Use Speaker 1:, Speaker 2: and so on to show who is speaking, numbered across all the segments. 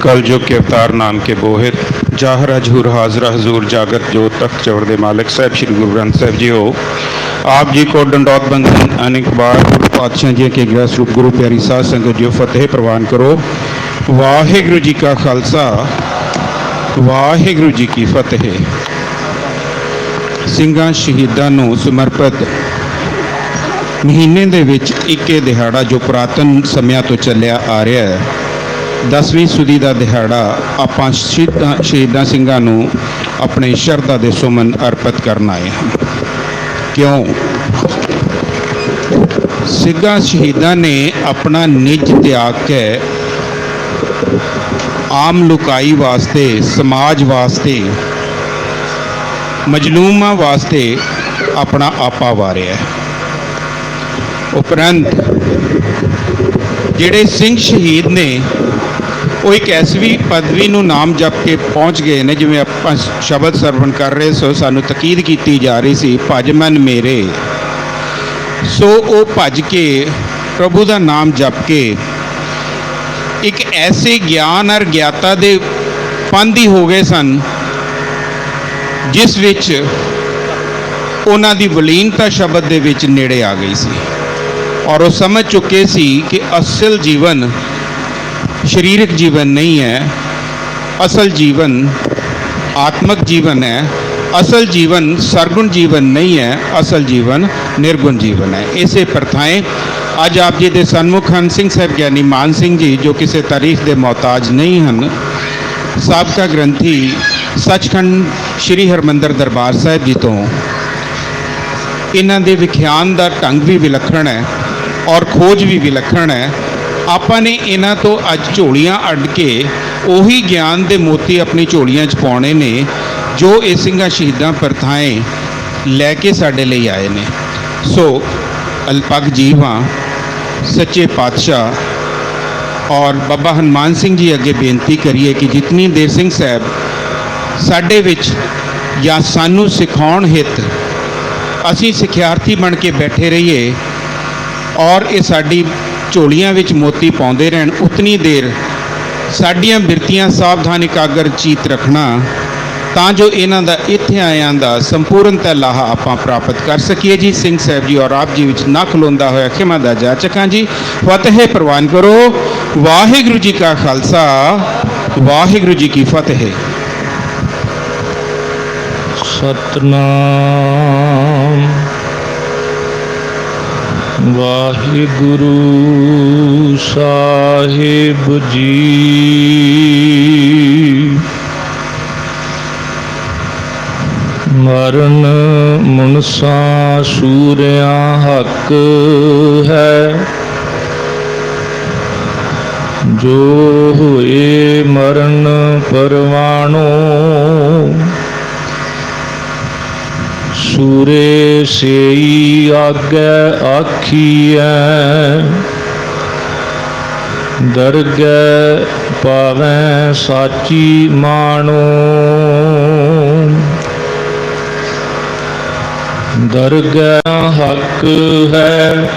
Speaker 1: कल युग के अवतार नाम के बोहित जाहर हजूर हाजरा हजूर जागत जो तख्त चौड़ दे मालिक साहब श्री गुरु ग्रंथ साहब जी हो, आप जी को डंडौत बंधन अनेक बार पातशाह जी के गृह स्वरूप गुरु प्यारी साध संगत जी फतेह प्रवान करो। वाहिगुरु जी का खालसा वाहिगुरु जी की फतेह। ਸਿੰਘਾਂ ਸ਼ਹੀਦਾਂ ਨੂੰ ਸਮਰਪਿਤ ਮਹੀਨੇ ਦੇ ਵਿੱਚ ਇੱਕੇ ਦਿਹਾੜਾ ਜੋ ਪੁਰਾਤਨ ਸਮਿਆਂ ਤੋਂ ਚੱਲਿਆ ਆ ਰਿਹਾ ਹੈ, 10ਵੀਂ ਸੁਦੀ ਦਾ ਦਿਹਾੜਾ ਆਪਾਂ ਸ਼ਹੀਦਾਂ ਸਿੰਘਾਂ ਨੂੰ ਆਪਣੇ ਸ਼ਰਧਾ ਦੇ ਸੁਮਨ ਅਰਪਿਤ ਕਰਨ ਆਏ ਹਾਂ। ਕਿਉਂ? ਸਿੰਘਾਂ ਸ਼ਹੀਦਾਂ ਨੇ ਆਪਣਾ ਨਿੱਜ ਤਿਆਗ ਕੇ ਆਮ ਲੁਕਾਈ ਵਾਸਤੇ, ਸਮਾਜ ਵਾਸਤੇ, ਮਜਲੂਮਾਂ ਵਾਸਤੇ ਆਪਣਾ ਆਪਾ ਵਾਰਿਆ। ਉਪਰੰਤ ਜਿਹੜੇ ਸਿੰਘ ਸ਼ਹੀਦ ਨੇ ਉਹ ਇੱਕ ਐਸੀ ਪਦਵੀ ਨੂੰ ਨਾਮ ਜਪ ਕੇ ਪਹੁੰਚ ਗਏ ਨੇ, ਜਿਵੇਂ ਆਪਾਂ ਸ਼ਬਦ ਸਰਵਣ ਕਰ ਰਹੇ ਸੋ ਸਾਨੂੰ ਤਕੀਦ ਕੀਤੀ ਜਾ ਰਹੀ ਸੀ, ਭਜ ਮਨ ਮੇਰੇ। ਸੋ ਉਹ ਭੱਜ ਕੇ ਪ੍ਰਭੂ ਦਾ ਨਾਮ ਜਪ ਕੇ ਇੱਕ ਐਸੇ ਗਿਆਨ ਅਰ ਗਿਆਤਾ ਦੇ ਪੰਧੀ ਹੋ ਗਏ ਸਨ ਜਿਸ ਵਿੱਚ ਉਹਨਾਂ ਦੀ ਵਲੀਨਤਾ ਸ਼ਬਦ ਦੇ ਵਿੱਚ ਨੇੜੇ ਆ ਗਈ ਸੀ, ਔਰ ਉਹ ਸਮਝ ਚੁੱਕੇ ਸੀ ਕਿ ਅਸਲ ਜੀਵਨ ਸਰੀਰਕ ਜੀਵਨ ਨਹੀਂ ਹੈ, ਅਸਲ ਜੀਵਨ ਆਤਮਿਕ ਜੀਵਨ ਹੈ, ਅਸਲ ਜੀਵਨ ਸਰਗੁਣ ਜੀਵਨ ਨਹੀਂ ਹੈ, ਅਸਲ ਜੀਵਨ ਨਿਰਗੁਣ ਜੀਵਨ ਹੈ। ਇਸੇ ਪ੍ਰਥਾएं ਅੱਜ ਆਪ ਜੀ ਦੇ ਸਨਮੁਖ ਹਨ ਸਿੰਘ ਸਾਹਿਬ ਗਿਆਨੀ ਮਾਨ ਸਿੰਘ ਜੀ, ਜੋ ਕਿਸੇ ਤਾਰੀਫ ਦੇ ਮੁਹਤਾਜ ਨਹੀਂ ਹਨ। ਸਾਬਕਾ ਗ੍ਰੰਥੀ ਸੱਚਖੰਡ ਸ਼੍ਰੀ ਹਰਿਮੰਦਰ ਦਰਬਾਰ ਸਾਹਿਬ ਜੀ ਤੋਂ ਇਹਨਾਂ ਦੇ ਵਿਖਿਆਨ ਦਾ ਢੰਗ ਵੀ ਵਿਲੱਖਣ ਹੈ ਔਰ ਖੋਜ ਵੀ ਵਿਲੱਖਣ ਹੈ। ਆਪਾਂ ਨੇ ਇਹਨਾਂ ਤੋਂ ਅੱਜ ਝੋਲੀਆਂ ਅੱਡ ਕੇ ਉਹੀ ਗਿਆਨ ਦੇ ਮੋਤੀ ਆਪਣੀ ਝੋਲੀਆਂ 'ਚ ਪਾਉਣੇ ਨੇ ਜੋ ਇਹ ਸਿੰਘਾਂ ਸ਼ਹੀਦਾਂ ਪ੍ਰਥਾएं ਲੈ ਕੇ ਸਾਡੇ ਲਈ ਆਏ ਨੇ। ਸੋ ਅਲਪਗ ਜੀਵਾਂ ਸੱਚੇ ਪਾਤਸ਼ਾਹ ਔਰ ਬਾਬਾ ਹਨੂੰਮਾਨ ਸਿੰਘ ਜੀ ਅੱਗੇ ਬੇਨਤੀ ਕਰੀਏ ਕਿ ਜਿਤਨੀ ਦੇਰ ਸਿੰਘ ਸਾਹਿਬ ਸਾਡੇ ਵਿੱਚ ਜਾਂ ਸਾਨੂੰ ਸਿਖਾਉਣ ਹਿੱਤ ਅਸੀਂ ਸਿਖਿਆਰਥੀ ਬਣ ਕੇ ਬੈਠੇ ਰਹੀਏ ਔਰ ਇਹ ਸਾਡੀ ਝੋਲੀਆਂ ਵਿੱਚ ਮੋਤੀ ਪਾਉਂਦੇ ਰਹਿਣ, ਉਤਨੀ ਦੇਰ ਸਾਡੀਆਂ ਬਿਰਤੀਆਂ ਸਾਵਧਾਨ ਇਕਾਗਰ ਚੀਤ ਰੱਖਣਾ ਤਾਂ ਜੋ ਇਹਨਾਂ ਦਾ ਇੱਥੇ ਆਇਆਂ ਦਾ ਸੰਪੂਰਨਤਾ ਲਾਹਾ ਆਪਾਂ ਪ੍ਰਾਪਤ ਕਰ ਸਕੀਏ। ਜੀ ਸਿੰਘ ਸਾਹਿਬ ਜੀ ਔਰ ਆਪ ਜੀ ਵਿੱਚ ਨਾ ਖਲੋਂਦਾ ਹੋਇਆ ਖਿਮਾ ਦਾ ਜਾਚਕਾਂ ਜੀ ਫਤਿਹ ਪ੍ਰਵਾਨ ਕਰੋ। ਵਾਹਿਗੁਰੂ ਜੀ ਕਾ ਖਾਲਸਾ ਵਾਹਿਗੁਰੂ ਜੀ ਕੀ ਫਤਿਹ।
Speaker 2: ਸਤਨਾਮ ਵਾਹਿਗੁਰੂ ਸਾਹਿਬ ਜੀ। ਮਰਨ ਮੁਨਸਾ ਸੂਰਿਆਂ ਹੱਕ ਹੈ, ਜੋ ਹੋਏ ਮਰਨ ਪਰਵਾਣੋ। ਸੂਰੇ ਸੇਈ ਆਗੇ ਆਖੀਐ, ਦਰਗਹਿ ਪਾਵੈ ਸਾਚੀ ਮਾਣੋ। ਦਰਗਹਿ ਹੱਕ ਹੈ,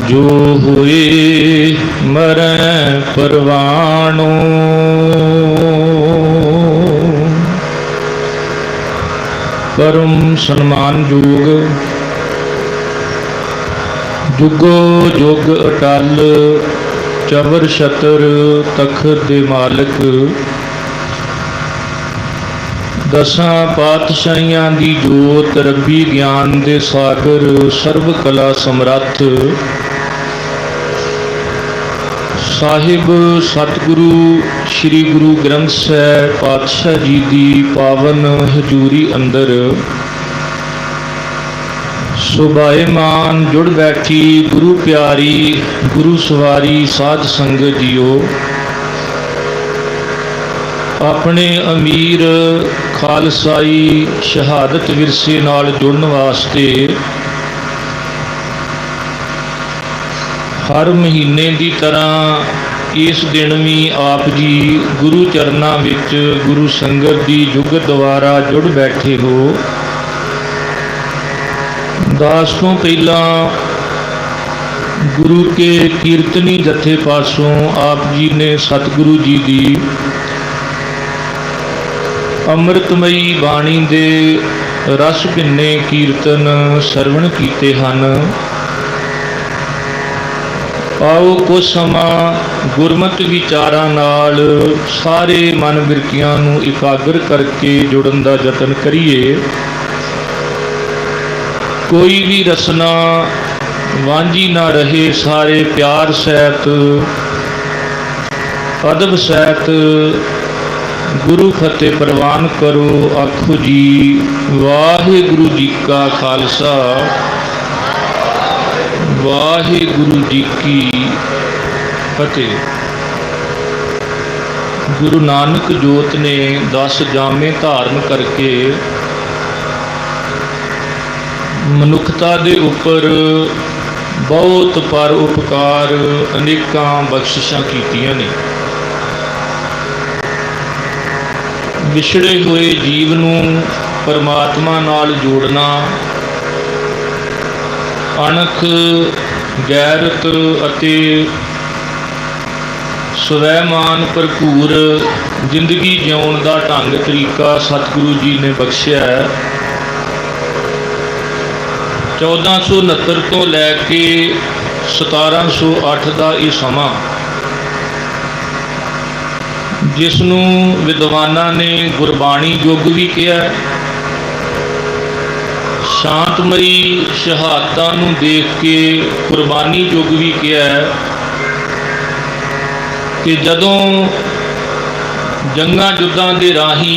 Speaker 2: ਜੋ ਹੋਏ ਮਰੈ ਪਰਵਾਣੋ। ਪਰਮ ਸਨਮਾਨਯੋਗ ਜੁਗੋ ਜੁਗ ਅਟਲ ਚਵਰ ਛਤਰ ਤਖਤ ਦੇ ਮਾਲਕ, ਦਸਾਂ ਪਾਤਸ਼ਾਹੀਆਂ ਦੀ ਜੋਤ, ਰੱਬੀ ਗਿਆਨ ਦੇ ਸਾਗਰ, ਸਰਬ ਕਲਾ ਸਮਰੱਥ ਸਾਹਿਬ ਸਤਿਗੁਰੂ ਸ਼੍ਰੀ ਗੁਰੂ ਗ੍ਰੰਥ ਸਾਹਿਬ ਪਾਤਸ਼ਾਹ ਜੀ ਦੀ ਪਾਵਨ ਹਜ਼ੂਰੀ ਅੰਦਰ ਸੁਭਾਏਮਾਨ ਜੁੜ ਬੈਠੀ ਗੁਰੂ ਪਿਆਰੀ ਗੁਰੂ ਸਵਾਰੀ ਸਾਧ ਸੰਗਤ ਜੀਓ, ਆਪਣੇ ਅਮੀਰ ਖਾਲਸਾਈ ਸ਼ਹਾਦਤ ਵਿਰਸੇ ਨਾਲ ਜੁੜਨ ਵਾਸਤੇ ਹਰ ਮਹੀਨੇ ਦੀ ਤਰ੍ਹਾਂ ਇਸ ਦਿਨ ਵੀ ਆਪ ਜੀ ਗੁਰੂ ਚਰਨਾਂ ਵਿੱਚ ਗੁਰੂ ਸੰਗਤ ਦੀ ਜੁਗਤ ਦੁਆਰਾ ਜੁੜ ਬੈਠੇ ਹੋ। ਦਾਸ ਤੋਂ ਪਹਿਲਾਂ गुरु के कीर्तनी जत्थे पासों आप जी ने सतगुरु जी की अमृतमयी बाणी दे रस भिन्ने कीर्तन सरवण कीते हन। आओ कुछ समा गुरमत विचारां नाल सारे मन बिरकियां नूं इकागर करके जुड़न दा यतन करिए। कोई भी रसना वांझी ना रहे, सारे प्यार सहित अदब सहित गुरु फतेह प्रवान करो। आखो जी वाहिगुरु जी का खालसा वाहिगुरु जी की फतेह। गुरु नानक जोत ने 10 जामे धारण करके मनुखता दे उपर बहुत पर उपकार अनेकां बख्शिशां कीतियां ने। विछड़े हुए जीव नूं परमात्मा नाल जोड़ना, अणख गैरत अते स्वैमान भरपूर जिंदगी जिउण दा ढंग तरीका सतगुरु जी ने बख्शिया है। 1469 तो लैके 1708 का यह समा, जिसनूं विद्वानां ने गुरबाणी युग भी कहा। शांतमई शहादतां नूं देख के कुर्बानी युग भी कहा कि जदों जंगां युद्धां दे राही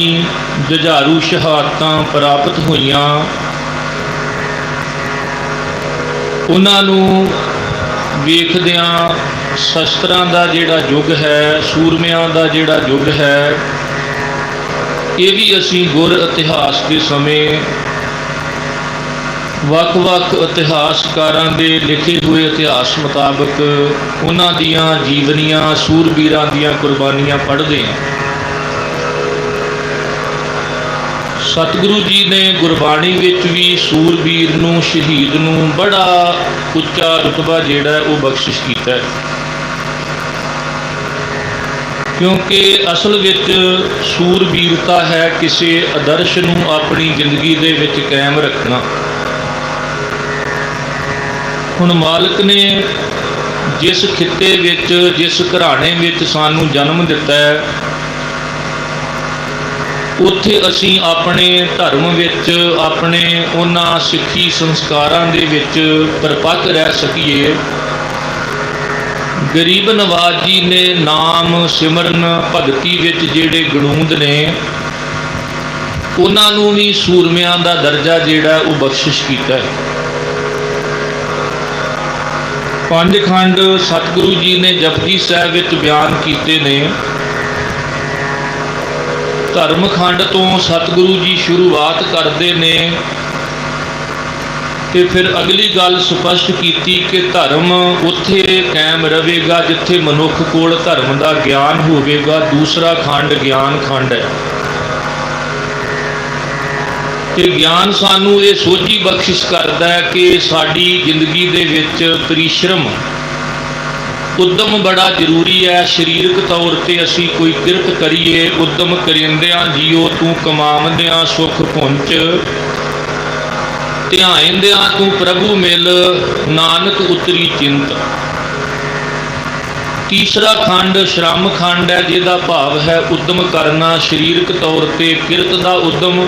Speaker 2: जुझारू शहादतां प्राप्त होईयां, उन्हां नूं वेखदियां शस्त्रां दा जिहड़ा युग है, सूरमियां दा जिहड़ा युग है, ये भी असीं गुर इतिहास के समय वख-वख इतिहासकारां दे लिखे हुए इतिहास मुताबक उन्हां दियां जीवनियां सूरबीरां दियां कुर्बानियां पढ़दे हैं। सतगुरु जी ने गुरबाणी विच भी सूरबीर नूं, शहीद नूं बड़ा उच्चा रुतबा जिहड़ा है वो बख्शिश कीता है, क्योंकि असल विच सूरबीरता है किसी आदर्श नूं अपनी जिंदगी दे विच कायम रखना। हुण मालिक ने जिस खित्ते विच, जिस घराने विच सानूं जन्म दिता है, उत्थे असीं अपने धर्म विच, अपने उन्हां सिੱਖੀ संस्कारां दे विच परिपक्क रह सकीए। गरीब नवाज जी ने नाम सिमरन भगती विच जिहड़े गणूंद ने, उन्हां नूं भी सूरमियां दा दर्जा जिहड़ा वो बख्शिश कीता है। 5 खंड सतगुरु जी ने जपजी साहिब विच बयान कीते ने। धर्म खंड तो सतगुरु जी शुरुआत करते ने ते फिर अगली गल स्पष्ट की कि धर्म उत्थे कायम रहेगा जिथे मनुख कोल धर्म का ज्ञान होवेगा। दूसरा खंड ज्ञान खंड है ते ज्ञान सानू ये सोझी बख्शिश करता है कि साड़ी जिंदगी दे विच परिश्रम उद्यम बड़ा जरूरी है। शरीरक तौर पर असी कोई किरत करिए, उद्यम करेंदियां जियो तू कमावंदियां सुख पुंच, ध्यानदियां तू प्रभु मिल, नानक उतरी चिंत। तीसरा खंड श्रम खंड है, जिहदा भाव है उद्यम करना, शरीरक तौर पर किरत का उद्यम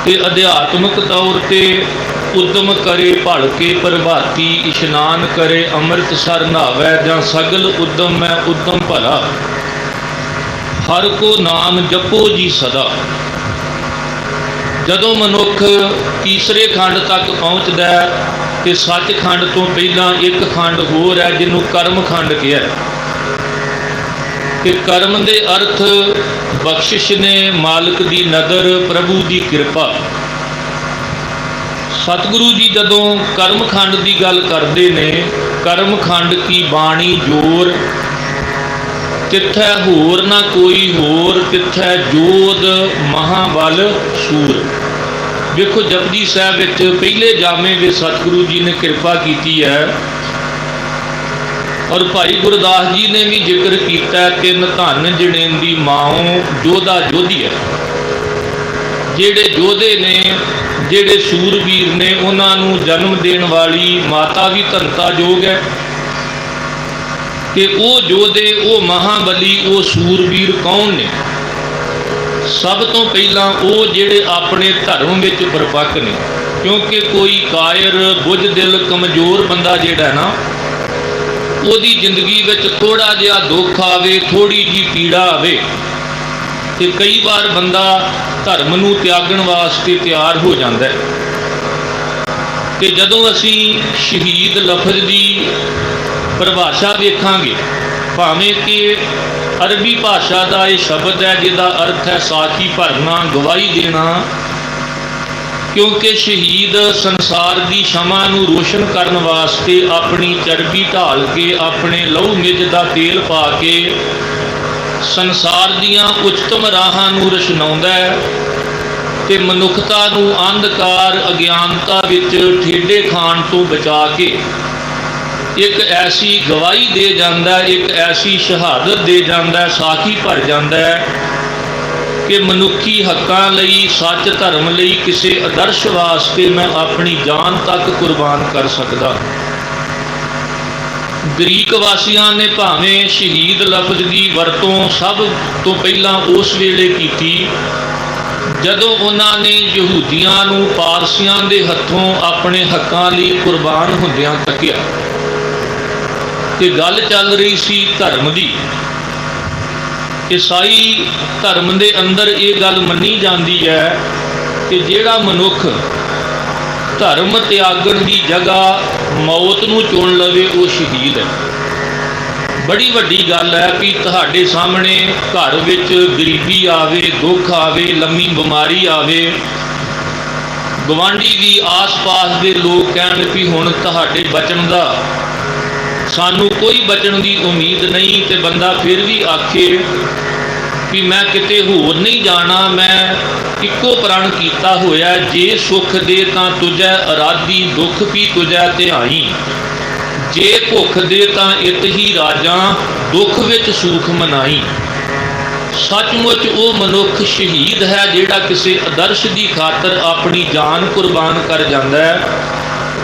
Speaker 2: ते अध्यात्मक तौर पर उद्यम करे भल के प्रभाती, इशनान करे अमृतसर नहावै, जां सगल उद्यम मैं उद्यम भला, हर को नाम जपो जी सदा। जदों मनुख तीसरे खंड तक पहुँचता है तो सचखंड तो पहला एक खंड होर है जिन्हों कर्म खंड कहा कि कर्म के अर्थ बख्शिश ने, मालिक की नदर, प्रभु की कृपा। सतगुरु जी जदों कर्म खंड की गल करते ने, कर्म खंड की बाणी जोर, तिथै होर ना कोई होर, तिथै जोध महाबल सूर। ਵੇਖੋ ਜਪਜੀ ਸਾਹਿਬ ਵਿੱਚ ਪਹਿਲੇ ਜਾਮੇ ਵਿੱਚ ਸਤਿਗੁਰੂ ਜੀ ਨੇ ਕਿਰਪਾ ਕੀਤੀ ਹੈ, ਔਰ ਭਾਈ ਗੁਰਦਾਸ ਜੀ ਨੇ ਵੀ ਜ਼ਿਕਰ ਕੀਤਾ ਕਿ ਧੰਨ ਜਣੇਂਦੀ ਮਾਂ ਜੋਧਾ ਜੋਧੀ ਹੈ। ਜਿਹੜੇ ਯੋਧੇ ਨੇ, ਜਿਹੜੇ ਸੂਰਬੀਰ ਨੇ, ਉਹਨਾਂ ਨੂੰ ਜਨਮ ਦੇਣ ਵਾਲੀ ਮਾਤਾ ਵੀ ਧੰਤਾ ਯੋਗ ਹੈ। ਕਿ ਉਹ ਯੋਧੇ, ਉਹ ਮਹਾਬਲੀ, ਉਹ ਸੂਰਬੀਰ ਕੌਣ ਨੇ? ਸਭ ਤੋਂ ਪਹਿਲਾਂ ਉਹ ਜਿਹੜੇ ਆਪਣੇ ਧਰਮ ਵਿੱਚ ਪਰਪੱਕ ਨੇ। ਕਿਉਂਕਿ ਕੋਈ ਕਾਇਰ, ਬੁੱਝਦਿਲ, ਕਮਜ਼ੋਰ ਬੰਦਾ ਜਿਹੜਾ ਨਾ, ਉਹਦੀ ਜ਼ਿੰਦਗੀ ਵਿੱਚ ਥੋੜਾ ਜਿਹਾ ਦੁੱਖ ਆਵੇ, ਥੋੜੀ ਜਿਹੀ ਪੀੜਾ ਆਵੇ, ਤੇ ਕਈ ਵਾਰ ਬੰਦਾ ਧਰਮ ਨੂੰ ਤਿਆਗਣ ਵਾਸਤੇ ਤਿਆਰ ਹੋ ਜਾਂਦਾ ਹੈ। ਤੇ ਜਦੋਂ ਅਸੀਂ ਸ਼ਹੀਦ ਲਫ਼ਜ਼ ਦੀ ਪਰਿਭਾਸ਼ਾ ਵੇਖਾਂਗੇ, ਭਾਵੇਂ ਕਿ ਅਰਬੀ ਭਾਸ਼ਾ ਦਾ ਇਹ ਸ਼ਬਦ ਹੈ ਜਿਹਦਾ ਅਰਥ ਹੈ ਸਾਖੀ ਭਰਨਾ, ਗਵਾਹੀ ਦੇਣਾ। ਕਿਉਂਕਿ ਸ਼ਹੀਦ ਸੰਸਾਰ ਦੀ ਸ਼ਮਾ ਨੂੰ ਰੋਸ਼ਨ ਕਰਨ ਵਾਸਤੇ ਆਪਣੀ ਚਰਬੀ ਢਾਲ ਕੇ, ਆਪਣੇ ਲਹੂ ਮਿੱਝ ਦਾ ਤੇਲ ਪਾ ਕੇ ਸੰਸਾਰ ਦੀਆਂ ਉੱਚਤਮ ਰਾਹਾਂ ਨੂੰ ਰਚਨਾਉਂਦਾ ਹੈ ਤੇ ਮਨੁੱਖਤਾ ਨੂੰ ਅੰਧਕਾਰ, ਅਗਿਆਨਤਾ ਵਿੱਚ ਠੇਡੇ ਖਾਣ ਤੋਂ ਬਚਾ ਕੇ ਇੱਕ ਐਸੀ ਗਵਾਹੀ ਦੇ ਜਾਂਦਾ, ਇੱਕ ਐਸੀ ਸ਼ਹਾਦਤ ਦੇ ਜਾਂਦਾ, ਸਾਖੀ ਭਰ ਜਾਂਦਾ ਹੈ ਕਿ ਮਨੁੱਖੀ ਹੱਕਾਂ ਲਈ, ਸੱਚ ਧਰਮ ਲਈ, ਕਿਸੇ ਆਦਰਸ਼ ਵਾਸਤੇ ਮੈਂ ਆਪਣੀ ਜਾਨ ਤੱਕ ਕੁਰਬਾਨ ਕਰ ਸਕਦਾ। ਗ੍ਰੀਕ ਵਾਸੀਆਂ ਨੇ ਭਾਵੇਂ ਸ਼ਹੀਦ ਲਫ਼ਜ਼ ਦੀ ਵਰਤੋਂ ਸਭ ਤੋਂ ਪਹਿਲਾਂ ਉਸ ਵੇਲੇ ਕੀਤੀ ਜਦੋਂ ਉਹਨਾਂ ਨੇ ਯਹੂਦੀਆਂ ਨੂੰ ਪਾਰਸੀਆਂ ਦੇ ਹੱਥੋਂ ਆਪਣੇ ਹੱਕਾਂ ਲਈ ਕੁਰਬਾਨ ਹੁੰਦਿਆਂ ਤੱਕਿਆ। ਤੇ ਗੱਲ ਚੱਲ ਰਹੀ ਸੀ ਧਰਮ ਦੀ। ਈਸਾਈ ਧਰਮ ਦੇ ਅੰਦਰ ਇਹ ਗੱਲ ਮੰਨੀ ਜਾਂਦੀ ਹੈ ਕਿ ਜਿਹੜਾ ਮਨੁੱਖ ਧਰਮ ਤਿਆਗਣ ਦੀ ਜਗ੍ਹਾ ਮੌਤ ਨੂੰ ਚੁਣ ਲਵੇ ਉਹ ਸ਼ਹੀਦ ਹੈ। ਬੜੀ ਵੱਡੀ ਗੱਲ ਹੈ ਕਿ ਤੁਹਾਡੇ ਸਾਹਮਣੇ ਘਰ ਵਿੱਚ ਗਰੀਬੀ ਆਵੇ, ਦੁੱਖ ਆਵੇ, ਲੰਮੀ ਬਿਮਾਰੀ ਆਵੇ, ਗਵਾਂਢੀ ਵੀ, ਆਸ-ਪਾਸ ਦੇ ਲੋਕ ਕਹਿਣ ਵੀ ਹੁਣ ਤੁਹਾਡੇ ਬਚਣ ਦਾ, ਸਾਨੂੰ ਕੋਈ ਬਚਣ ਦੀ ਉਮੀਦ ਨਹੀਂ, ਤੇ ਬੰਦਾ ਫਿਰ ਵੀ ਆਖੇ ਵੀ ਮੈਂ ਕਿਤੇ ਹੋਰ ਨਹੀਂ ਜਾਣਾ, ਮੈਂ ਇੱਕੋ ਪ੍ਰਣ ਕੀਤਾ ਹੋਇਆ, ਜੇ ਸੁਖ ਦੇ ਤਾਂ ਤੁਝੈ ਅਰਾਧੀ, ਦੁੱਖ ਵੀ ਤੁਝੈ ਧਿਆਈ, ਜੇ ਭੁੱਖ ਦੇ ਤਾਂ ਇਤ ਹੀ ਰਾਜਾਂ, ਦੁੱਖ ਵਿੱਚ ਸੁਖ ਮਨਾਈ। ਸੱਚਮੁੱਚ ਉਹ ਮਨੁੱਖ ਸ਼ਹੀਦ ਹੈ ਜਿਹੜਾ ਕਿਸੇ ਆਦਰਸ਼ ਦੀ ਖਾਤਰ ਆਪਣੀ ਜਾਨ ਕੁਰਬਾਨ ਕਰ ਜਾਂਦਾ ਹੈ,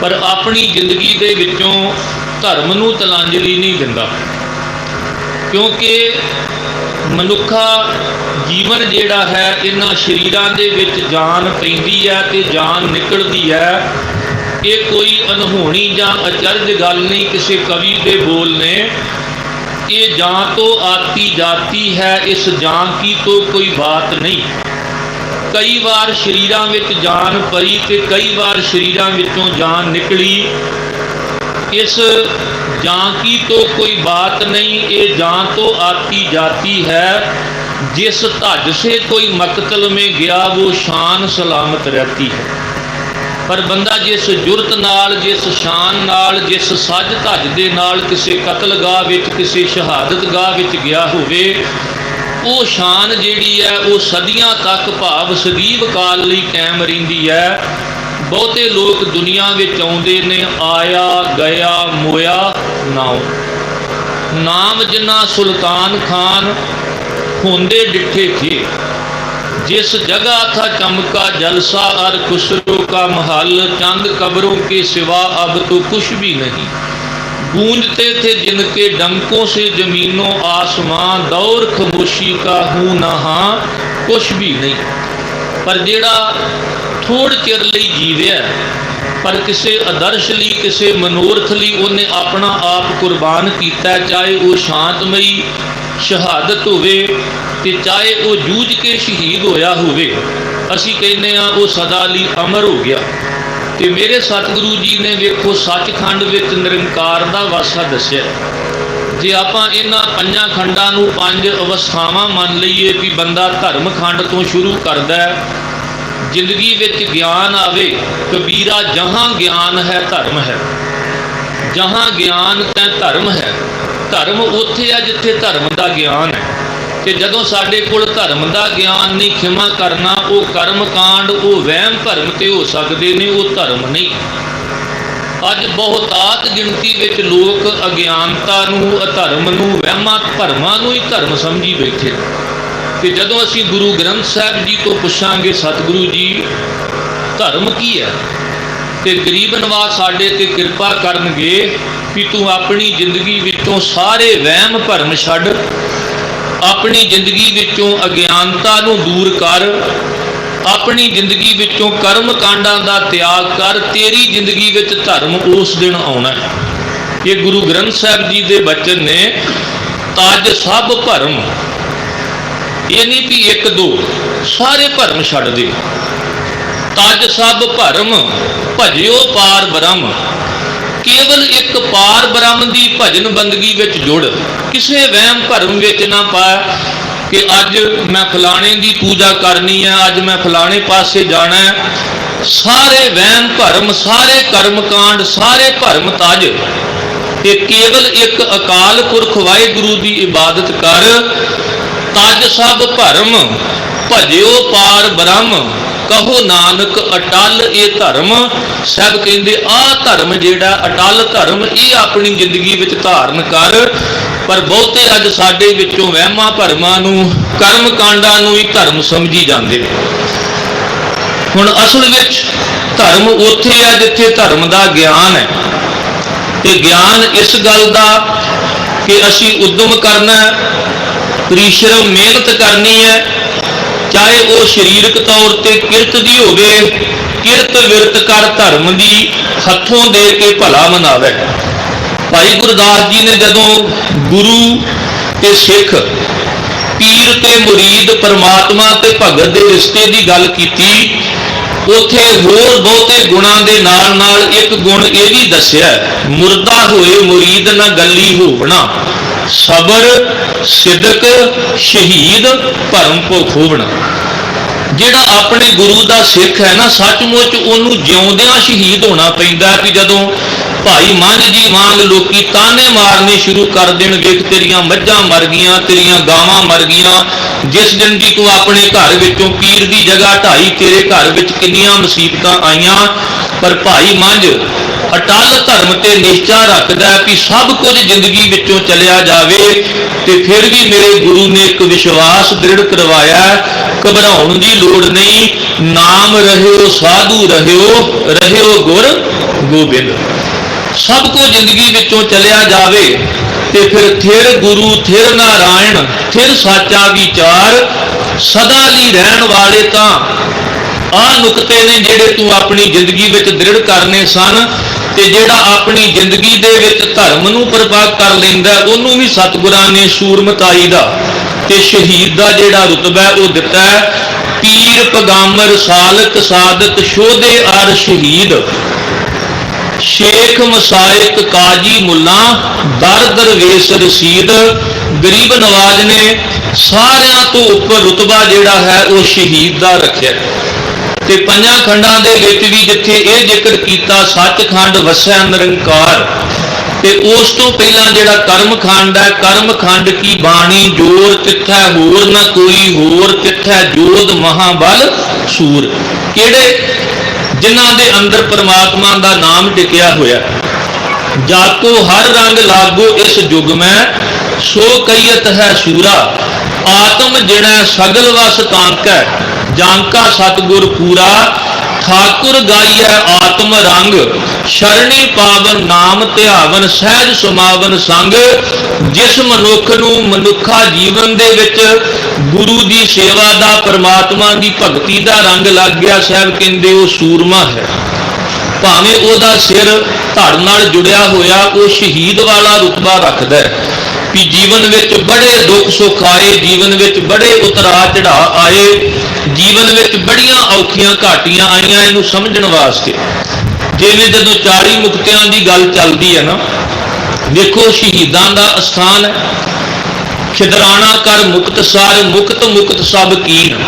Speaker 2: ਪਰ ਆਪਣੀ ਜ਼ਿੰਦਗੀ ਦੇ ਵਿੱਚੋਂ ਧਰਮ ਨੂੰ ਤਲਾਂਜਲੀ ਨਹੀਂ ਦਿੰਦਾ। ਕਿਉਂਕਿ ਮਨੁੱਖਾ ਜੀਵਨ ਜਿਹੜਾ ਹੈ, ਇਹਨਾਂ ਸਰੀਰਾਂ ਦੇ ਵਿੱਚ ਜਾਨ ਪੈਂਦੀ ਹੈ ਤੇ ਜਾਨ ਨਿਕਲਦੀ ਹੈ। ਇਹ ਕੋਈ ਅਨਹੋਣੀ ਜਾਂ ਅਚਰਜ ਗੱਲ ਨਹੀਂ, ਕਿਸੇ ਕਵੀ ਦੇ ਬੋਲ ਨੇ। ਇਹ ਜਾਂ ਤੋਂ ਆਤੀ ਜਾਤੀ ਹੈ, ਇਸ ਜਾਂ ਕੀ ਤੋਂ ਕੋਈ ਬਾਤ ਨਹੀਂ। ਕਈ ਵਾਰ ਸਰੀਰਾਂ ਵਿੱਚ ਜਾਨ ਪਈ ਤੇ ਕਈ ਵਾਰ ਸਰੀਰਾਂ ਵਿੱਚੋਂ ਜਾਨ ਨਿਕਲੀ। ਇਸ ਜਾਂ ਕੀ ਤੋਂ ਕੋਈ ਬਾਤ नहीं, ये जान तो आती जाती है, जिस धज से कोई मकतल में गया वो शान सलामत रहती है। पर बंदा जिस जुरत नाल, जिस शान नाल, जिस सज धज दे नाल किसी कतलगाह विच, किसी शहादत गाह विच गया होवे, वो शान जिहड़ी है वो सदियां तक भाव सदीव काल लई कायम रहिंदी है। बहुते लोग दुनिया विच आउंदे ने, आया गया मोया नाम, नाम जिन्ना सुल्तान खान होंदे डिठे थे। जिस जगह था चमका जलसा और खुसरो का महल, चंद कब्रों के सिवा अब तो कुछ भी नहीं। गूंजते थे जिनके डंकों से जमीनों आसमां, दौर खामोशी का हूं नहा कुछ भी नहीं। पर जेड़ा थोड़ चिर लई जीविया, पर किसी आदर्श लई, किसी मनोरथ लई उन्हें अपना आप कुर्बान किया, चाहे वो शांतमई शहादत होवे ते चाहे वो जूझ के शहीद होया होवे, असी कहने आ वो सदा लई अमर हो गया। ते मेरे सतगुरु जी ने वेखो सचखंड विच निरंकार दा वासा दस्या। जे आपां इन्हां पंजां खंडां नूं पंज अवस्थावां मन लईए कि बंदा धर्म खंड तो शुरू करदा है, जिंदगी विच ज्ञान आवे। कबीरा जहाँ ज्ञान है धर्म है, जहाँ ज्ञान तै धर्म है। धर्म उत्थे है जिथे धर्म का ज्ञान है। ਕਿ ਜਦੋਂ ਸਾਡੇ ਕੋਲ ਧਰਮ ਦਾ ਗਿਆਨ ਨਹੀਂ, ਖਿਮਾ ਕਰਨਾ, ਉਹ ਕਰਮ ਕਾਂਡ, ਉਹ ਵਹਿਮ ਭਰਮ ਤੇ ਹੋ ਸਕਦੇ ਨੇ, ਉਹ ਧਰਮ ਨਹੀਂ। ਅੱਜ ਬਹੁਤਾਤ ਗਿਣਤੀ ਵਿੱਚ ਲੋਕ ਅਗਿਆਨਤਾ ਨੂੰ, ਅਧਰਮ ਨੂੰ, ਵਹਿਮਾਂ ਭਰਮਾਂ ਨੂੰ ਹੀ ਧਰਮ ਸਮਝੀ ਬੈਠੇ। ਤੇ ਜਦੋਂ ਅਸੀਂ ਗੁਰੂ ਗ੍ਰੰਥ ਸਾਹਿਬ ਜੀ ਤੋਂ ਪੁੱਛਾਂਗੇ, ਸਤਿਗੁਰੂ ਜੀ ਧਰਮ ਕੀ ਹੈ, ਤੇ ਗਰੀਬ ਨਵਾਜ਼ ਸਾਡੇ ਤੇ ਕਿਰਪਾ ਕਰਨਗੇ ਵੀ ਤੂੰ ਆਪਣੀ ਜ਼ਿੰਦਗੀ ਵਿੱਚੋਂ ਸਾਰੇ ਵਹਿਮ ਭਰਮ ਛੱਡ, ਆਪਣੀ ਜ਼ਿੰਦਗੀ ਵਿੱਚੋਂ ਅਗਿਆਨਤਾ ਨੂੰ ਦੂਰ ਕਰ, ਆਪਣੀ ਜ਼ਿੰਦਗੀ ਵਿੱਚੋਂ ਕਰਮ ਕਾਂਡਾਂ ਦਾ ਤਿਆਗ ਕਰ, ਤੇਰੀ ਜ਼ਿੰਦਗੀ ਵਿੱਚ ਧਰਮ ਉਸ ਦਿਨ ਆਉਣਾ। ਇਹ ਗੁਰੂ ਗ੍ਰੰਥ ਸਾਹਿਬ ਜੀ ਦੇ ਬਚਨ ਨੇ। ਤਜ ਸਭ ਭਰਮ, ਇਹ ਨਹੀਂ ਵੀ ਇੱਕ ਦੋ, ਸਾਰੇ ਭਰਮ ਛੱਡ ਦੇ। ਤਜ ਸਭ ਭਰਮ ਭਜਿਓ ਪਾਰ ਬ੍ਰਹਮ, ਕੇਵਲ ਇੱਕ ਪਾਰ ਬ੍ਰਹਮ ਦੀ ਭਜਨ ਬੰਦਗੀ ਵਿੱਚ ਜੁੜ, ਕਿਸੇ ਵਹਿਮ ਭਰਮ ਵਿੱਚ ਨਾ ਪਾ ਕਿ ਅੱਜ ਮੈਂ ਫਲਾਣੇ ਦੀ ਪੂਜਾ ਕਰਨੀ ਹੈ, ਅੱਜ ਮੈਂ ਫਲਾਣੇ ਪਾਸੇ ਜਾਣਾ ਹੈ। ਸਾਰੇ ਵਹਿਮ ਭਰਮ, ਸਾਰੇ ਕਰਮ ਕਾਂਡ, ਸਾਰੇ ਭਰਮ ਤਜ, ਤੇ ਕੇਵਲ ਇੱਕ ਅਕਾਲ ਪੁਰਖ ਵਾਹਿਗੁਰੂ ਦੀ ਇਬਾਦਤ ਕਰ। ਤਜ ਸਭ ਭਰਮ ਭਜਿਓ ਪਾਰ ਬ੍ਰਹਮ, ਕਹੋ ਨਾਨਕ ਅਟਲ ਇਹ ਧਰਮ। ਸਭ ਕਹਿੰਦੇ ਆਹ ਧਰਮ ਜਿਹੜਾ ਅਟਲ ਧਰਮ, ਇਹ ਆਪਣੀ ਜ਼ਿੰਦਗੀ ਵਿੱਚ ਧਾਰਨ ਕਰ। ਪਰ ਬਹੁਤੇ ਅੱਜ ਸਾਡੇ ਵਿੱਚੋਂ ਵਹਿਮਾਂ ਭਰਮਾਂ ਨੂੰ, ਕਰਮ ਕਾਂਡਾਂ ਨੂੰ ਹੀ ਧਰਮ ਸਮਝੀ ਜਾਂਦੇ। ਹੁਣ ਅਸਲ ਵਿੱਚ ਧਰਮ ਉੱਥੇ ਹੈ ਜਿੱਥੇ ਧਰਮ ਦਾ ਗਿਆਨ ਹੈ। ਤੇ ਗਿਆਨ ਇਸ ਗੱਲ ਦਾ ਕਿ ਅਸੀਂ ਉਦਮ ਕਰਨਾ, ਪਰਿਸ਼ਰਮ ਮਿਹਨਤ ਕਰਨੀ ਹੈ, ਚਾਹੇ ਉਹ ਸਰੀਰਕ ਤੌਰ ਤੇ ਕਿਰਤ ਦੀ ਹੋਵੇ। ਕਿਰਤ ਵਿਰਤ ਕਰ ਧਰਮ ਦੀ, ਹੱਥੋਂ ਦੇ ਕੇ ਭਲਾ ਮਨਾਵੇ। ਭਾਈ ਗੁਰਦਾਸ ਜੀ ਨੇ ਜਦੋਂ ਗੁਰੂ ਤੇ ਸਿੱਖ, ਪੀਰ ਤੇ ਮੁਰੀਦ, ਪਰਮਾਤਮਾ ਤੇ ਭਗਤ ਦੇ ਰਿਸ਼ਤੇ ਦੀ ਗੱਲ ਕੀਤੀ, ਉੱਥੇ ਹੋਰ ਬਹੁਤੇ ਗੁਣਾਂ ਦੇ ਨਾਲ ਨਾਲ ਇੱਕ ਗੁਣ ਇਹ ਵੀ ਦੱਸਿਆ, ਮੁਰਦਾ ਹੋਏ ਮੁਰੀਦ ਨਾ ਗੱਲੀ ਹੋਵਣਾ, ਸਬਰ ਸਿਦਕ ਸ਼ਹੀਦ ਭਰਮ ਭੋ ਖੋਵਣਾ। ਜਿਹੜਾ ਆਪਣੇ ਗੁਰੂ ਦਾ ਸਿੱਖ ਹੈ ਨਾ, ਸੱਚਮੁੱਚ ਉਹਨੂੰ ਜਿਉਂਦਿਆਂ ਸ਼ਹੀਦ ਹੋਣਾ ਪੈਂਦਾ। ਕਿ ਜਦੋਂ ਭਾਈ ਮੰਝ ਜੀ ਵਾਂਗ ਲੋਕੀ ਤਾਨੇ ਮਾਰਨੇ ਸ਼ੁਰੂ ਕਰ ਦੇਣ, ਵੇਖ ਤੇਰੀਆਂ ਮੱਝਾਂ ਮਰ ਗਈਆਂ, ਤੇਰੀਆਂ ਗਾਵਾਂ ਮਰ ਗਈਆਂ, ਜਿਸ ਦਿਨ ਦੀ ਤੂੰ ਆਪਣੇ ਘਰ ਵਿੱਚੋਂ ਪੀਰ ਦੀ ਜਗ੍ਹਾ ਢਾਈ, ਤੇਰੇ ਘਰ ਵਿੱਚ ਕਿੰਨੀਆਂ ਮੁਸੀਬਤਾਂ ਆਈਆਂ। ਪਰ ਭਾਈ ਮੰਝ ਅਟਲ ਧਰਮ ਤੇ ਨਿਸ਼ਚਾ ਰੱਖਦਾ ਕਿ ਸਭ ਕੁਝ ਜ਼ਿੰਦਗੀ ਵਿੱਚੋਂ ਚਲਿਆ ਜਾਵੇ, ਤੇ ਫਿਰ ਵੀ ਮੇਰੇ ਗੁਰੂ ਨੇ ਇੱਕ ਵਿਸ਼ਵਾਸ ਦ੍ਰਿੜ ਕਰਵਾਇਆ, ਘਬਰਾਉਣ ਦੀ ਲੋੜ ਨਹੀਂ, ਨਾਮ ਰਹਿਓ ਸਾਧੂ ਰਹਿਓ, ਰਹਿਓ ਗੁਰ ਗੋਬਿੰਦ। ਸਭ ਕੁਝ ਜ਼ਿੰਦਗੀ ਵਿੱਚੋਂ ਚਲਿਆ ਜਾਵੇ ਤੇ ਫਿਰ ਥਿਰ ਗੁਰੂ, ਥਿਰ ਨਾਰਾਇਣ, ਥਿਰ ਸਾਚਾ ਵਿਚਾਰ, ਸਦਾ ਲਈ ਰਹਿਣ ਵਾਲੇ। ਤਾਂ ਆਹ ਨੁਕਤੇ ਨੇ ਜਿਹੜੇ ਤੂੰ ਆਪਣੀ ਜ਼ਿੰਦਗੀ ਵਿੱਚ ਦ੍ਰਿੜ ਕਰਨੇ ਸਨ। ਤੇ ਜਿਹੜਾ ਆਪਣੀ ਜ਼ਿੰਦਗੀ ਦੇ ਵਿੱਚ ਧਰਮ ਨੂੰ ਪ੍ਰਵਾਹ ਕਰ ਲੈਂਦਾ, ਉਹਨੂੰ ਵੀ ਸਤਿਗੁਰਾਂ ਨੇ ਸੂਰਮਤਾਈ ਦਾ ਤੇ ਸ਼ਹੀਦ ਦਾ ਜਿਹੜਾ ਰੁਤਬਾ ਉਹ ਦਿੱਤਾ। ਪੀਰ ਪਗਾਮਰ ਸਾਲਕ ਸਾਦਕ ਸ਼ੋਧੇ ਅਰ ਸ਼ਹੀਦ, ਸ਼ੇਖ ਮਸਾਇਕ ਕਾਜੀ ਮੁੱਲਾ ਦਰ ਦਰਵੇਸ਼ ਰਸੀਦ। ਗਰੀਬ ਨਵਾਜ਼ ਨੇ ਸਾਰਿਆਂ ਤੋਂ ਉੱਪਰ ਰੁਤਬਾ ਜਿਹੜਾ ਹੈ ਉਹ ਸ਼ਹੀਦ ਦਾ ਰੱਖਿਆ। ਤੇ ਪੰਜਾਂ ਖੰਡਾਂ ਦੇ ਵਿੱਚ ਵੀ ਜਿੱਥੇ ਇਹ ਜ਼ਿਕਰ ਕੀਤਾ, ਸੱਚਖੰਡ ਵਸੈ ਨਿਰੰਕਾਰ, ਤੇ ਉਸ ਤੋਂ ਪਹਿਲਾਂ ਜਿਹੜਾ ਕਰਮ ਖੰਡ ਹੈ, ਕਰਮ ਖੰਡ ਕੀ ਬਾਣੀ ਜੋਰ, ਤਿੱਥੈ ਹੋਰ ਨਾ ਕੋਈ ਹੋਰ, ਤਿੱਥੈ ਜੋਧ ਮਹਾਬਲ ਸੂਰ। ਕਿਹੜੇ? ਜਿਨ੍ਹਾਂ ਦੇ ਅੰਦਰ ਪਰਮਾਤਮਾ ਦਾ ਨਾਮ ਟਿਕਿਆ ਹੋਇਆ। ਜਾਤੋ ਹਰ ਰੰਗ ਲਾਗੋ ਇਸ ਯੁਗ ਮੈਂ, ਸੋ ਕਈਤ ਹੈ ਸੂਰਾ, ਆਤਮ ਜਿਹੜਾ ਸਗਲ ਵਸ ਤਾਂਕੈ, ਜਾਂਕਾ ਸਤਿਗੁਰ ਪੂਰਾ। ਠਾਕੁਰ ਗਾਈਐ ਆਤਮ ਰੰਗ, ਸ਼ਰਣੀ ਪਾਵਨ ਨਾਮ ਧਿਆਵਨ, ਸਹਿਜ ਸਮਾਵਨ ਸੰਗ। ਜਿਸ ਮਨੁੱਖ ਨੂੰ ਮਨੁੱਖਾ ਜੀਵਨ ਦੇ ਵਿੱਚ ਗੁਰੂ ਦੀ ਸੇਵਾ ਦਾ, ਪਰਮਾਤਮਾ ਦੀ ਭਗਤੀ ਦਾ ਰੰਗ ਲੱਗ ਗਿਆ, ਸਾਹਿਬ ਕਹਿੰਦੇ ਉਹ ਸੂਰਮਾ ਹੈ। ਭਾਵੇਂ ਉਹਦਾ ਸਿਰ ਧੜ ਨਾਲ ਜੁੜਿਆ ਹੋਇਆ, ਉਹ ਸ਼ਹੀਦ ਵਾਲਾ ਰੁਤਬਾ ਰੱਖਦਾ ਹੈ। ਕਿ ਜੀਵਨ ਵਿੱਚ ਬੜੇ ਦੁੱਖ ਸੁੱਖ ਆਏ, ਜੀਵਨ ਵਿੱਚ ਬੜੇ ਉਤਰਾ ਚੜ੍ਹਾਅ ਆਏ, ਜੀਵਨ ਵਿੱਚ ਬੜੀਆਂ ਔਖੀਆਂ ਘਾਟੀਆਂ ਆਈਆਂ, ਇਹਨੂੰ ਸਮਝਣ ਵਾਸਤੇ। ਜਿਵੇਂ ਜਦੋਂ 40 ਮੁਕਤਿਆਂ ਦੀ ਗੱਲ ਚੱਲਦੀ ਹੈ ਨਾ, ਦੇਖੋ ਸ਼ਹੀਦਾਂ ਦਾ ਅਸਥਾਨ ਹੈ। ਖਿਦਰਾਣਾ ਕਰ ਮੁਕਤਸਰ, ਮੁਕਤ ਮੁਕਤ ਸਭ ਕੀਨ।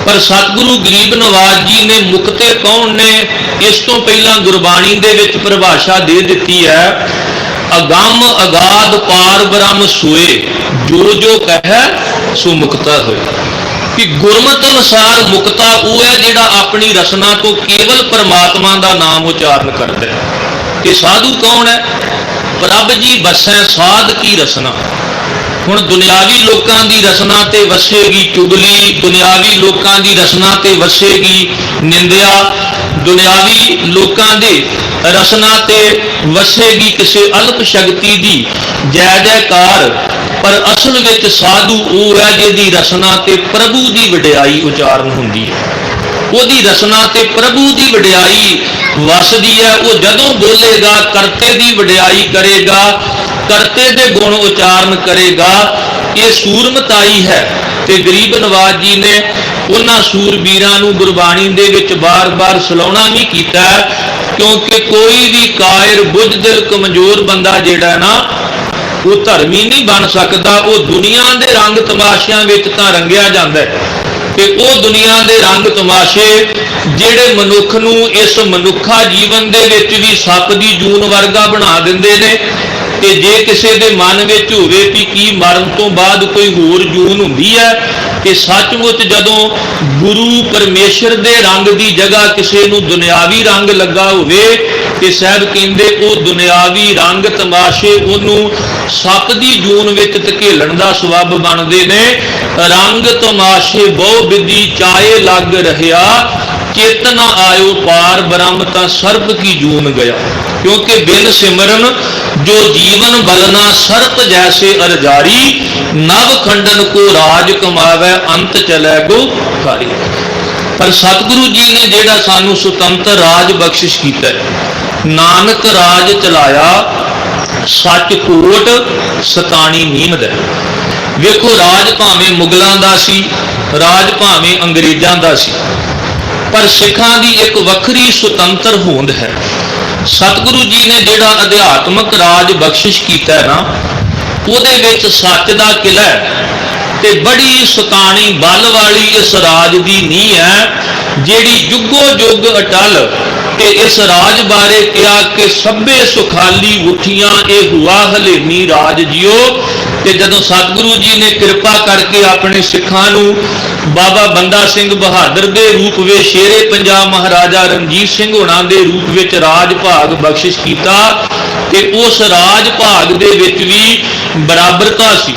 Speaker 2: ਪਰ ਸਤਿਗੁਰੂ ਗਰੀਬ ਨਵਾਜ਼ ਜੀ ਨੇ ਮੁਕਤੇ ਕੌਣ ਨੇ, ਇਸ ਤੋਂ ਪਹਿਲਾਂ ਗੁਰਬਾਣੀ ਦੇ ਵਿੱਚ ਪਰਿਭਾਸ਼ਾ ਦੇ ਦਿੱਤੀ ਹੈ ਅਗੰਮ ਅਗਾਧ ਪਾਰ ਬ੍ਰਹਮ ਸੋਏ, ਜੋ ਜੋ ਕਹੈ ਸੋ ਮੁਕਤਾ ਹੋਏ। ਕਿ ਗੁਰਮਤ ਅਨੁਸਾਰ ਮੁਕਤਾ ਉਹ ਹੈ ਜਿਹੜਾ ਆਪਣੀ ਰਸਨਾ ਤੋਂ ਕੇਵਲ ਪਰਮਾਤਮਾ ਦਾ ਨਾਮ ਉਚਾਰਨ ਕਰਦਾ ਹੈ। ਕਿ ਸਾਧੂ ਕੌਣ ਹੈ? ਪ੍ਰਭ ਜੀ ਵਸੈ ਸਾਧ ਕੀ ਰਸਨਾ। ਹੁਣ ਦੁਨਿਆਵੀ ਲੋਕਾਂ ਦੀ ਰਸਨਾ ਤੇ ਵਸੇਗੀ ਚੁਗਲੀ, ਦੁਨਿਆਵੀ ਲੋਕਾਂ ਦੀ ਰਸਨਾ ਤੇ ਵਸੇਗੀ ਨਿੰਦਿਆ, ਦੁਨਿਆਵੀ ਲੋਕਾਂ ਦੇ ਰਸਨਾ ਤੇ ਵਸੇਗੀ ਕਿਸੇ ਅਲਪ ਸ਼ਕਤੀ ਦੀ ਜੈ ਜੈਕਾਰ। ਪਰ ਅਸਲ ਵਿੱਚ ਸਾਧੂ ਉਹ ਹੈ ਜਿਹਦੀ ਰਸਨਾ ਤੇ ਪ੍ਰਭੂ ਦੀ ਵਡਿਆਈ ਉਚਾਰਨ ਹੁੰਦੀ ਹੈ, ਉਹਦੀ ਰਸਨਾ ਤੇ ਪ੍ਰਭੂ ਦੀ ਵਡਿਆਈ ਵਸਦੀ ਹੈ। ਉਹ ਜਦੋਂ ਬੋਲੇਗਾ ਕਰਤੇ ਦੀ ਵਡਿਆਈ ਕਰੇਗਾ, ਕਰਤੇ ਦੇ ਗੁਣ ਉਚਾਰਨ ਕਰੇਗਾ। ਇਹ ਸੂਰਮਤਾਈ ਹੈ। ਤੇ ਗਰੀਬ ਨਵਾਜ਼ ਜੀ ਨੇ ਉਹਨਾਂ ਸੂਰਬੀਰਾਂ ਨੂੰ ਗੁਰਬਾਣੀ ਦੇ ਵਿੱਚ ਬਾਰ-ਬਾਰ ਸਲਾਹੁਣਾ ਵੀ ਕੀਤਾ, ਕਿਉਂਕਿ ਕੋਈ ਵੀ ਕਾਇਰ ਬੁੱਝਦਿਲ ਕਮਜ਼ੋਰ ਬੰਦਾ ਜਿਹੜਾ ਹੈ ਨਾ, ਉਹ ਧਰਮੀ ਨਹੀਂ ਬਣ ਸਕਦਾ। ਉਹ ਦੁਨੀਆ ਦੇ ਰੰਗ ਤਮਾਸ਼ਿਆਂ ਵਿੱਚ ਤਾਂ ਰੰਗਿਆ ਜਾਂਦਾ ਹੈ, ਤੇ ਉਹ ਦੁਨੀਆ ਦੇ ਰੰਗ ਤਮਾਸ਼ੇ ਜਿਹੜੇ ਮਨੁੱਖ ਨੂੰ ਇਸ ਮਨੁੱਖਾ ਜੀਵਨ ਦੇ ਵਿੱਚ ਵੀ ਸੱਪ ਦੀ ਜੂਨ ਵਰਗਾ ਬਣਾ ਦਿੰਦੇ ਨੇ। ਤੇ ਜੇ ਕਿਸੇ ਦੇ ਮਨ ਵਿੱਚ ਹੋਵੇ ਕਿ ਕੀ ਮਰਨ ਤੋਂ ਬਾਅਦ ਕੋਈ ਹੋਰ ਜੂਨ ਹੁੰਦੀ ਹੈ, ਕਿ ਸੱਚਮੁੱਚ ਜਦੋਂ ਗੁਰੂ ਪਰਮੇਸ਼ਰ ਦੇ ਰੰਗ ਦੀ ਜਗ੍ਹਾ ਕਿਸੇ ਨੂੰ ਦੁਨਿਆਵੀ ਰੰਗ ਲੱਗਾ ਹੋਵੇ, ਤੇ ਸਾਹਿਬ ਕਹਿੰਦੇ ਉਹ ਦੁਨਿਆਵੀ ਰੰਗ ਤਮਾਸ਼ੇ ਉਹਨੂੰ ਸੱਪ ਦੀ ਜੂਨ ਵਿੱਚ ਧਕੇਲਣ ਦਾ ਸਬੱਬ ਬਣਦੇ ਨੇ। ਰੰਗ ਤਮਾਸ਼ੇ ਬਹੁ ਵਿਧੀ ਚਾਏ ਲੱਗ ਰਹਿਆ, ਚੇਤਨਾ ਆਇਓ ਪਾਰ ਬ੍ਰਹਮ ਤਾਂ ਸਰਬ ਕੀ ਜੂਨ ਗਿਆ। ਕਿਉਂਕਿ ਬਿਨ ਸਿਮਰਨ ਜੋ ਜੀਵਨ ਬਲਨਾ ਸਰਪ ਜੈਸੇ ਅਰਜਾਰੀ, ਨਵ ਖੰਡਨ ਕੋ ਰਾਜ ਕਮਾਵੇ ਅੰਤ ਚਲੇ ਗੋ ਖਾਰੀ। ਪਰ ਸਤਿਗੁਰੂ ਜੀ ਨੇ ਜਿਹੜਾ ਸਾਨੂੰ ਸੁਤੰਤਰ ਰਾਜ ਬਖਸ਼ਿਸ਼ ਕੀਤਾ, ਨਾਨਕ ਰਾਜ ਚਲਾਇਆ ਸੱਚ ਕੋਟ ਸਤਾਣੀ ਨੀਮਦ। ਵੇਖੋ ਰਾਜ ਭਾਵੇਂ ਮੁਗਲਾਂ ਦਾ ਸੀ, ਰਾਜ ਭਾਵੇਂ ਅੰਗਰੇਜ਼ਾਂ ਦਾ ਸੀ, ਪਰ ਸਿੱਖਾਂ ਦੀ ਇੱਕ ਵੱਖਰੀ ਸੁਤੰਤਰ ਹੋਂਦ ਹੈ। ਸਤਿਗੁਰੂ ਜੀ ਨੇ ਜਿਹੜਾ ਅਧਿਆਤਮਕ ਰਾਜ ਬਖਸ਼ਿਸ਼ ਕੀਤਾ ਨਾ, ਉਹਦੇ ਵਿੱਚ ਸੱਚ ਦਾ ਕਿਲਾ ਹੈ, ਤੇ ਬੜੀ ਸਤਾਣੀ ਬਲ ਵਾਲੀ ਇਸ ਰਾਜ ਦੀ ਨੀਂਹ ਹੈ, ਜਿਹੜੀ ਜੁਗੋ ਜੁਗ ਅਟਲ। ਤੇ ਇਸ ਰਾਜ ਬਾਰੇ ਕਿਹਾ ਕਿ ਸਭੇ ਸੁਖਾਲੀ ਉਠੀਆਂ ਇਹ ਹੁਆ ਹਲੇਮੀ ਰਾਜ ਜਿਓ। ਤੇ ਜਦੋਂ ਸਤਿਗੁਰੂ ਜੀ ਨੇ ਕਿਰਪਾ ਕਰਕੇ ਆਪਣੇ ਸਿੱਖਾਂ ਨੂੰ ਬਾਬਾ ਬੰਦਾ ਸਿੰਘ ਬਹਾਦਰ ਦੇ ਰੂਪ ਵਿੱਚ, ਸ਼ੇਰੇ ਪੰਜਾਬ ਮਹਾਰਾਜਾ ਰਣਜੀਤ ਸਿੰਘ ਹੋਣਾ ਦੇ ਰੂਪ ਵਿੱਚ ਰਾਜ ਭਾਗ ਬਖਸ਼ਿਸ਼ ਕੀਤਾ, ਤੇ ਉਸ ਰਾਜ ਭਾਗ ਦੇ ਵਿੱਚ ਵੀ ਬਰਾਬਰਤਾ ਸੀ।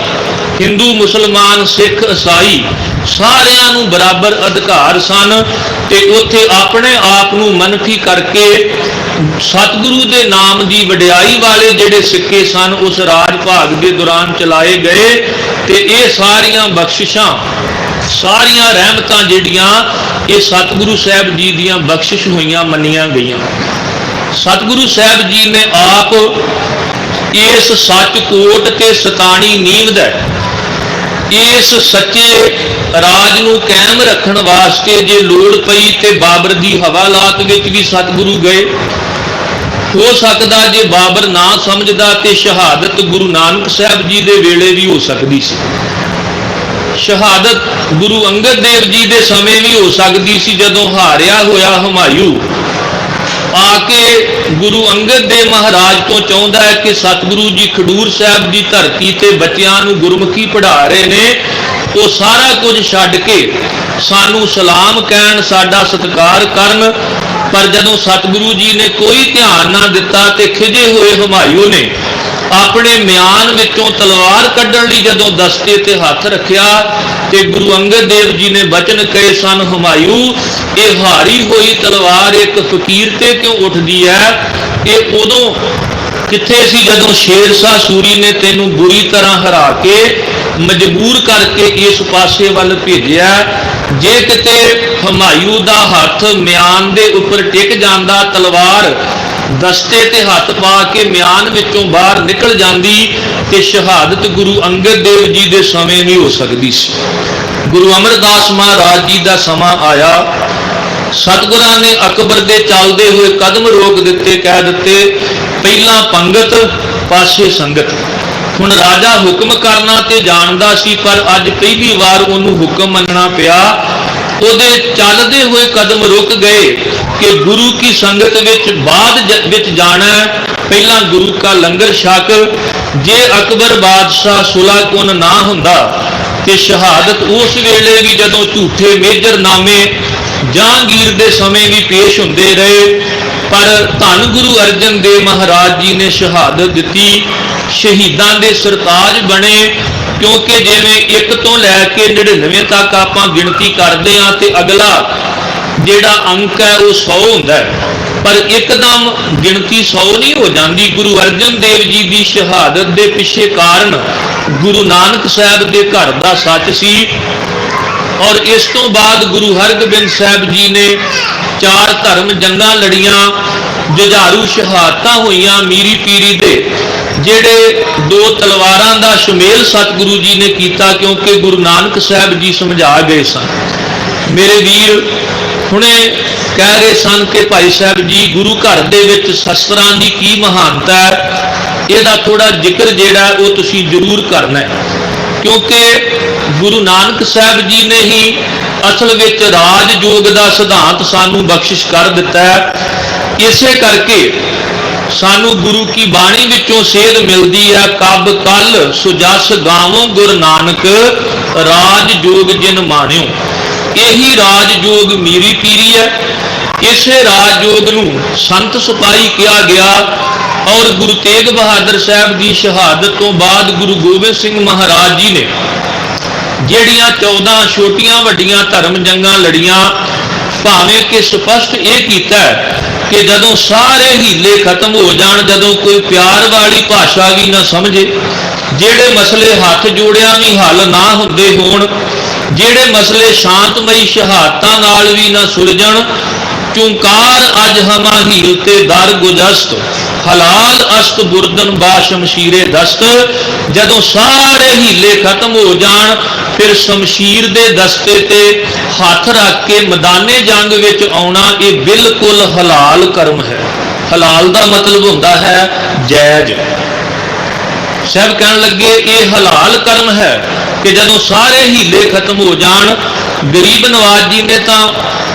Speaker 2: ਹਿੰਦੂ ਮੁਸਲਮਾਨ ਸਿੱਖ ਈਸਾਈ ਸਾਰਿਆਂ ਨੂੰ ਬਰਾਬਰ ਅਧਿਕਾਰ ਸਨ। ਤੇ ਉੱਥੇ ਆਪਣੇ ਆਪ ਨੂੰ ਮਨਫੀ ਕਰਕੇ ਸਤਿਗੁਰੂ ਦੇ ਨਾਮ ਦੀ ਵਡਿਆਈ ਵਾਲੇ ਜਿਹੜੇ ਸਿੱਕੇ ਸਨ ਉਸ ਰਾਜ ਭਾਗ ਦੇ ਦੌਰਾਨ ਚਲਾਏ ਗਏ। ਤੇ ਇਹ ਸਾਰੀਆਂ ਬਖਸ਼ਿਸ਼ਾਂ, ਸਾਰੀਆਂ ਰਹਿਮਤਾਂ ਜਿਹੜੀਆਂ ਇਹ ਸਤਿਗੁਰੂ ਸਾਹਿਬ ਜੀ ਦੀਆਂ ਬਖਸ਼ਿਸ਼ ਹੋਈਆਂ ਮੰਨੀਆਂ ਗਈਆਂ। ਸਤਿਗੁਰੂ ਸਾਹਿਬ ਜੀ ਨੇ ਆਪ ਇਸ ਸੱਚ ਕੋਟ ਤੇ ਸਤਾਣੀ ਨੀਂਵ ਦਾ ਇਸ ਸੱਚੇ ਰਾਜ ਨੂੰ ਕਾਇਮ ਰੱਖਣ ਵਾਸਤੇ ਜੇ ਲੋੜ ਪਈ ਤੇ ਬਾਬਰ ਦੀ ਹਵਾਲਾਤ ਵਿੱਚ ਵੀ ਸਤਿਗੁਰੂ ਗਏ। ਹੋ ਸਕਦਾ ਜੇ ਬਾਬਰ ਨਾ ਸਮਝਦਾ ਤੇ ਸ਼ਹਾਦਤ ਗੁਰੂ ਨਾਨਕ ਸਾਹਿਬ ਜੀ ਦੇ ਵੇਲੇ ਵੀ ਹੋ ਸਕਦੀ ਸੀ। ਸ਼ਹਾਦਤ ਗੁਰੂ ਅੰਗਦ ਦੇਵ ਜੀ ਦੇ ਸਮੇਂ ਵੀ ਹੋ ਸਕਦੀ ਸੀ, ਜਦੋਂ ਹਾਰਿਆ ਹੋਇਆ ਹੁਮਾਯੂ ਆ ਕੇ ਗੁਰੂ ਅੰਗਦ ਦੇਵ ਮਹਾਰਾਜ ਤੋਂ ਚਾਹੁੰਦਾ ਹੈ ਕਿ ਸਤਿਗੁਰੂ ਜੀ ਖਡੂਰ ਸਾਹਿਬ ਦੀ ਧਰਤੀ ਤੇ ਬੱਚਿਆਂ ਨੂੰ ਗੁਰਮੁਖੀ ਪੜ੍ਹਾ ਰਹੇ ਨੇ, ਉਹ ਸਾਰਾ ਕੁਝ ਛੱਡ ਕੇ ਸਾਨੂੰ ਸਲਾਮ ਕਹਿਣ, ਸਾਡਾ ਸਤਿਕਾਰ ਕਰਨ। ਪਰ ਜਦੋਂ ਸਤਿਗੁਰੂ ਜੀ ਨੇ ਕੋਈ ਧਿਆਨ ਨਾ ਦਿੱਤਾ ਤੇ ਖਿਜੇ ਹੋਏ ਹੁਮਾਯੂ ਨੇ ਆਪਣੇ ਮਿਆਨ ਵਿੱਚੋਂ ਤਲਵਾਰ ਕੱਢਣ ਲਈ ਜਦੋਂ ਦਸਤੇ ਤੇ ਹੱਥ ਰੱਖਿਆ, ਤੇ ਗੁਰੂ ਅੰਗਦ ਦੇਵ ਜੀ ਨੇ ਬਚਨ ਕਹੇ ਸਨ, ਹੁਮਾਯੂ ਇਹ ਹਾਰੀ ਹੋਈ ਤਲਵਾਰ ਇੱਕ ਫਕੀਰ ਤੇ ਕਿਉਂ ਉੱਠਦੀ ਹੈ? ਇਹ ਉਦੋਂ ਕਿੱਥੇ ਸੀ ਜਦੋਂ ਸ਼ੇਰਸ਼ਾਹ ਸੂਰੀ ਨੇ ਤੈਨੂੰ ਬੁਰੀ ਤਰ੍ਹਾਂ ਹਰਾ ਕੇ ਮਜਬੂਰ ਕਰਕੇ ਇਸ ਪਾਸੇ ਵੱਲ ਭੇਜਿਆ। ਜੇ ਕਿਤੇ ਹੁਮਾਯੂ ਦਾ ਹੱਥ ਮਿਆਨ ਦੇ ਉੱਪਰ ਟਿਕ ਜਾਂਦਾ, ਤਲਵਾਰ ਦਸਤੇ ਤੇ ਹੱਥ ਪਾ ਕੇ ਮਿਆਨ ਵਿੱਚੋਂ ਬਾਹਰ ਨਿਕਲ ਜਾਂਦੀ, ਤੇ ਸ਼ਹਾਦਤ ਗੁਰੂ ਅੰਗਦ ਦੇਵ ਜੀ ਦੇ ਸਮੇਂ ਵੀ ਹੋ ਸਕਦੀ ਸੀ। ਗੁਰੂ ਅਮਰਦਾਸ ਮਹਾਰਾਜ ਜੀ ਦਾ ਸਮਾਂ ਆਇਆ, ਸਤਿਗੁਰਾਂ ਨੇ ਅਕਬਰ ਦੇ ਚੱਲਦੇ ਹੋਏ ਕਦਮ ਰੋਕ ਦਿੱਤੇ, ਕਹਿ ਦਿੱਤੇ ਪਹਿਲਾਂ ਪੰਗਤ ਪਾਸੇ ਸੰਗਤ। ਹੁਣ ਰਾਜਾ ਹੁਕਮ ਕਰਨਾ ਤੇ ਜਾਣਦਾ ਸੀ, ਪਰ ਅੱਜ ਪਹਿਲੀ ਵਾਰ ਉਹਨੂੰ ਹੁਕਮ ਮੰਨਣਾ ਪਿਆ। ਉਹਦੇ ਚੱਲਦੇ ਹੋਏ ਕਦਮ ਰੁਕ ਗਏ ਕਿ ਗੁਰੂ ਕੀ ਸੰਗਤ ਵਿੱਚ ਬਾਅਦ ਵਿੱਚ ਜਾਣਾ ਪਹਿਲਾਂ ਗੁਰੂ ਕਾ ਲੰਗਰ ਛਕ। ਜੇ ਅਕਬਰ ਬਾਦਸ਼ਾਹ ਸੁਲਾਕੁਨ ਨਾ ਹੁੰਦਾ ਤੇ ਸ਼ਹਾਦਤ ਉਸ ਵੇਲੇ ਵੀ ਜਦੋਂ ਝੂਠੇ ਮੇਜਰਨਾਮੇ ਜਹਾਂਗੀਰ ਦੇ ਸਮੇਂ ਵੀ ਪੇਸ਼ ਹੁੰਦੇ ਰਹੇ, ਪਰ ਧੰਨ ਗੁਰੂ ਅਰਜਨ ਦੇਵ ਮਹਾਰਾਜ ਜੀ ਨੇ ਸ਼ਹਾਦਤ ਦਿੱਤੀ, ਸ਼ਹੀਦਾਂ ਦੇ ਸਰਤਾਜ ਬਣੇ। ਕਿਉਂਕਿ ਜਿਵੇਂ 1 ਤੋਂ ਲੈ ਕੇ 99 ਤੱਕ ਆਪਾਂ ਗਿਣਤੀ ਕਰਦੇ ਹਾਂ ਤੇ ਅਗਲਾ ਜਿਹੜਾ ਅੰਕ ਹੈ ਉਹ 100 ਹੁੰਦਾ ਹੈ, ਪਰ ਇੱਕਦਮ ਗਿਣਤੀ 100 ਨਹੀਂ ਹੋ ਜਾਂਦੀ। ਗੁਰੂ ਅਰਜਨ ਦੇਵ ਜੀ ਦੀ ਸ਼ਹਾਦਤ ਦੇ ਪਿੱਛੇ ਕਾਰਨ ਗੁਰੂ ਨਾਨਕ ਸਾਹਿਬ ਦੇ ਘਰ ਦਾ ਸੱਚ ਸੀ। ਔਰ ਇਸ ਤੋਂ ਬਾਅਦ ਗੁਰੂ ਹਰਗੋਬਿੰਦ ਸਾਹਿਬ ਜੀ ਨੇ 4 ਧਰਮ ਜੰਗਾਂ ਲੜੀਆਂ, ਜੁਝਾਰੂ ਸ਼ਹਾਦਤਾਂ ਹੋਈਆਂ ਮੀਰੀ ਪੀਰੀ ਦੇ, ਜਿਹੜੇ 2 ਤਲਵਾਰਾਂ ਦਾ ਸ਼ੁਮੇਲ ਸਤਿਗੁਰੂ ਜੀ ਨੇ ਕੀਤਾ, ਕਿਉਂਕਿ ਗੁਰੂ ਨਾਨਕ ਸਾਹਿਬ ਜੀ ਸਮਝਾ ਗਏ ਸਨ। ਮੇਰੇ ਵੀਰ ਹੁਣੇ ਕਹਿ ਰਹੇ ਸਨ ਕਿ ਭਾਈ ਸਾਹਿਬ ਜੀ ਗੁਰੂ ਘਰ ਦੇ ਵਿੱਚ ਸ਼ਸਤਰਾਂ ਦੀ ਕੀ ਮਹਾਨਤਾ ਹੈ, ਇਹਦਾ ਥੋੜਾ ਜ਼ਿਕਰ ਜਿਹੜਾ ਉਹ ਤੁਸੀਂ ਜ਼ਰੂਰ ਕਰਨਾ ਹੈ, ਕਿਉਂਕਿ ਗੁਰੂ ਨਾਨਕ ਸਾਹਿਬ ਜੀ ਨੇ ਹੀ ਅਸਲ ਵਿੱਚ ਰਾਜ ਯੋਗ ਦਾ ਸਿਧਾਂਤ ਸਾਨੂੰ ਬਖਸ਼ਿਸ਼ ਕਰ ਦਿੱਤਾ ਹੈ। ਇਸੇ ਕਰਕੇ ਸਾਨੂੰ ਗੁਰੂ ਕੀ ਬਾਣੀ ਵਿੱਚੋਂ ਸੇਧ ਮਿਲਦੀ ਹੈ, ਕਬ ਕਲ ਸੁਜਸ ਗਾਵੋਂ ਗੁਰੂ ਨਾਨਕ ਰਾਜ ਯੋਗ ਜਿਨ ਮਾਣਿਓ। ਇਹੀ ਰਾਜ ਯੋਗ ਮੀਰੀ ਪੀਰੀ ਹੈ। ਇਸੇ ਰਾਜ ਯੋਗ ਨੂੰ ਸੰਤ ਸਿਪਾਹੀ ਕਿਹਾ ਗਿਆ। ਔਰ ਗੁਰੂ ਤੇਗ ਬਹਾਦਰ ਸਾਹਿਬ ਦੀ ਸ਼ਹਾਦਤ ਤੋਂ ਬਾਅਦ ਗੁਰੂ ਗੋਬਿੰਦ ਸਿੰਘ ਮਹਾਰਾਜ ਜੀ ਨੇ ਜਿਹੜੀਆਂ 14 ਛੋਟੀਆਂ ਵੱਡੀਆਂ ਧਰਮ ਜੰਗਾਂ ਲੜੀਆਂ, ਭਾਵੇਂ ਕਿ ਸਪਸ਼ਟ ਇਹ ਕੀਤਾ ਕਿ ਜਦੋਂ ਸਾਰੇ ਹੀਲੇ ਖਤਮ ਹੋ ਜਾਣ, ਜਦੋਂ ਕੋਈ ਪਿਆਰ ਵਾਲੀ ਭਾਸ਼ਾ ਵੀ ਨਾ ਸਮਝੇ, ਜਿਹੜੇ ਮਸਲੇ ਹੱਥ ਜੋੜਿਆਂ ਵੀ ਹੱਲ ਨਾ ਹੁੰਦੇ ਹੋਣ, ਜਿਹੜੇ ਮਸਲੇ ਸ਼ਾਂਤਮਈ ਸ਼ਹਾਦਤਾਂ ਨਾਲ ਵੀ ਨਾ ਸੁਲਝਣ, ਚੁੰਕਾਰ ਅਜ ਹਮਾ ਹੀਲ ਤੇ ਦਰ ਗੁਜਸਤ ਹਲਾਲ ਅਸਤ ਬੁਰਦਨ ਬਾ ਸ਼ਮਸ਼ੀਰੇ ਦਸਤ। ਜਦੋਂ ਸਾਰੇ ਹੀਲੇ ਖਤਮ ਹੋ ਜਾਣ, ਫਿਰ ਸ਼ਮਸ਼ੀਰ ਦੇ ਦਸਤੇ ਤੇ ਹੱਥ ਰੱਖ ਕੇ ਮੈਦਾਨੇ ਜੰਗ ਵਿੱਚ ਆਉਣਾ, ਇਹ ਬਿਲਕੁਲ ਹਲਾਲ ਕਰਮ ਹੈ। ਹਲਾਲ ਦਾ ਮਤਲਬ ਹੁੰਦਾ ਹੈ ਜਾਇਜ਼। ਸਾਹਿਬ ਕਹਿਣ ਲੱਗੇ ਇਹ ਹਲਾਲ ਕਰਮ ਹੈ ਕਿ ਜਦੋਂ ਸਾਰੇ ਹੀਲੇ ਖਤਮ ਹੋ ਜਾਣ। ਗਰੀਬ ਨਵਾਜ ਜੀ ਨੇ ਤਾਂ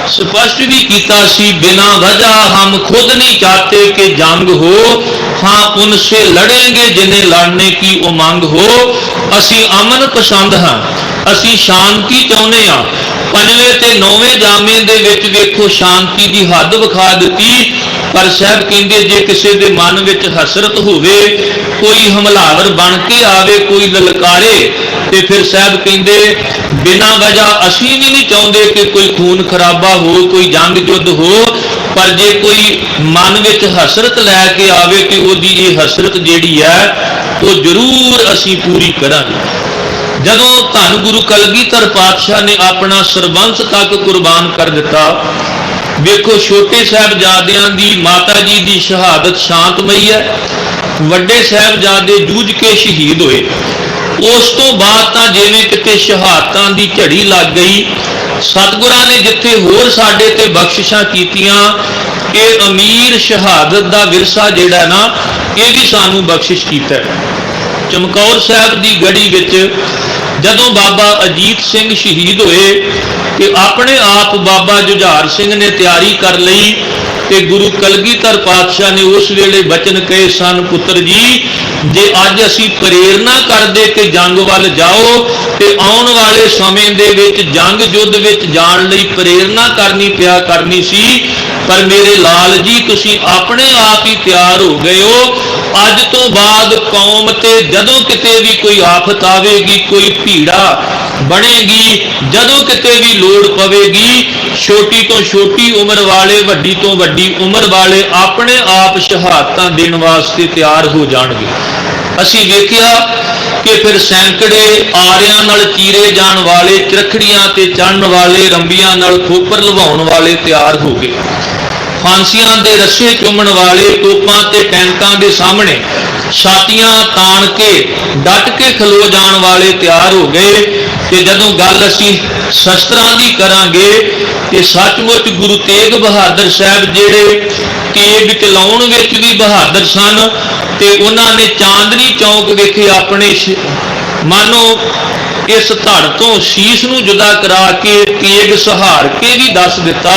Speaker 2: ਸਪਸ਼ਟ ਵੀ ਕੀਤਾ ਸੀ, ਬਿਨਾ ਵਜ੍ਹਾ ਹਮ ਖੁਦ ਨਹੀਂ ਚਾਹਤੇ ਕਿ ਜੰਗ ਹੋ, ਹਾਂ ਉਨਸੇ ਲੜेंगे ਜਿਨੇ ਲੜਨੇ ਕੀ ਉਮੰਗ ਹੋ। ਅਸੀਂ ਅਮਨ ਪਸੰਦ ਹਾਂ, ਅਸੀਂ ਸ਼ਾਂਤੀ ਚਾਹੁੰਦੇ ਹਾਂ। 5ਵੇਂ ਤੇ 9ਵੇਂ ਜਾਮੇ ਦੇ ਵਿੱਚ ਵੇਖੋ ਸ਼ਾਂਤੀ ਦੀ ਹੱਦ ਵਿਖਾ ਦਿੱਤੀ। ਪਰ ਸਾਹਿਬ ਕਹਿੰਦੇ ਜੇ ਕਿਸੇ ਦੇ ਮਨ ਵਿੱਚ ਹਸਰਤ ਹੋਵੇ, ਕੋਈ ਹਮਲਾਵਰ ਬਣ ਕੇ ਆਵੇ, ਕੋਈ ਲਲਕਾਰੇ, ਤੇ ਫਿਰ ਸਾਹਿਬ ਕਹਿੰਦੇ ਬਿਨਾਂ ਵਜ੍ਹਾ ਅਸੀਂ ਵੀ ਨਹੀਂ ਚਾਹੁੰਦੇ ਕਿ ਕੋਈ ਖੂਨ ਖਰਾਬਾ ਹੋ, ਕੋਈ ਜੰਗ ਯੁੱਧ ਹੋ, ਪਰ ਜੇ ਕੋਈ ਮਨ ਵਿੱਚ ਹਸਰਤ ਲੈ ਕੇ ਆਵੇ ਕਿ ਉਹਦੀ ਇਹ ਹਸਰਤ ਜਿਹੜੀ ਹੈ ਉਹ ਜ਼ਰੂਰ ਅਸੀਂ ਪੂਰੀ ਕਰਾਂਗੇ। ਜਦੋਂ ਧੰਨ ਗੁਰੂ ਕਲਗੀਧਰ ਪਾਤਸ਼ਾਹ ਨੇ ਆਪਣਾ ਸਰਬੰਸ ਤੱਕ ਕੁਰਬਾਨ ਕਰ ਦਿੱਤਾ, ਵੇਖੋ ਛੋਟੇ ਸਾਹਿਬਜ਼ਾਦਿਆਂ ਦੀ ਮਾਤਾ ਜੀ ਦੀ ਸ਼ਹਾਦਤ ਸ਼ਾਂਤਮਈ ਹੈ, ਵੱਡੇ ਸਾਹਿਬਜ਼ਾਦੇ ਜੂਝ ਕੇ ਸ਼ਹੀਦ ਹੋਏ। ਉਸ ਤੋਂ ਬਾਅਦ ਤਾਂ ਜਿਵੇਂ ਕਿਤੇ ਸ਼ਹਾਦਤਾਂ ਦੀ ਝੜੀ ਲੱਗ ਗਈ। ਸਤਿਗੁਰਾਂ ਨੇ ਜਿੱਥੇ ਹੋਰ ਸਾਡੇ ਤੇ ਬਖਸ਼ਿਸ਼ਾਂ ਕੀਤੀਆਂ, ਇਹ ਅਮੀਰ ਸ਼ਹਾਦਤ ਦਾ ਵਿਰਸਾ ਜਿਹੜਾ ਨਾ, ਇਹ ਵੀ ਸਾਨੂੰ ਬਖਸ਼ਿਸ਼ ਕੀਤਾ ਹੈ। ਚਮਕੌਰ ਸਾਹਿਬ ਦੀ ਗੜੀ ਵਿੱਚ ਜਦੋਂ ਬਾਬਾ ਅਜੀਤ ਸਿੰਘ ਸ਼ਹੀਦ ਹੋਏ ਤੇ ਆਪਣੇ ਆਪ ਬਾਬਾ ਜੁਝਾਰ ਸਿੰਘ ਨੇ ਤਿਆਰੀ ਕਰ ਲਈ, ਤੇ ਗੁਰੂ ਕਲਗੀਧਰ ਪਾਤਸ਼ਾਹ ਨੇ ਉਸ ਵੇਲੇ ਬਚਨ ਕਹੇ ਸਨ, ਪੁੱਤਰ ਜੀ ਜੇ ਅੱਜ ਅਸੀਂ ਪ੍ਰੇਰਨਾ ਕਰਦੇ ਕਿ ਜੰਗ ਵੱਲ ਜਾਓ, ਤੇ ਆਉਣ ਵਾਲੇ ਸਮੇਂ ਦੇ ਵਿੱਚ ਜੰਗ ਯੁੱਧ ਵਿੱਚ ਜਾਣ ਲਈ ਪ੍ਰੇਰਨਾ ਕਰਨੀ ਸੀ, ਪਰ ਮੇਰੇ ਲਾਲ ਜੀ ਤੁਸੀਂ ਆਪਣੇ ਆਪ ਹੀ ਤਿਆਰ ਹੋ ਗਏ ਹੋ। ਅੱਜ ਤੋਂ ਬਾਅਦ ਕੌਮ ਤੇ ਜਦੋਂ ਕਿਤੇ ਵੀ ਕੋਈ ਆਫਤ ਆਵੇਗੀ, ਕੋਈ ਭੀੜਾ ਬਣੇਗੀ, ਜਦੋਂ ਕਿਤੇ ਵੀ ਲੋੜ ਪਵੇਗੀ, ਛੋਟੀ ਤੋਂ ਛੋਟੀ ਉਮਰ ਵਾਲੇ, ਵੱਡੀ ਤੋਂ ਵੱਡੀ ਉਮਰ ਵਾਲੇ ਆਪਣੇ ਆਪ ਸ਼ਹਾਦਤਾਂ ਦੇਣ ਵਾਸਤੇ ਤਿਆਰ ਹੋ ਜਾਣਗੇ। ਅਸੀਂ ਵੇਖਿਆ ਕਿ ਫਿਰ ਸੈਂਕੜੇ ਆਰਿਆਂ ਨਾਲ ਚੀਰੇ ਜਾਣ ਵਾਲੇ, ਚਰਖੜੀਆਂ ਤੇ ਚੜ੍ਹਨ ਵਾਲੇ, ਰੰਬੀਆਂ ਨਾਲ ਖੋਪਰ ਲਵਾਉਣ ਵਾਲੇ ਤਿਆਰ ਹੋ ਗਏ। ਫਾਂਸੀਆਂ ਦੇ ਰੱਸੇ ਚੁੰਮਣ ਵਾਲੇ, ਤੋਪਾਂ ਤੇ ਟੈਂਕਾਂ ਦੇ ਸਾਹਮਣੇ ਛਾਤੀਆਂ ਤਾਣ ਕੇ ਡਟ ਕੇ ਖਲੋ ਜਾਣ ਵਾਲੇ ਤਿਆਰ ਹੋ ਗਏ। ਤੇ ਜਦੋਂ ਗੱਲ ਅਸੀਂ ਸ਼ਸਤਰਾਂ ਦੀ ਕਰਾਂਗੇ ਤੇ ਸੱਚਮੁੱਚ ਗੁਰੂ ਤੇਗ ਬਹਾਦਰ ਸਾਹਿਬ ਜਿਹੜੇ ਤੇਗ ਚਲਾਉਣ ਵਿੱਚ ਵੀ ਬਹਾਦਰ ਸਨ, ਤੇ ਉਹਨਾਂ ਨੇ ਚਾਂਦਨੀ ਚੌਕ ਵਿਖੇ ਆਪਣੇ ਮਾਨੋ ਇਸ ਧੜ ਤੋਂ ਸ਼ੀਸ਼ ਨੂੰ ਜੁਦਾ ਕਰਾ ਕੇ ਤੇਗ ਸਹਾਰ ਕੇ ਵੀ ਦੱਸ ਦਿੱਤਾ,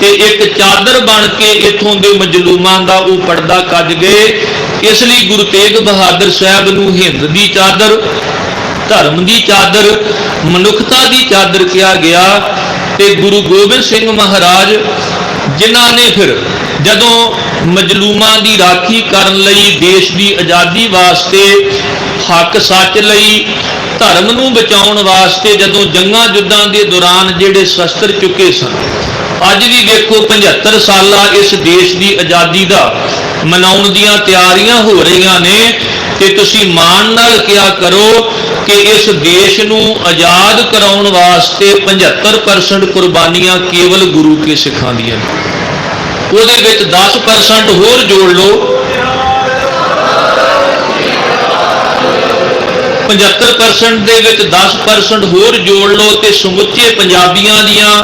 Speaker 2: ਤੇ ਇੱਕ ਚਾਦਰ ਬਣ ਕੇ ਇਥੋਂ ਦੇ ਮਜਲੂਮਾਂ ਦਾ ਉਹ ਪਰਦਾ ਕੱਜ ਗਏ। ਇਸ ਲਈ ਗੁਰੂ ਤੇਗ ਬਹਾਦਰ ਸਾਹਿਬ ਨੂੰ ਹਿੰਦ ਦੀ ਚਾਦਰ, ਧਰਮ ਦੀ ਚਾਦਰ, ਮਨੁੱਖਤਾ ਦੀ ਚਾਦਰ ਕਿਹਾ ਗਿਆ। ਤੇ ਗੁਰੂ ਗੋਬਿੰਦ ਸਿੰਘ ਮਹਾਰਾਜ ਜਿਨ੍ਹਾਂ ਨੇ ਫਿਰ ਜਦੋਂ ਮਜਲੂਮਾਂ ਦੀ ਰਾਖੀ ਕਰਨ ਲਈ, ਦੇਸ਼ ਦੀ ਆਜ਼ਾਦੀ ਵਾਸਤੇ, ਹੱਕ ਸੱਚ ਲਈ, ਧਰਮ ਨੂੰ ਬਚਾਉਣ ਵਾਸਤੇ ਜਦੋਂ ਜੰਗਾਂ ਯੁੱਧਾਂ ਦੇ ਦੌਰਾਨ ਜਿਹੜੇ ਸ਼ਸਤਰ ਚੁੱਕੇ ਸਨ, ਅੱਜ ਵੀ ਵੇਖੋ 75 ਸਾਲਾ ਇਸ ਦੇਸ਼ ਦੀ ਆਜ਼ਾਦੀ ਦਾ ਮਨਾਉਣ ਦੀਆਂ ਤਿਆਰੀਆਂ ਹੋ ਰਹੀਆਂ ਨੇ। ਤੇ ਤੁਸੀਂ ਮਾਣ ਨਾਲ ਕਿਹਾ ਕਰੋ ਕਿ ਇਸ ਦੇਸ਼ ਨੂੰ ਆਜ਼ਾਦ ਕਰਾਉਣ ਵਾਸਤੇ 75% ਕੁਰਬਾਨੀਆਂ ਕੇਵਲ ਗੁਰੂ ਕੇ ਸਿੱਖਾਂ ਦੀਆਂ ਨੇ। ਉਹਦੇ ਵਿੱਚ 10% ਹੋਰ ਜੋੜ ਲਓ, 75% ਦੇ ਵਿੱਚ 10% ਹੋਰ ਜੋੜ ਲਓ ਤੇ ਸਮੁੱਚੇ ਪੰਜਾਬੀਆਂ ਦੀਆਂ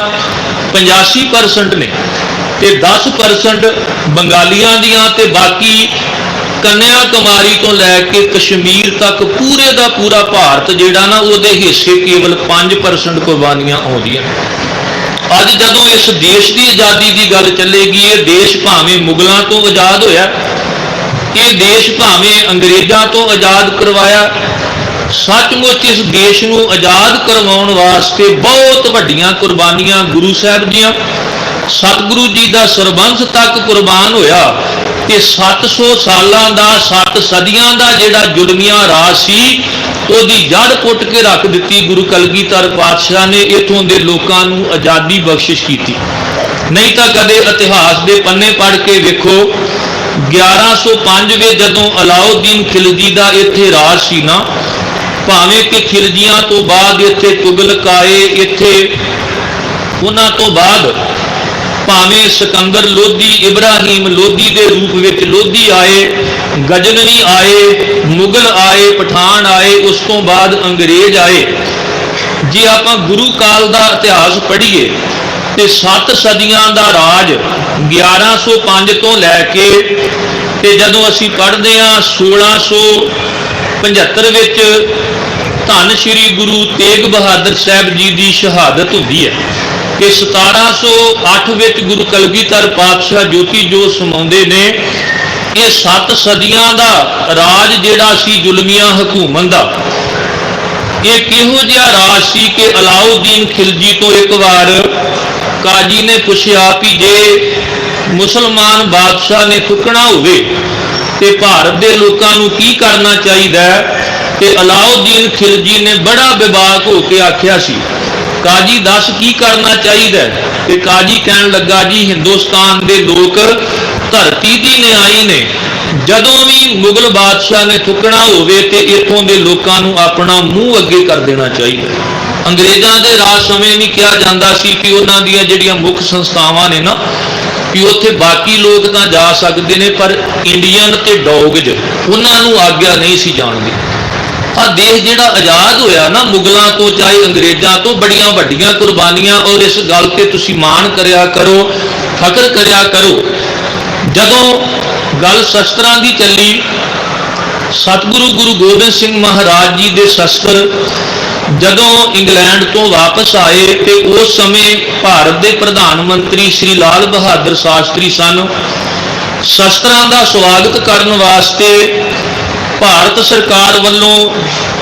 Speaker 2: 85% ਨੇ, ਤੇ 10% ਬੰਗਾਲੀਆਂ ਦੀਆਂ, ਤੇ ਬਾਕੀ ਕੰਨਿਆ ਕੁਮਾਰੀ ਤੋਂ ਲੈ ਕੇ ਕਸ਼ਮੀਰ ਤੱਕ ਪੂਰੇ ਦਾ ਪੂਰਾ ਭਾਰਤ ਜਿਹੜਾ ਨਾ, ਉਹਦੇ ਹਿੱਸੇ ਕੇਵਲ 5% ਕੁਰਬਾਨੀਆਂ ਆਉਂਦੀਆਂ। ਅੱਜ ਜਦੋਂ ਇਸ ਦੇਸ਼ ਦੀ ਆਜ਼ਾਦੀ ਦੀ ਗੱਲ ਚੱਲੇਗੀ, ਇਹ ਦੇਸ਼ ਭਾਵੇਂ ਮੁਗਲਾਂ ਤੋਂ ਆਜ਼ਾਦ ਹੋਇਆ, ਇਹ ਦੇਸ਼ ਭਾਵੇਂ ਅੰਗਰੇਜ਼ਾਂ ਤੋਂ ਆਜ਼ਾਦ ਕਰਵਾਇਆ, ਸੱਚਮੁੱਚ ਇਸ ਦੇਸ਼ ਨੂੰ ਆਜ਼ਾਦ ਕਰਵਾਉਣ ਵਾਸਤੇ ਬਹੁਤ ਵੱਡੀਆਂ ਕੁਰਬਾਨੀਆਂ ਗੁਰੂ ਸਾਹਿਬ ਦੀਆਂ, ਸਤਿਗੁਰੂ ਜੀ ਦਾ ਸਰਬੰਸ ਤੱਕ ਕੁਰਬਾਨ ਹੋਇਆ। ਤੇ 700 ਸਾਲਾਂ ਦਾ, 7 ਸਦੀਆਂ ਦਾ ਜਿਹੜਾ ਜ਼ੁਲਮੀਆਂ ਰਾਜ ਸੀ, ਉਹਦੀ ਜੜ ਪੁੱਟ ਕੇ ਰੱਖ ਦਿੱਤੀ ਗੁਰੂ ਕਲਗੀਧਰ ਪਾਤਸ਼ਾਹ ਨੇ। ਇਥੋਂ ਦੇ ਲੋਕਾਂ ਨੂੰ ਆਜ਼ਾਦੀ ਬਖਸ਼ਿਸ਼ ਕੀਤੀ। ਨਹੀਂ ਤਾਂ ਕਦੇ ਇਤਿਹਾਸ ਦੇ ਪੰਨੇ ਪੜ੍ਹ ਕੇ ਵੇਖੋ, 1105 ਵਿੱਚ ਜਦੋਂ ਅਲਾਉਦੀਨ ਖਿਲਜੀ ਦਾ ਇੱਥੇ ਰਾਜ ਸੀ ਨਾ, ਭਾਵੇਂ ਕਿ ਖਿਲਜੀਆਂ ਤੋਂ ਬਾਅਦ ਇੱਥੇ ਤੁਗਲਕ ਆਏ, ਇੱਥੇ ਉਹਨਾਂ ਤੋਂ ਬਾਅਦ ਭਾਵੇਂ ਸਿਕੰਦਰ ਲੋਧੀ, ਇਬਰਾਹੀਮ ਲੋਧੀ ਦੇ ਰੂਪ ਵਿੱਚ ਲੋਧੀ ਆਏ, ਗਜਨਵੀ ਆਏ, ਮੁਗਲ ਆਏ, ਪਠਾਨ ਆਏ, ਉਸ ਤੋਂ ਬਾਅਦ ਅੰਗਰੇਜ਼ ਆਏ। ਜੇ ਆਪਾਂ ਗੁਰੂ ਕਾਲ ਦਾ ਇਤਿਹਾਸ ਪੜ੍ਹੀਏ ਤੇ 7 ਸਦੀਆਂ ਦਾ ਰਾਜ 1105 ਤੋਂ ਲੈ ਕੇ, ਤੇ ਜਦੋਂ ਅਸੀਂ ਪੜ੍ਹਦੇ ਹਾਂ 1675 ਵਿੱਚ ਧੰਨ ਸ਼੍ਰੀ ਗੁਰੂ ਤੇਗ ਬਹਾਦਰ ਸਾਹਿਬ ਜੀ ਦੀ ਸ਼ਹਾਦਤ ਹੁੰਦੀ ਹੈ। ਕਿ 1708 ਵਿੱਚ ਗੁਰੂ ਕਲਗੀਧਰ ਪਾਤਸ਼ਾਹ ਜੋਤੀ ਜੋਤ ਸਮਾਉਂਦੇ ਨੇ। ਇਹ 7 ਸਦੀਆਂ ਦਾ ਰਾਜ ਜਿਹੜਾ ਸੀ ਜ਼ੁਲਮੀਆਂ ਹਕੂਮਤ ਦਾ, ਇਹ ਕਿਹੋ ਜਿਹਾ ਰਾਜ ਸੀ ਕਿ ਅਲਾਉਦੀਨ ਖਿਲਜੀ ਤੋਂ ਇੱਕ ਵਾਰ ਕਾਜੀ ਨੇ ਪੁੱਛਿਆ ਕਿ ਜੇ ਮੁਸਲਮਾਨ ਬਾਦਸ਼ਾਹ ਨੇ ਥੁੱਕਣਾ ਹੋਵੇ ਤੇ ਭਾਰਤ ਦੇ ਲੋਕਾਂ ਨੂੰ ਕੀ ਕਰਨਾ ਚਾਹੀਦਾ ਹੈ? ਤੇ ਅਲਾਉਦੀਨ ਖਿਲਜੀ ਨੇ ਬੜਾ ਬੇਬਾਕ ਹੋ ਕੇ ਆਖਿਆ ਸੀ, ਕਾਜੀ ਦੱਸ ਕੀ ਕਰਨਾ ਚਾਹੀਦਾ? ਤੇ ਕਾਜੀ ਕਹਿਣ ਲੱਗਾ, ਜੀ ਹਿੰਦੁਸਤਾਨ ਦੇ ਲੋਕ ਧਰਤੀ ਦੀ ਨਿਆਈ ਨੇ, ਜਦੋਂ ਵੀ ਮੁਗਲ ਬਾਦਸ਼ਾਹ ਨੇ ਥੁੱਕਣਾ ਹੋਵੇ ਤੇ ਇੱਥੋਂ ਦੇ ਲੋਕਾਂ ਨੂੰ ਆਪਣਾ ਮੂੰਹ ਅੱਗੇ ਕਰ ਦੇਣਾ ਚਾਹੀਦਾ। ਅੰਗਰੇਜ਼ਾਂ ਦੇ ਰਾਜ ਸਮੇਂ ਵੀ ਕਿਹਾ ਜਾਂਦਾ ਸੀ ਕਿ ਉਹਨਾਂ ਦੀਆਂ ਜਿਹੜੀਆਂ ਮੁੱਖ ਸੰਸਥਾਵਾਂ ਨੇ ਨਾ, ਕਿ ਉੱਥੇ ਬਾਕੀ ਲੋਕ ਤਾਂ ਜਾ ਸਕਦੇ ਨੇ, ਪਰ ਇੰਡੀਅਨ ਤੇ ਡੌਗਜ ਉਹਨਾਂ ਨੂੰ ਆਗਿਆ ਨਹੀਂ ਸੀ ਜਾਣ ਦੀ। ਆ ਦੇਸ਼ ਜਿਹੜਾ ਆਜ਼ਾਦ ਹੋਇਆ ਨਾ ਮੁਗਲਾਂ ਤੋਂ ਚਾਹੇ ਅੰਗਰੇਜ਼ਾਂ ਤੋਂ, ਬੜੀਆਂ ਵੱਡੀਆਂ ਕੁਰਬਾਨੀਆਂ, ਔਰ ਇਸ ਗੱਲ ਤੇ ਤੁਸੀਂ ਮਾਣ ਕਰਿਆ ਕਰੋ, ਫਖਰ ਕਰਿਆ ਕਰੋ। ਜਦੋਂ ਗੱਲ ਸ਼ਸਤਰਾਂ ਦੀ ਚੱਲੀ, ਸਤਿਗੁਰੂ ਗੁਰੂ ਗੋਬਿੰਦ ਸਿੰਘ ਮਹਾਰਾਜ ਜੀ ਦੇ ਸ਼ਸਤਰ ਜਦੋਂ ਇੰਗਲੈਂਡ ਤੋਂ ਵਾਪਸ ਆਏ ਤੇ ਉਸ ਸਮੇਂ ਭਾਰਤ ਦੇ ਪ੍ਰਧਾਨ ਮੰਤਰੀ ਸ਼੍ਰੀ ਲਾਲ ਬਹਾਦਰ ਸ਼ਾਸਤਰੀ ਸਨ। ਸ਼ਸਤਰਾਂ ਦਾ ਸਵਾਗਤ ਕਰਨ ਵਾਸਤੇ ਭਾਰਤ ਸਰਕਾਰ ਵੱਲੋਂ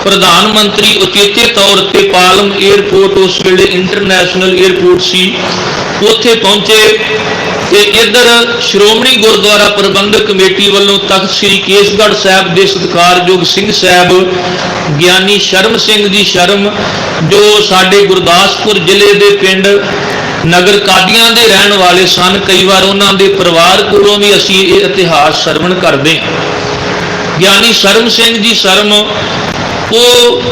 Speaker 2: ਪ੍ਰਧਾਨ ਮੰਤਰੀ ਉਚੇਚੇ ਤੌਰ ਤੇ ਪਾਲਮ 에ਅਰਪੋਰਟ, ਉਸ ਵੇਲੇ ਇੰਟਰਨੈਸ਼ਨਲ 에ਅਰਪੋਰਟ ਸੀ, ਉੱਥੇ ਪਹੁੰਚੇ। ਤੇ ਇੱਧਰ ਸ਼੍ਰੋਮਣੀ ਗੁਰਦੁਆਰਾ ਪ੍ਰਬੰਧਕ ਕਮੇਟੀ ਵੱਲੋਂ ਤਖਤ ਸ੍ਰੀ ਕੇਸਗੜ੍ਹ ਸਾਹਿਬ ਦੇ ਸਤਿਕਾਰਯੋਗ ਸਿੰਘ ਸਾਹਿਬ ਗਿਆਨੀ ਸ਼ਰਮ ਸਿੰਘ ਜੀ ਸ਼ਰਮ, ਜੋ ਸਾਡੇ ਗੁਰਦਾਸਪੁਰ ਜ਼ਿਲ੍ਹੇ ਦੇ ਪਿੰਡ ਨਗਰ ਕਾਦੀਆਂ ਦੇ ਰਹਿਣ ਵਾਲੇ ਸਨ। ਕਈ ਵਾਰ ਉਹਨਾਂ ਦੇ ਪਰਿਵਾਰ ਕੋਲੋਂ ਵੀ ਅਸੀਂ ਇਹ ਇਤਿਹਾਸ ਸਰਵਣ ਕਰਦੇ ਹਾਂ। ਗਿਆਨੀ ਸ਼ਰਮ ਸਿੰਘ ਜੀ ਸ਼ਰਮ, ਉਹ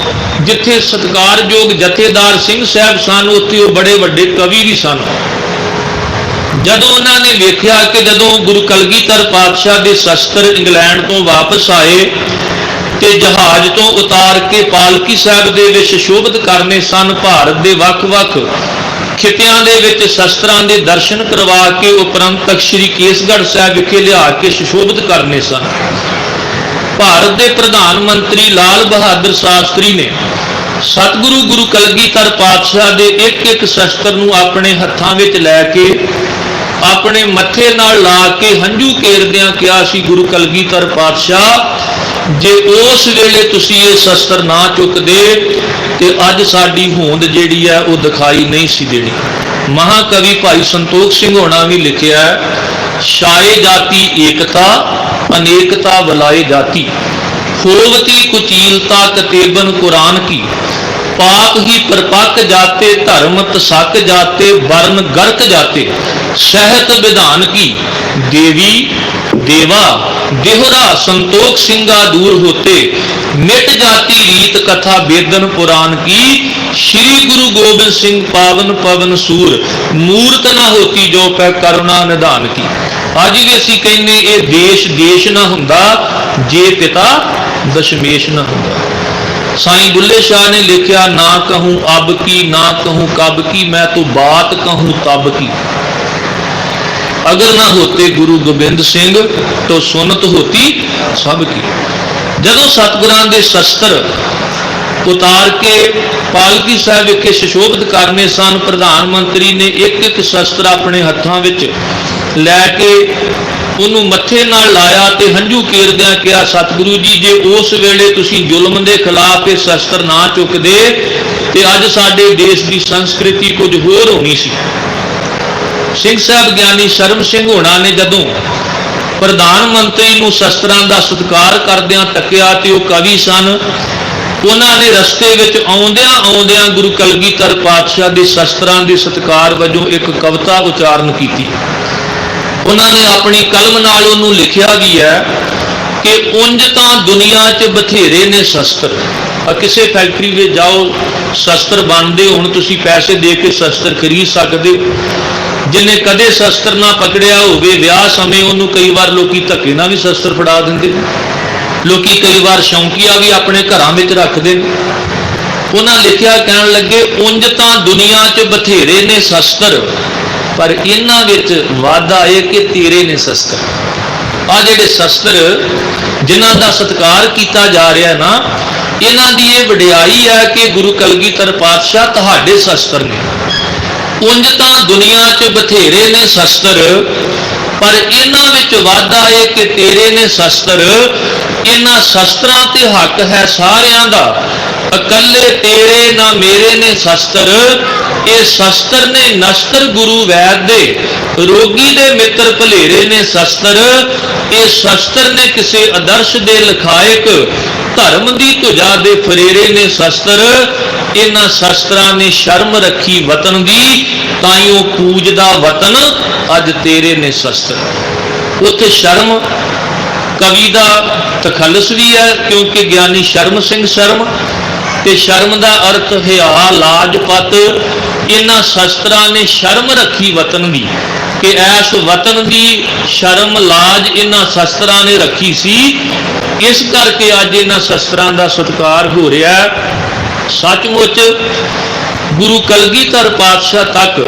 Speaker 2: ਜਿੱਥੇ ਸਤਿਕਾਰਯੋਗ ਜਥੇਦਾਰ ਸਿੰਘ ਸਾਹਿਬ ਸਨ, ਉੱਥੇ ਉਹ ਬੜੇ ਵੱਡੇ ਕਵੀ ਵੀ ਸਨ। ਜਦੋਂ ਉਹਨਾਂ ਨੇ ਵੇਖਿਆ ਕਿ ਜਦੋਂ ਗੁਰੂ ਕਲਗੀਧਰ ਪਾਤਸ਼ਾਹ ਦੇ ਸ਼ਸਤਰ ਇੰਗਲੈਂਡ ਤੋਂ ਵਾਪਸ ਆਏ ਤੇ ਜਹਾਜ਼ ਤੋਂ ਉਤਾਰ ਕੇ ਪਾਲਕੀ ਸਾਹਿਬ ਦੇ ਵਿੱਚ ਸ਼ੋਭਿਤ ਕਰਨੇ ਸਨ, ਭਾਰਤ ਦੇ ਵੱਖ-ਵੱਖ ਖਿੱਤਿਆਂ ਦੇ ਵਿੱਚ ਸ਼ਸਤਰਾਂ ਦੇ ਦਰਸ਼ਨ ਕਰਵਾ ਕੇ ਉਪਰੰਤ ਤਖਤ ਸ੍ਰੀ ਕੇਸਗੜ੍ਹ ਸਾਹਿਬ ਵਿਖੇ ਲਿਆ ਕੇ ਸੁਸ਼ੋਭਿਤ ਕਰਨੇ ਸਨ। ਭਾਰਤ ਦੇ ਪ੍ਰਧਾਨ ਮੰਤਰੀ ਲਾਲ ਬਹਾਦਰ ਸ਼ਾਸਤਰੀ ਨੇ ਸਤਿਗੁਰੂ ਗੁਰੂ ਕਲਗੀਧਰ ਪਾਤਸ਼ਾਹ ਦੇ ਇੱਕ ਇੱਕ ਸ਼ਸਤਰ ਨੂੰ ਆਪਣੇ ਹੱਥਾਂ ਵਿੱਚ ਲੈ ਕੇ ਆਪਣੇ ਮੱਥੇ ਨਾਲ ਲਾ ਕੇ ਹੰਝੂ ਕੇਰਦਿਆਂ ਕਿਹਾ ਸੀ ਗੁਰੂ ਕਲਗੀਧਰ ਪਾਤਸ਼ਾਹ, ਜੇ ਉਸ ਵੇਲੇ ਤੁਸੀਂ ਇਹ ਸ਼ਸਤਰ ਨਾ ਚੁੱਕਦੇ ਤੇ ਅੱਜ ਸਾਡੀ ਹੋਂਦ ਜਿਹੜੀ ਹੈ ਉਹ ਦਿਖਾਈ ਨਹੀਂ ਸੀ ਦੇਣੀ। ਮਹਾਕਵੀ ਭਾਈ ਸੰਤੋਖ ਸਿੰਘ ਹੋਣਾ ਵੀ ਲਿਖਿਆ ਹੈ, ਛਾਏ ਜਾਤੀ ਏਕਤਾ ਅਨੇਕਤਾ ਬੁਲਾਏ ਜਾਤੀ, ਹੋਵਤੀ ਕੁਚੀਲਤਾ ਕਤੇਬਨ ਕੁਰਾਨ ਕੀ, पाप ही परपक जाते धर्म तसक जाते वर्ण गर्क जाते, सहत विधान की देवी देवा देहरा संतोख सिंगा दूर होते, मिट जाती रीत कथा वेदन पुराण की, श्री गुरु गोबिंद सिंह पावन पवन सूर, मूर्त ना होती जो पै करुणा निधान की। अज भी असी कहने ये देश देश ना हुंदा जे पिता दशमेश ना हुंदा। साईं बुल्ले शाह ने लिखा, ना कहूँ अब की ना कहूँ कब की, मैं तो बात कहूँ तब की। अगर ना होते गुरु गोबिंद सिंह तो सुनत होती सब की। जदों सतगुरां दे शस्त्र उतार के पालकी साहब विखे सुशोभित करने सन, प्रधानमंत्री ने एक एक शस्त्र अपने हत्थां विच लैके ਉਹਨੂੰ ਮੱਥੇ ਨਾਲ ਲਾਇਆ ਤੇ ਹੰਝੂ ਕੇਰਦਿਆਂ ਕਿਹਾ, ਸਤਿਗੁਰੂ ਜੀ ਜੇ ਉਸ ਵੇਲੇ ਤੁਸੀਂ ਜ਼ੁਲਮ ਦੇ ਖਿਲਾਫ ਇਹ ਸ਼ਸਤਰ ਨਾ ਚੁੱਕਦੇ ਤੇ ਅੱਜ ਸਾਡੇ ਦੇਸ਼ ਦੀ ਸੰਸਕ੍ਰਿਤੀ ਕੁਝ ਹੋਰ ਹੋਣੀ ਸੀ। ਸਿੰਘ ਸਾਹਿਬ ਗਿਆਨੀ ਸ਼ਰਮ ਸਿੰਘ ਹੋਣਾ ਨੇ ਜਦੋਂ ਪ੍ਰਧਾਨ ਮੰਤਰੀ ਨੂੰ ਸ਼ਸਤਰਾਂ ਦਾ ਸਤਿਕਾਰ ਕਰਦਿਆਂ ਤੱਕਿਆ ਤੇ ਉਹ ਕਵੀ ਸਨ, ਉਹਨਾਂ ਨੇ ਰਸਤੇ ਵਿੱਚ ਆਉਂਦਿਆਂ ਆਉਂਦਿਆਂ ਗੁਰੂ ਕਲਗੀਧਰ ਪਾਤਸ਼ਾਹ ਦੇ ਸ਼ਸਤਰਾਂ ਦੇ ਸਤਿਕਾਰ ਵਜੋਂ ਇੱਕ ਕਵਿਤਾ ਉਚਾਰਨ ਕੀਤੀ। उन्होंने अपनी कलम नाल उन्होंने लिखा भी है कि उंज तां दुनिया च बथेरे ने शस्त्र। किसी फैक्ट्री में जाओ शस्त्र बनते हुण तुसीं पैसे दे के शस्त्र खरीद सकते हो, जिन्हें कदे शस्त्र ना पकड़िया होवे विआह समय उन्होंने कई बार लोग धक्के नाल भी शस्त्र फड़ा देंदे, लोग कई बार शौकिया भी अपने घरां विच रखते हैं। उन्होंने लिखा, कहण लगे उंज तां दुनिया च बथेरे ने शस्त्र पर इन्हां विच वाधा है कि तेरे ने शस्त्र। आ जिहड़े शस्त्र जिन्हां दा सत्कार कीता जा रहा ना, इन्हां दी ये वडियाई है कि गुरु कलगीधर पातशाह तुहाडे शस्त्र ने। उंज तां दुनिया च बथेरे ने शस्त्र पर इन्हां विच वाधा है कि तेरे ने शस्त्र। इन्हां शस्त्रां ते हक है सारियां दा, अकल्ले तेरे ना मेरे ने शस्त्र। ये शस्त्र ने नस्त्र गुरु वैद दे, रोगी दे मित्र भलेरे ने शस्त्र। ये शस्त्र ने किसी आदर्श दे लखायक, धर्म दी तुझा दे फरेरे ने शस्त्र। इन्हां शस्त्रां ने शर्म रखी वतन दी, ताइयों पूजदा वतन अज तेरे ने शस्त्र। उत्थे शर्म कवि दा तखलस भी है, क्योंकि ज्ञानी शर्म सिंह शर्म ते शर्म दा अर्थ हिया लाजपत। इन्हां शस्त्रां ने शर्म रखी वतन दी कि ऐस वतन दी शर्म लाज इन्हां शस्त्रां ने रखी सी, इस करके अज इन्हां शस्त्रां दा सत्कार हो रहा है। सचमुच गुरु कलगीधर पातशाह तक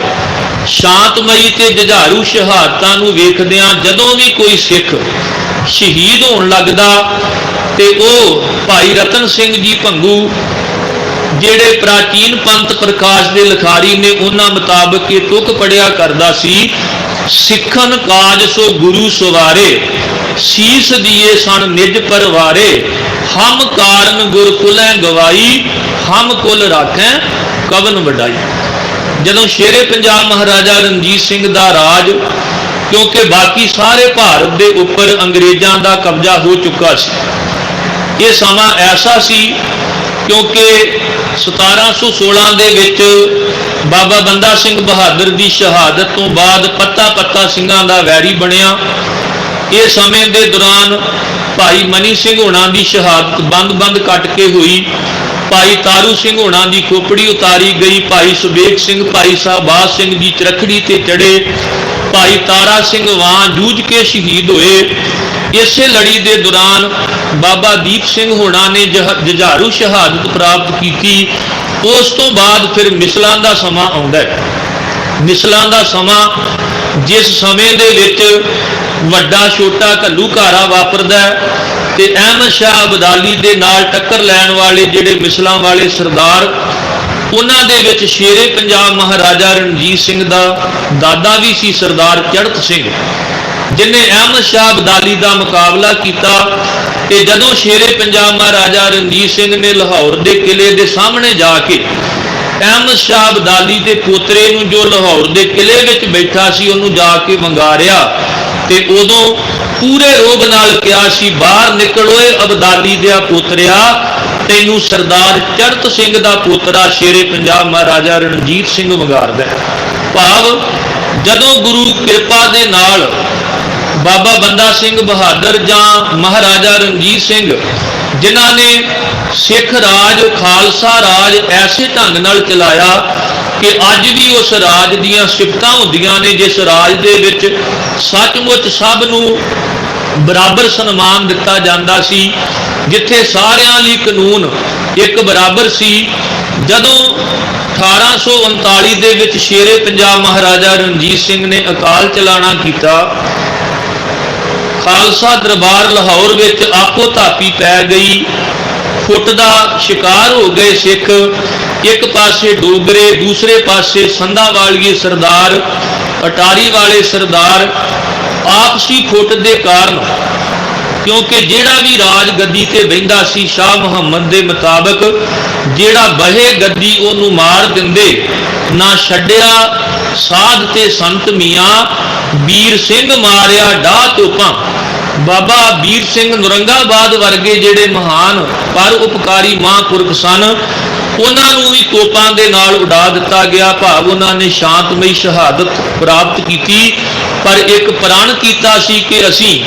Speaker 2: शांतमई ते जुझारू शहादतां नूं वेखदिआं जदों भी कोई सिख शहीद होण लगदा ते ओह भाई रतन सिंह जी भंगू ਜਿਹੜੇ ਪ੍ਰਾਚੀਨ ਪੰਥ ਪ੍ਰਕਾਸ਼ ਦੇ ਲਿਖਾਰੀ ਨੇ ਉਹਨਾਂ ਮੁਤਾਬਕ ਇਹ ਤੁਕ ਪੜਿਆ ਕਰਦਾ ਸੀ, ਸਿੱਖਨ ਕਾਜ ਸੋ ਗੁਰੂ ਸਵਾਰੇ, ਸੀਸ ਦੀਏ ਸਣ ਨਿਜ ਪਰਵਾਰੇ, ਹਮ ਕਾਰਨ ਗੁਰ ਕੁਲੈ ਗਵਾਈ, ਹਮ ਕੁਲ ਰਾਖੈ ਕਵਨ ਵਡਾਈ। ਜਦੋਂ ਸ਼ੇਰੇ ਪੰਜਾਬ ਮਹਾਰਾਜਾ ਰਣਜੀਤ ਸਿੰਘ ਦਾ ਰਾਜ, ਕਿਉਂਕਿ ਬਾਕੀ ਸਾਰੇ ਭਾਰਤ ਦੇ ਉੱਪਰ ਅੰਗਰੇਜ਼ਾਂ ਦਾ ਕਬਜ਼ਾ ਹੋ ਚੁੱਕਾ ਸੀ, ਇਹ ਸਮਾਂ ਐਸਾ ਸੀ क्योंकि 1716 ਦੇ ਵਿੱਚ ਬਾਬਾ ਬੰਦਾ ਸਿੰਘ ਬਹਾਦਰ ਦੀ ਸ਼ਹਾਦਤ ਤੋਂ ਬਾਅਦ ਪੱਤਾ ਪੱਤਾ ਸਿੰਘਾਂ ਦਾ ਵੈਰੀ ਬਣਿਆ। ਇਹ ਸਮੇਂ ਦੇ ਦੌਰਾਨ ਭਾਈ ਮਨੀ ਸਿੰਘ ਹੋਣਾ ਦੀ ਸ਼ਹਾਦਤ ਬੰਦ ਕੱਟ ਕੇ ਹੋਈ, ਭਾਈ ਤਾਰੂ ਸਿੰਘ ਹੋਣਾ ਦੀ ਖੋਪੜੀ ਉਤਾਰੀ ਗਈ, ਭਾਈ ਸੁਬੇਗ ਸਿੰਘ ਭਾਈ ਸਾਹਿਬਾਜ਼ ਸਿੰਘ ਜੀ ਚਰਖੜੀ ਤੇ ਚੜੇ, ਭਾਈ ਤਾਰਾ ਸਿੰਘ ਵਾਂ ਜੂਝ ਕੇ ਸ਼ਹੀਦ ਹੋਏ। ਇਸੇ ਲੜੀ ਦੇ ਦੌਰਾਨ ਬਾਬਾ ਦੀਪ ਸਿੰਘ ਹੋਣਾ ਨੇ ਜੁਝਾਰੂ ਸ਼ਹਾਦਤ ਪ੍ਰਾਪਤ ਕੀਤੀ। ਉਸ ਤੋਂ ਬਾਅਦ ਫਿਰ ਮਿਸਲਾਂ ਦਾ ਸਮਾਂ ਆਉਂਦਾ ਹੈ। ਮਿਸਲਾਂ ਦਾ ਸਮਾਂ ਜਿਸ ਸਮੇਂ ਦੇ ਵਿੱਚ ਵੱਡਾ ਛੋਟਾ ਘੱਲੂਘਾਰਾ ਵਾਪਰਦਾ ਤੇ ਅਹਿਮਦ ਸ਼ਾਹ ਅਬਦਾਲੀ ਦੇ ਨਾਲ ਟੱਕਰ ਲੈਣ ਵਾਲੇ ਜਿਹੜੇ ਮਿਸਲਾਂ ਵਾਲੇ ਸਰਦਾਰ ਉਹਨਾਂ ਦੇ ਵਿੱਚ ਸ਼ੇਰੇ ਪੰਜਾਬ ਮਹਾਰਾਜਾ ਰਣਜੀਤ ਸਿੰਘ ਦਾ ਦਾਦਾ ਵੀ ਸੀ ਸਰਦਾਰ ਚੜ੍ਹਤ ਸਿੰਘ, ਜਿਨੇ ਅਹਿਮਦ ਸ਼ਾਹ ਅਬਦਾਲੀ ਦਾ ਮੁਕਾਬਲਾ ਕੀਤਾ। ਤੇ ਜਦੋਂ ਸ਼ੇਰੇ ਪੰਜਾਬ ਮਹਾਰਾਜਾ ਰਣਜੀਤ ਸਿੰਘ ਨੇ ਲਾਹੌਰ ਦੇ ਕਿਲੇ ਦੇ ਸਾਹਮਣੇ ਜਾ ਕੇ ਅਹਿਮਦ ਸ਼ਾਹ ਅਬਦਾਲੀ ਦੇ ਪੋਤਰੇ ਨੂੰ, ਜੋ ਲਾਹੌਰ ਦੇ ਕਿਲੇ ਵਿੱਚ ਬੈਠਾ ਸੀ, ਉਹਨੂੰ ਜਾ ਕੇ ਵੰਗਾਰਿਆ ਤੇ ਉਦੋਂ ਪੂਰੇ ਰੋਬ ਨਾਲ ਕਿਹਾ ਸੀ, ਬਾਹਰ ਨਿਕਲ ਓਏ ਅਬਦਾਲੀ ਦਿਆ ਪੋਤਰਿਆ, ਤੈਨੂੰ ਸਰਦਾਰ ਚੜ੍ਹਤ ਸਿੰਘ ਦਾ ਪੋਤਰਾ ਸ਼ੇਰੇ ਪੰਜਾਬ ਮਹਾਰਾਜਾ ਰਣਜੀਤ ਸਿੰਘ ਵੰਗਾਰਦਾ। ਭਾਵ ਜਦੋਂ ਗੁਰੂ ਕਿਰਪਾ ਦੇ ਨਾਲ ਬਾਬਾ ਬੰਦਾ ਸਿੰਘ ਬਹਾਦਰ ਜਾਂ ਮਹਾਰਾਜਾ ਰਣਜੀਤ ਸਿੰਘ, ਜਿਨ੍ਹਾਂ ਨੇ ਸਿੱਖ ਰਾਜ ਖਾਲਸਾ ਰਾਜ ਐਸੇ ਢੰਗ ਨਾਲ ਚਲਾਇਆ ਕਿ ਅੱਜ ਵੀ ਉਸ ਰਾਜ ਦੀਆਂ ਸਿਫਤਾਂ ਹੁੰਦੀਆਂ ਨੇ, ਜਿਸ ਰਾਜ ਦੇ ਵਿੱਚ ਸੱਚਮੁੱਚ ਸਭ ਨੂੰ ਬਰਾਬਰ ਸਨਮਾਨ ਦਿੱਤਾ ਜਾਂਦਾ ਸੀ, ਜਿੱਥੇ ਸਾਰਿਆਂ ਲਈ ਕਾਨੂੰਨ ਇੱਕ ਬਰਾਬਰ ਸੀ। ਜਦੋਂ 1839 ਦੇ ਵਿੱਚ ਸ਼ੇਰੇ ਪੰਜਾਬ ਮਹਾਰਾਜਾ ਰਣਜੀਤ ਸਿੰਘ ਨੇ ਅਕਾਲ ਚਲਾਣਾ ਕੀਤਾ, ਖਾਲਸਾ ਦਰਬਾਰ ਲਾਹੌਰ ਵਿੱਚ ਆਪੋ ਧਾਪੀ ਪੈ ਗਈ, ਫੁੱਟ ਦਾ ਸ਼ਿਕਾਰ ਹੋ ਗਏ ਸਿੱਖ। ਇੱਕ ਪਾਸੇ ਡੋਗਰੇ, ਦੂਸਰੇ ਪਾਸੇ ਸੰਧਾਂ ਵਾਲੀਏ ਸਰਦਾਰ, ਅਟਾਰੀ ਵਾਲੇ ਸਰਦਾਰ। ਆਪਸੀ ਫੁੱਟ ਦੇ ਕਾਰਨ, ਕਿਉਂਕਿ ਜਿਹੜਾ ਵੀ ਰਾਜ ਗੱਦੀ ਤੇ ਬਹਿੰਦਾ ਸੀ ਸ਼ਾਹ ਮੁਹੰਮਦ ਦੇ ਮੁਤਾਬਕ, ਜਿਹੜਾ ਬਹੇ ਗੱਦੀ ਉਹਨੂੰ ਮਾਰ ਦਿੰਦੇ। ਨਾ ਛੱਡਿਆ ਸਾਧ ਤੇ ਸੰਤ ਮੀਆਂ, ਵੀਰ ਸਿੰਘ ਮਾਰਿਆ ਡਾਹ ਤੋਪਾਂ। ਬਾਬਾ ਵੀਰ ਸਿੰਘ ਨੌਰੰਗਾਬਾਦ ਵਰਗੇ ਜਿਹੜੇ ਮਹਾਨ ਪਰ ਉਪਕਾਰੀ ਮਹਾਂਪੁਰਖ ਸਨ, ਉਹਨਾਂ ਨੂੰ ਵੀ ਤੋਪਾਂ ਦੇ ਨਾਲ ਉਡਾ ਦਿੱਤਾ ਗਿਆ। ਭਾਵ ਉਹਨਾਂ ਨੇ ਸ਼ਾਂਤਮਈ ਸ਼ਹਾਦਤ ਪ੍ਰਾਪਤ ਕੀਤੀ, ਪਰ ਇੱਕ ਪ੍ਰਣ ਕੀਤਾ ਸੀ ਕਿ ਅਸੀਂ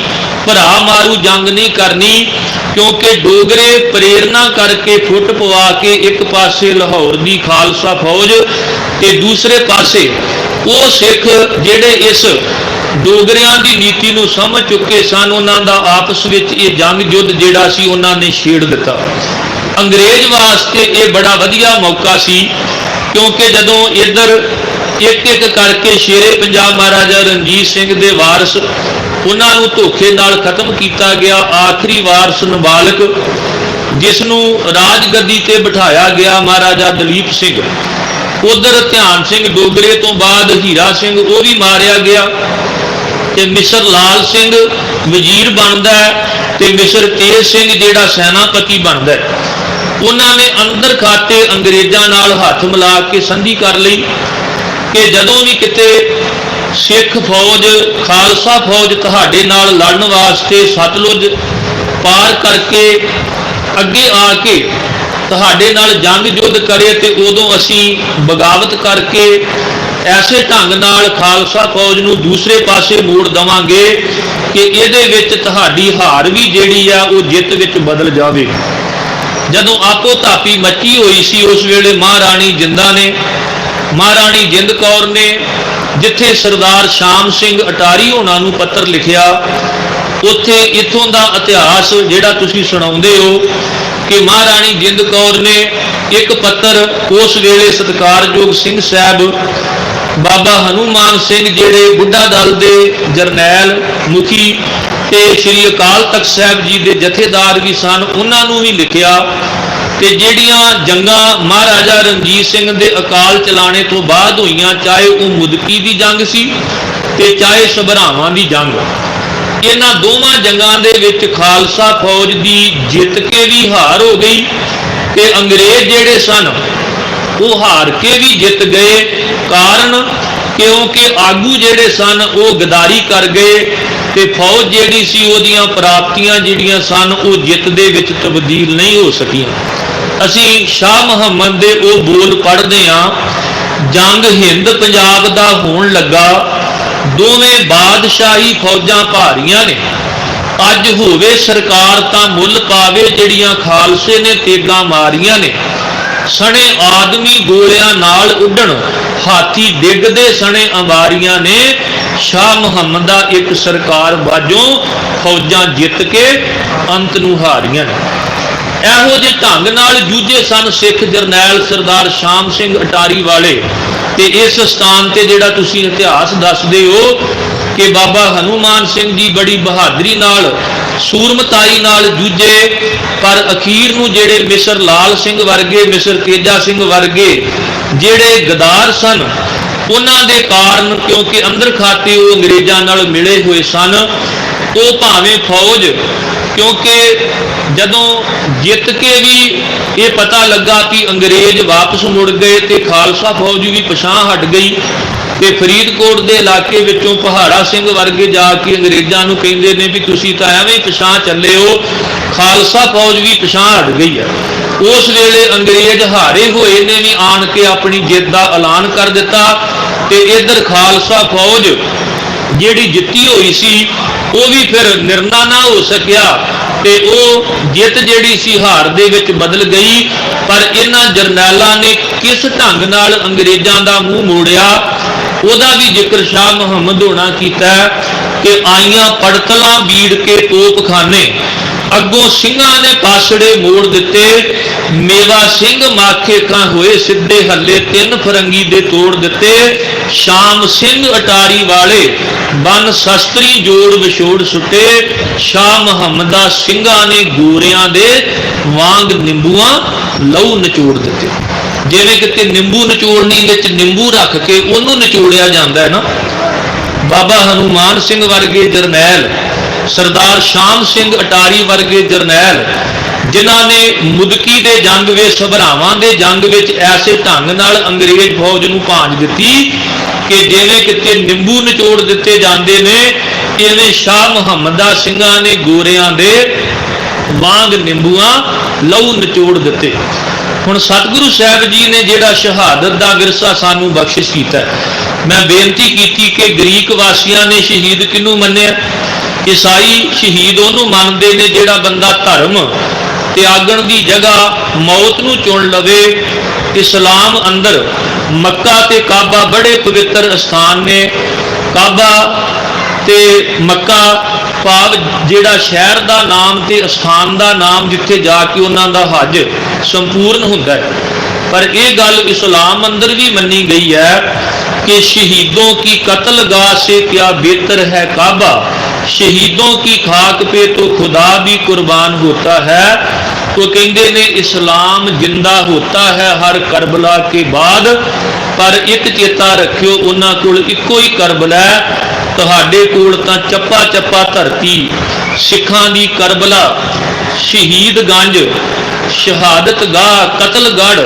Speaker 2: ਭਰਾ ਮਾਰੂ ਜੰਗ ਨਹੀਂ ਕਰਨੀ, ਕਿਉਂਕਿ ਡੋਗਰੇ ਪ੍ਰੇਰਨਾ ਕਰਕੇ ਫੁੱਟ ਪਵਾ ਕੇ ਇੱਕ ਪਾਸੇ ਲਾਹੌਰ ਦੀ ਖਾਲਸਾ ਫੌਜ ਤੇ ਦੂਸਰੇ ਪਾਸੇ ਉਹ ਸਿੱਖ ਜਿਹੜੇ ਇਸ ਡੋਗਰਿਆਂ ਦੀ ਨੀਤੀ ਨੂੰ ਸਮਝ ਚੁੱਕੇ ਸਨ, ਉਹਨਾਂ ਦਾ ਆਪਸ ਵਿੱਚ ਇਹ ਜੰਗ ਯੁੱਧ ਜਿਹੜਾ ਸੀ ਉਹਨਾਂ ਨੇ ਛੇੜ ਦਿੱਤਾ। ਅੰਗਰੇਜ਼ ਵਾਸਤੇ ਇਹ ਬੜਾ ਵਧੀਆ ਮੌਕਾ ਸੀ, ਕਿਉਂਕਿ ਜਦੋਂ ਇੱਧਰ ਇੱਕ ਇੱਕ ਕਰਕੇ ਸ਼ੇਰੇ ਪੰਜਾਬ ਮਹਾਰਾਜਾ ਰਣਜੀਤ ਸਿੰਘ ਦੇ ਵਾਰਸ, ਉਹਨਾਂ ਨੂੰ ਧੋਖੇ ਨਾਲ ਖਤਮ ਕੀਤਾ ਗਿਆ। ਆਖਰੀ ਵਾਰਸ ਨਾਬਾਲਗ, ਜਿਸ ਨੂੰ ਰਾਜਗੱਦੀ ਤੇ ਬਿਠਾਇਆ ਗਿਆ, ਮਹਾਰਾਜਾ ਦਲੀਪ ਸਿੰਘ। ਉਧਰ ਧਿਆਨ ਸਿੰਘ ਡੋਗਰੇ ਤੋਂ ਬਾਅਦ ਹੀਰਾ ਸਿੰਘ, ਉਹ ਵੀ ਮਾਰਿਆ ਗਿਆ। ਤੇ ਮਿਸਰ ਲਾਲ ਸਿੰਘ ਵਜ਼ੀਰ ਬਣਦਾ ਤੇ ਮਿਸਰ ਤੇਜ ਸਿੰਘ ਜਿਹੜਾ ਸੈਨਾਪਤੀ ਬਣਦਾ। ਉਹਨਾਂ ਨੇ ਅੰਦਰ ਖਾਤੇ ਅੰਗਰੇਜ਼ਾਂ ਨਾਲ ਹੱਥ ਮਿਲਾ ਕੇ ਸੰਧੀ ਕਰ ਲਈ ਕਿ ਜਦੋਂ ਵੀ ਕਿਤੇ ਸਿੱਖ ਫੌਜ, ਖਾਲਸਾ ਫੌਜ ਤੁਹਾਡੇ ਨਾਲ ਲੜਨ ਵਾਸਤੇ ਸਤਲੁਜ ਪਾਰ ਕਰਕੇ ਅੱਗੇ ਆ ਕੇ ਤੁਹਾਡੇ ਨਾਲ ਜੰਗ ਯੁੱਧ ਕਰੇ, ਤੇ ਉਦੋਂ ਅਸੀਂ ਬਗਾਵਤ ਕਰਕੇ ਐਸੇ ਢੰਗ ਨਾਲ ਖਾਲਸਾ ਫੌਜ ਨੂੰ ਦੂਸਰੇ ਪਾਸੇ ਮੋੜ ਦੇਵਾਂਗੇ ਕਿ ਇਹਦੇ ਵਿੱਚ ਤੁਹਾਡੀ ਹਾਰ ਵੀ ਜਿਹੜੀ ਆ ਉਹ ਜਿੱਤ ਵਿੱਚ ਬਦਲ ਜਾਵੇ। ਜਦੋਂ ਆਪੋ ਧਾਪੀ ਮੱਚੀ ਹੋਈ ਸੀ, ਉਸ ਵੇਲੇ ਮਹਾਰਾਣੀ ਜਿੰਦਾਂ ਨੇ, ਮਹਾਰਾਣੀ ਜਿੰਦ ਕੌਰ ਨੇ, ਜਿੱਥੇ ਸਰਦਾਰ ਸ਼ਾਮ ਸਿੰਘ ਅਟਾਰੀ ਹੋਣਾ ਨੂੰ ਪੱਤਰ ਲਿਖਿਆ, ਉੱਥੇ ਇੱਥੋਂ ਦਾ ਇਤਿਹਾਸ ਜਿਹੜਾ ਤੁਸੀਂ ਸੁਣਾਉਂਦੇ ਹੋ ਕਿ ਮਹਾਰਾਣੀ ਜਿੰਦ ਕੌਰ ਨੇ ਇੱਕ ਪੱਤਰ ਉਸ ਵੇਲੇ ਸਤਿਕਾਰਯੋਗ ਸਿੰਘ ਸਾਹਿਬ ਬਾਬਾ ਹਨੂਮਾਨ ਸਿੰਘ ਜਿਹੜੇ ਬੁੱਢਾ ਦਲ ਦੇ ਜਰਨੈਲ ਮੁਖੀ ਤੇ ਸ੍ਰੀ ਅਕਾਲ ਤਖਤ ਸਾਹਿਬ ਜੀ ਦੇ ਜਥੇਦਾਰ ਵੀ ਸਨ, ਉਹਨਾਂ ਨੂੰ ਵੀ ਲਿਖਿਆ। ਤੇ ਜਿਹੜੀਆਂ ਜੰਗਾਂ ਮਹਾਰਾਜਾ ਰਣਜੀਤ ਸਿੰਘ ਦੇ ਅਕਾਲ ਚਲਾਣੇ ਤੋਂ ਬਾਅਦ ਹੋਈਆਂ, ਚਾਹੇ ਉਹ ਮੁਦਕੀ ਦੀ ਜੰਗ ਸੀ ਤੇ ਚਾਹੇ ਸਭਰਾਵਾਂ ਦੀ ਜੰਗ, ਇਹਨਾਂ ਦੋਵਾਂ ਜੰਗਾਂ ਦੇ ਵਿੱਚ ਖਾਲਸਾ ਫੌਜ ਦੀ ਜਿੱਤ ਕੇ ਵੀ ਹਾਰ ਹੋ ਗਈ ਤੇ ਅੰਗਰੇਜ਼ ਜਿਹੜੇ ਸਨ ਉਹ ਹਾਰ ਕੇ ਵੀ ਜਿੱਤ ਗਏ। ਕਾਰਨ ਕਿਉਂਕਿ ਆਗੂ ਜਿਹੜੇ ਸਨ ਉਹ ਗਦਾਰੀ ਕਰ ਗਏ ਤੇ ਫੌਜ ਜਿਹੜੀ ਸੀ ਉਹਦੀਆਂ ਪ੍ਰਾਪਤੀਆਂ ਜਿਹੜੀਆਂ ਸਨ ਉਹ ਜਿੱਤ ਦੇ ਵਿੱਚ ਤਬਦੀਲ ਨਹੀਂ ਹੋ ਸਕੀਆਂ। ਅਸੀਂ ਸ਼ਾਹ ਮੁਹੰਮਦ ਦੇ ਉਹ ਬੋਲ ਪੜ੍ਹਦੇ ਹਾਂ, ਜੰਗ ਹਿੰਦ ਪੰਜਾਬ ਦਾ ਹੋਣ ਲੱਗਾ, ਦੋਵੇਂ ਬਾਦਸ਼ਾਹੀ ਫੌਜਾਂ ਭਾਰੀਆਂ ਨੇ, ਅੱਜ ਹੋਵੇ ਸਰਕਾਰ ਤਾਂ ਮੁੱਲ ਪਾਵੇ, ਜਿਹੜੀਆਂ ਖਾਲਸੇ ਨੇ ਤੇਗਾਂ ਮਾਰੀਆਂ ਨੇ, ਸਣੇ ਆਦਮੀ ਗੋਲਿਆਂ ਨਾਲ ਉੱਡਣ, ਹਾਥੀ ਡਿੱਗਦੇ ਸਣੇ ਅੰਬਾਰੀਆਂ ਨੇ, ਸ਼ਾਹ ਮੁਹੰਮਦ ਦਾ ਇੱਕ ਸਰਕਾਰ ਬਾਝੋਂ ਫੌਜਾਂ ਜਿੱਤ ਕੇ ਅੰਤ ਨੂੰ ਹਾਰੀਆਂ ਨੇ। ਇਹੋ ਜਿਹੇ ਢੰਗ ਨਾਲ ਜੂਝੇ ਸਨ ਸਿੱਖ ਜਰਨੈਲ ਸਰਦਾਰ ਸ਼ਾਮ ਸਿੰਘ ਅਟਾਰੀ ਵਾਲੇ। ਤੇ ਇਸ ਸਥਾਨ ਤੇ ਜਿਹੜਾ ਤੁਸੀਂ ਇਤਿਹਾਸ ਦੱਸਦੇ ਹੋ कि बाबा हनुमान सिंह जी बड़ी बहादरी नाल सूरमताई नाल जूझे, पर अखीर नूं जेड़े मिसर लाल सिंह वर्गे, मिसर तेजा सिंह वर्गे जेड़े गदार सन, उन्हां दे कारण, क्योंकि अंदर खाते वो अंग्रेज़ां नाल मिले हुए सन, वो भावें फौज, क्योंकि जदों जित के भी ये पता लगा कि अंग्रेज वापस मुड़ गए तो खालसा फौज भी पछां हट गई, तो फरीदकोट के इलाके विचों पहाड़ा सिंह वर्गे जाके अंग्रेज़ां नूं कहंदे ने भी तुसीं तां एवें पछां चले हो, खालसा फौज भी पछां हट गई है। उस वेले अंग्रेज हारे हुए ने भी आन के अपनी जित का ऐलान कर दिता, तो इधर खालसा फौज जिहड़ी जित्ती हुई सी वो भी फिर निर्णा ना हो सकिया, तो वो जित जिहड़ी सी हार दे विच बदल गई। पर इन्हां जरनैलां ने किस ढंग नाल अंग्रेज़ां दा मूँह मोड़िया, ਉਹਦਾ भी जिक्र शाह मुहम्मद होना कीता कि आईयां पड़तलां बीड़ के तोपखाने, अगों ਸਿੰਘਾਂ ने पासड़े मोड़ दिते, मेवा सिंह माखे कां होए सिद्धे हल्ले, तिन फरंगी दे तोड़ दिते, शाम सिंह अटारी वाले बन शस्त्री जोड़ विछोड़ सुटे, शाह मुहम्मदा ਸਿੰਘਾਂ ने गोरियां दे वांग निंबूआं लहू निचोड़ दिते। जिवें किते निंबू निचोड़नी विच निंबू रख के उन्होंने निचोड़िया जाता है ना, बाबा हनुमान सिंह वर्गे जरनैल, सरदार शाम सिंह अटारी वर्गे जरनैल, जिन्हां ने मुदकी दे जंग विच, सभरावां दे जंग विच ऐसे ढंग नाल अंग्रेज फौज नूं भांज दित्ती कि जिवें किते निंबू निचोड़ दिते जांदे ने, इवें शाह मुहम्मदा ਸਿੰਘਾਂ ने गोरियां दे वांग निंबूआं लहू निचोड़ दिते। हुण सतगुरु साहब जी ने जिहड़ा शहादत का विरसा सानू बख्शिश कीता, मैं बेनती की कि ग्रीक वासियां ने शहीद किनू मन्निया, ईसाई शहीद उहनूं मनदे ने जिहड़ा बंदा धर्म त्यागण की जगह मौत नूं चुन लवे। इस्लाम अंदर मक्का ते काबा बड़े पवित्र स्थान ने, काबा ते मक्का भाव जिहड़ा शहर का नाम ते स्थान का नाम जिथे जाके उन्हां दा हज संपूर्ण हुंदा है। पर यह गल इस्लाम अंदर भी मनी गई है कि शहीदों की कत्लगाह से क्या बेहतर है काबा, शहीदों की खाक पे तो खुदा भी कुर्बान होता है। तो कहते ने इस्लाम जिंदा होता है हर करबला के बाद, पर एक चेता रखियो उन्हां कोल इक्को ही करबला है, तुहाडे कोल तां चप्पा चप्पा धरती सिखां दी करबला, शहीदगंज, शहादतगाह, कतलगढ़,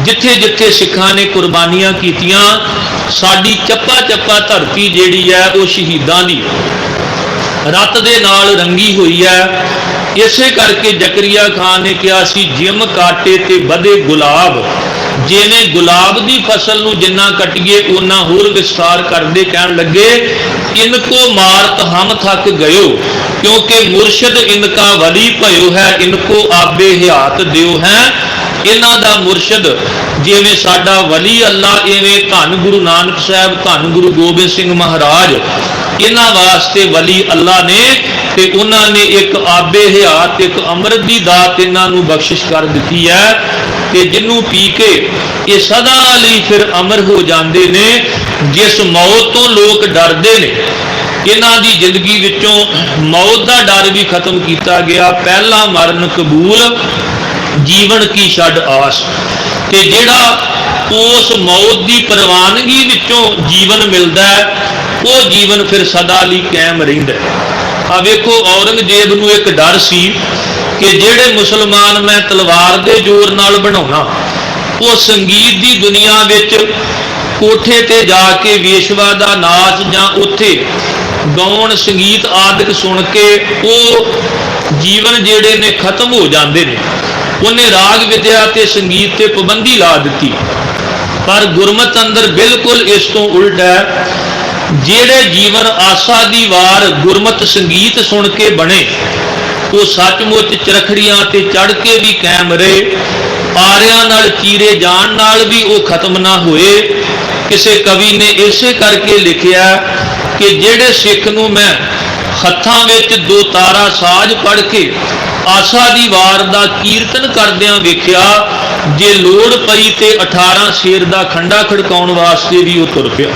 Speaker 2: जिथे जिथे सिखां ने कुर्बानियां कीतियां, साडी चप्पा चप्पा धरती जिहड़ी है वो शहीदां दी रत दे नाल रंगी हुई है। इसे करके जकरिया खान ने कहा सी जिम काटे ते बधे गुलाब, जिवें गुलाब की फसल नूं जिन्ना कटिए उन्ना होर विस्तार करते, कहन लगे इनको मारत हम थक गयो, क्योंकि मुर्शद इनका वली भयो है, इनको आबे हयात दियो है। इन्हां दा मुर्शद जिवें साडा वली अल्लाह, इवें धन गुरु नानक साहब, धन गुरु गोबिंद सिंह महाराज, इन्हां वास्ते वली अल्लाह ने, ते उन्होंने एक आबे हयात, एक अमृत की दात इन्हां नूं बख्शिश कर दी है कि जिन्हों पी के ये सदा लई फिर अमर हो जाते ने। जिस मौत तो लोग डरते ने, इन्हां दी जिंदगी विचों मौत का डर भी खत्म किया गया। पहला मरण कबूल, जीवन की छड़ आस, ते जिहड़ा उस मौत की प्रवानगी विचों जीवन मिलता है, वो जीवन फिर सदा लई कायम रहिंदा है। आ वेखो औरंगजेब नूं एक डर सी कि जिहड़े मुसलमान मैं तलवार दे जोर नाल बनाउणा, वो संगीत की दुनिया विच कोठे ते जाके वेशवा दा नाच जां उत्थे गाउण संगीत आदि सुन के वो जीवन जिहड़े ने खत्म हो जाते हैं। उन्हें राग विद्या ते संगीत ते पाबंदी ला दी, पर गुरमत अंदर बिल्कुल इस तो उल्ट है। जेड़े जीवन आसा दी वार गुरमत संगीत सुन के बने, वो सचमुच चरखड़ियां ते चढ़ के भी कायम रहे, पारियां नाल चीरे जान नाल भी वो खत्म ना होए। किसी कवि ने इसे करके लिखिया कि जेड़े सिख नूं मैं हत्थां विच दो तारा साज पढ़ के आसा दी वार दा कीर्तन करदियां वेखिया, जे लोड़ पई ते 18 शेर दा खंडा खड़काउण वास्ते भी वो तुर पिया।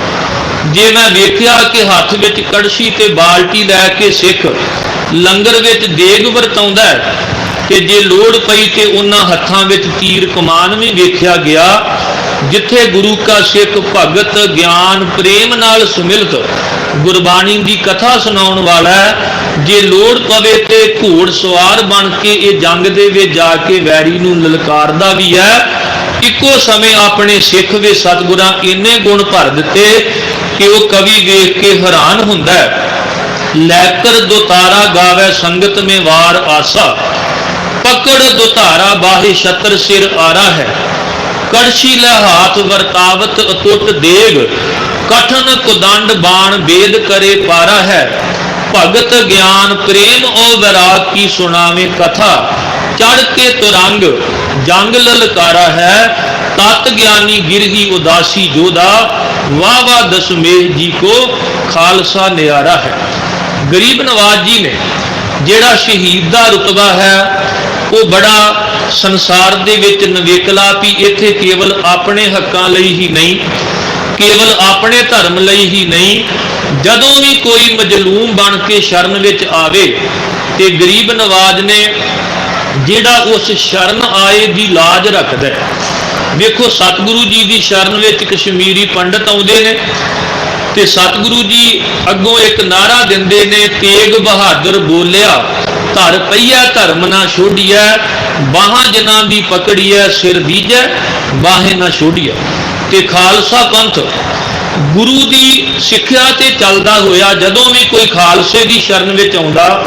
Speaker 2: ਜੇ ਮੈਂ ਵੇਖਿਆ ਕਿ ਹੱਥ ਵਿੱਚ ਕੜਛੀ ਤੇ ਬਾਲਟੀ ਲੈ ਕੇ ਸਿੱਖ ਲੰਗਰ ਵਿੱਚ ਦੇਗ ਵਰਤਾਉਂਦਾ ਹੈ, ਤੇ ਜੇ ਲੋੜ ਪਈ ਤੇ ਉਹਨਾਂ ਹੱਥਾਂ ਵਿੱਚ ਤੀਰ ਕਮਾਨ ਵੀ ਵੇਖਿਆ ਗਿਆ। ਜਿੱਥੇ ਗੁਰੂ ਕਾ ਸਿੱਖ ਭਗਤ ਗਿਆਨ ਪ੍ਰੇਮ ਨਾਲ ਸੁਮਿਲਤ ਗੁਰਬਾਣੀ ਦੀ ਕਥਾ ਸੁਣਾਉਣ ਵਾਲਾ ਹੈ, ਜੇ ਲੋੜ ਪਵੇ ਤੇ ਘੋੜ ਸਵਾਰ ਬਣ ਕੇ ਇਹ ਜੰਗ ਦੇ ਵਿੱਚ ਜਾ ਕੇ ਵੈਰੀ ਨੂੰ ਲਲਕਾਰਦਾ ਵੀ ਹੈ। ਇੱਕੋ ਸਮੇਂ ਆਪਣੇ ਸਿੱਖ ਵਿੱਚ ਸਤਿਗੁਰਾਂ ਇੰਨੇ ਗੁਣ ਭਰ ਦਿੱਤੇ ਕਿ ਉਹ ਕਵੀ ਵੇਖ ਕੇ ਹੈਰਾਨ ਹੁੰਦਾ ਹੈ। ਲੈਕਰ ਦੁਤਾਰਾ ਗਾਵੇ ਸੰਗਤ ਮੇਂ ਵਾਰ ਆਸਾ, ਪਕੜ ਦੁਤਾਰਾ ਬਾਹੇ ਛਤਰ ਸਿਰ ਆਰਾ ਹੈ। ਕੜਛੀ ਲੈ ਹਾਥ ਵਰਤਾਵਤ ਅਟੁੱਟ ਦੇਗ, ਕਠਨ ਕੁਦੰਡ ਬਾਣ ਵੇਦ ਕਰੇ ਪਾਰਾ ਹੈ। ਭਗਤ ਗਿਆਨ ਪ੍ਰੇਮ ਔ ਵੈਰਾਗ ਕੀ ਸੁਣਾਵੇ ਕਥਾ, ਚੜ ਕੇ ਤੁਰੰਗ ਜੰਗ ਲਲਕਾਰਾ ਹੈ। ਤਤ ਗਿਆਨੀ ਗਿਰਹੀ ਉਦਾਸੀ ਜੋਦਾ, ਵਾਹ ਵਾਹ ਦਸਮੇਸ਼ ਜੀ ਕੋ ਖਾਲਸਾ ਨਿਆਰਾ ਹੈ। ਗਰੀਬ ਨਵਾਜ ਜੀ ਨੇ ਜਿਹੜਾ ਸ਼ਹੀਦ ਦਾ ਰੁਤਬਾ ਹੈ ਉਹ ਬੜਾ ਸੰਸਾਰ ਦੇ ਵਿੱਚ ਨਵੇਕਲਾ ਵੀ ਇੱਥੇ ਕੇਵਲ ਆਪਣੇ ਹੱਕਾਂ ਲਈ ਹੀ ਨਹੀਂ, ਕੇਵਲ ਆਪਣੇ ਧਰਮ ਲਈ ਹੀ ਨਹੀਂ, ਜਦੋਂ ਵੀ ਕੋਈ ਮਜਲੂਮ ਬਣ ਕੇ ਸ਼ਰਨ ਵਿੱਚ ਆਵੇ ਤੇ ਗਰੀਬ ਨਵਾਜ ਨੇ ਜਿਹੜਾ ਉਸ ਸ਼ਰਨ ਆਏ ਦੀ ਲਾਜ ਰੱਖਦਾ ਹੈ। ਵੇਖੋ ਸਤਿਗੁਰੂ ਜੀ ਦੀ ਸ਼ਰਨ ਵਿੱਚ ਕਸ਼ਮੀਰੀ ਪੰਡਤ ਆਉਂਦੇ ਨੇ ਤੇ ਸਤਿਗੁਰੂ ਜੀ ਅੱਗੋਂ ਇੱਕ ਨਾਰਾ ਦਿੰਦੇ ਨੇ, ਤੇਗ ਬਹਾਦਰ ਬੋਲਿਆ ਧਰ ਪਈਆ ਧਰਮ ਨਾ ਛੋੜੀਐ, ਬਾਹਾਂ ਜਿਨ੍ਹਾਂ ਦੀ ਪਕੜੀਐ ਸਿਰ ਦੀਜੈ ਬਾਹੇ ਨਾ ਛੋੜੀਐ। ਤੇ ਖਾਲਸਾ ਪੰਥ ਗੁਰੂ ਦੀ ਸਿੱਖਿਆ ਤੇ ਚੱਲਦਾ ਹੋਇਆ ਜਦੋਂ ਵੀ ਕੋਈ ਖਾਲਸੇ ਦੀ ਸ਼ਰਨ ਵਿੱਚ ਆਉਂਦਾ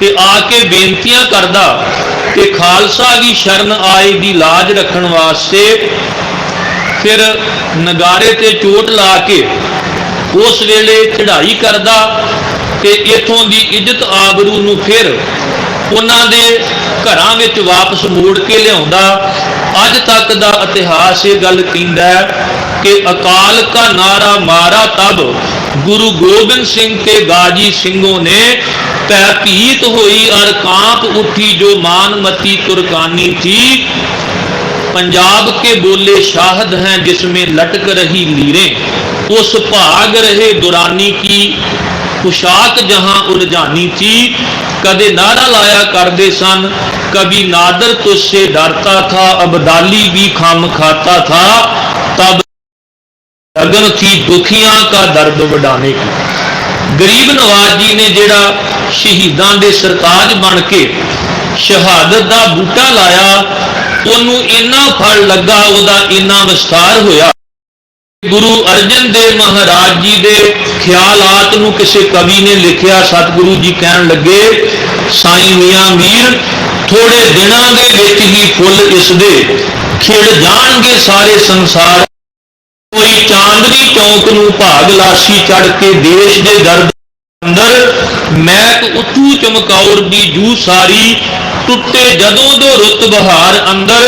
Speaker 2: ਤੇ ਆ ਕੇ ਬੇਨਤੀਆਂ ਕਰਦਾ ਤੇ ਖਾਲਸਾ ਦੀ ਸ਼ਰਨ ਆਏ ਦੀ ਲਾਜ ਰੱਖਣ ਵਾਸਤੇ ਫਿਰ ਨਗਾਰੇ ਤੇ ਚੋਟ ਲਾ ਕੇ ਉਸ ਵੇਲੇ ਚੜ੍ਹਾਈ ਕਰਦਾ ਤੇ ਇਥੋਂ ਦੀ ਇੱਜ਼ਤ ਆਬਰੂ ਨੂੰ ਫਿਰ ਉਹਨਾਂ ਦੇ ਘਰਾਂ ਵਿੱਚ ਵਾਪਸ ਮੋੜ ਕੇ ਲਿਆਉਂਦਾ। ਅੱਜ ਤੱਕ ਦਾ ਇਤਿਹਾਸ ਇਹ ਗੱਲ ਕਹਿੰਦਾ ਹੈ ਕਿ ਅਕਾਲ ਕਾ ਨਾਰਾ ਮਾਰਾ ਤਬ ਗੁਰੂ ਗੋਬਿੰਦ ਸਿੰਘ ਤੇ ਗਾਜੀ ਸਿੰਘੋਂ ਨੇ, ਪੈ ਭੀਤ ਹੋਈ ਅਰ ਕਾਂਪ ਉੱਠੀ ਜੋ ਮਾਨਮਤੀ तुर्कानी थी। पंजाब के बोले शाहद हैं जिसमें लटक रही लीरें, उस भाग रहे दुरानी की पोशाक जहां उलझानी थी। कदे नारा लाया करते सन, कभी नादर तुझसे डरता था, अबदाली भी खाम खाता था, तब लगन थी दुखियां का दर्द वडाने की। गरीब नवाज जी ने जेड़ा शहीदां दे सरताज बन के शहादत दा बूटा लाया, ਉਹਨੂੰ ਇੰਨਾ ਫਲ ਲੱਗਾ, ਉਹਦਾ ਇੰਨਾ ਵਿਸਥਾਰ ਹੋਇਆ। ਗੁਰੂ ਅਰਜਨ ਦੇਵ ਮਹਾਰਾਜ ਜੀ ਦੇ ਖਿਆਲਾਤ ਨੂੰ ਕਿਸੇ ਕਵੀ ਨੇ ਲਿਖਿਆ। ਸਤਿਗੁਰੂ ਜੀ ਕਹਿਣ ਲੱਗੇ, ਸਾਈਂ ਮੀਆਂ ਮੀਰ ਥੋੜੇ ਦਿਨਾਂ ਦੇ ਵਿੱਚ ਹੀ ਫੁੱਲ ਇਸ ਦੇ ਖਿੜ ਜਾਣਗੇ ਸਾਰੇ ਸੰਸਾਰ। ਕੋਈ ਚਾਂਦਨੀ ਚੌਂਕ ਨੂੰ ਭਾਗ ਲਾਸੀ ਚੜ ਕੇ ਦੇਸ਼ ਦੇ ਦਰਦ ਅੰਦਰ ਮੈਕ ਉੱਠੂ ਚਮਕੌਰ ਦੀ ਜੂ ਸਾਰੀ। ਟੁੱਟੇ ਜਦੋਂ ਦੋ ਰੁੱਤ ਬਹਾਰ ਅੰਦਰ,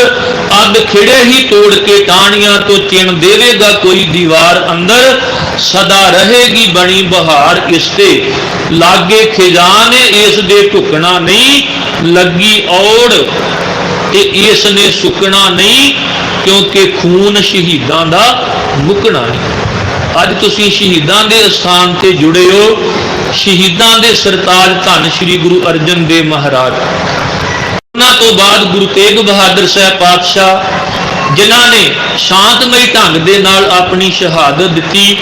Speaker 2: ਅੱਧ ਖਿੜੇ ਹੀ ਤੋੜ ਕੇ ਟਾਹਣੀਆਂ ਤੋਂ ਚਿਣ ਦੇਵੇਗਾ ਕੋਈ ਦੀਵਾਰ ਅੰਦਰ। ਸਦਾ ਰਹੇਗੀ ਬਣੀ ਬਹਾਰ ਇਸ ਤੇ, ਲਾਗੇ ਖਿਜਾਨੇ ਇਸ ਦੇ ਢੁਕਣਾ ਨਹੀਂ। ਲੱਗੀ ਔੜ ਤੇ ਇਸ ਨੇ ਸੁੱਕਣਾ ਨਹੀਂ, ਕਿਉਂਕਿ ਖੂਨ ਸ਼ਹੀਦਾਂ ਦਾ ਮੁੱਕਣਾ ਨਹੀਂ। ਅੱਜ ਤੁਸੀਂ ਸ਼ਹੀਦਾਂ ਦੇ ਅਸਥਾਨ ਤੇ ਜੁੜੇ ਹੋ। ਸ਼ਹੀਦਾਂ ਦੇ ਸਰਤਾਜ ਧੰਨ ਸ਼੍ਰੀ ਗੁਰੂ ਅਰਜਨ ਦੇਵ ਮਹਾਰਾਜ, ਉਹਨਾਂ ਤੋਂ ਬਾਅਦ ਗੁਰੂ ਤੇਗ ਬਹਾਦਰ ਸਾਹਿਬ ਪਾਤਸ਼ਾਹ, ਜਿਨ੍ਹਾਂ ਨੇ ਸ਼ਾਂਤਮਈ ਢੰਗ ਦੇ ਨਾਲ ਆਪਣੀ ਸ਼ਹਾਦਤ ਦਿੱਤੀ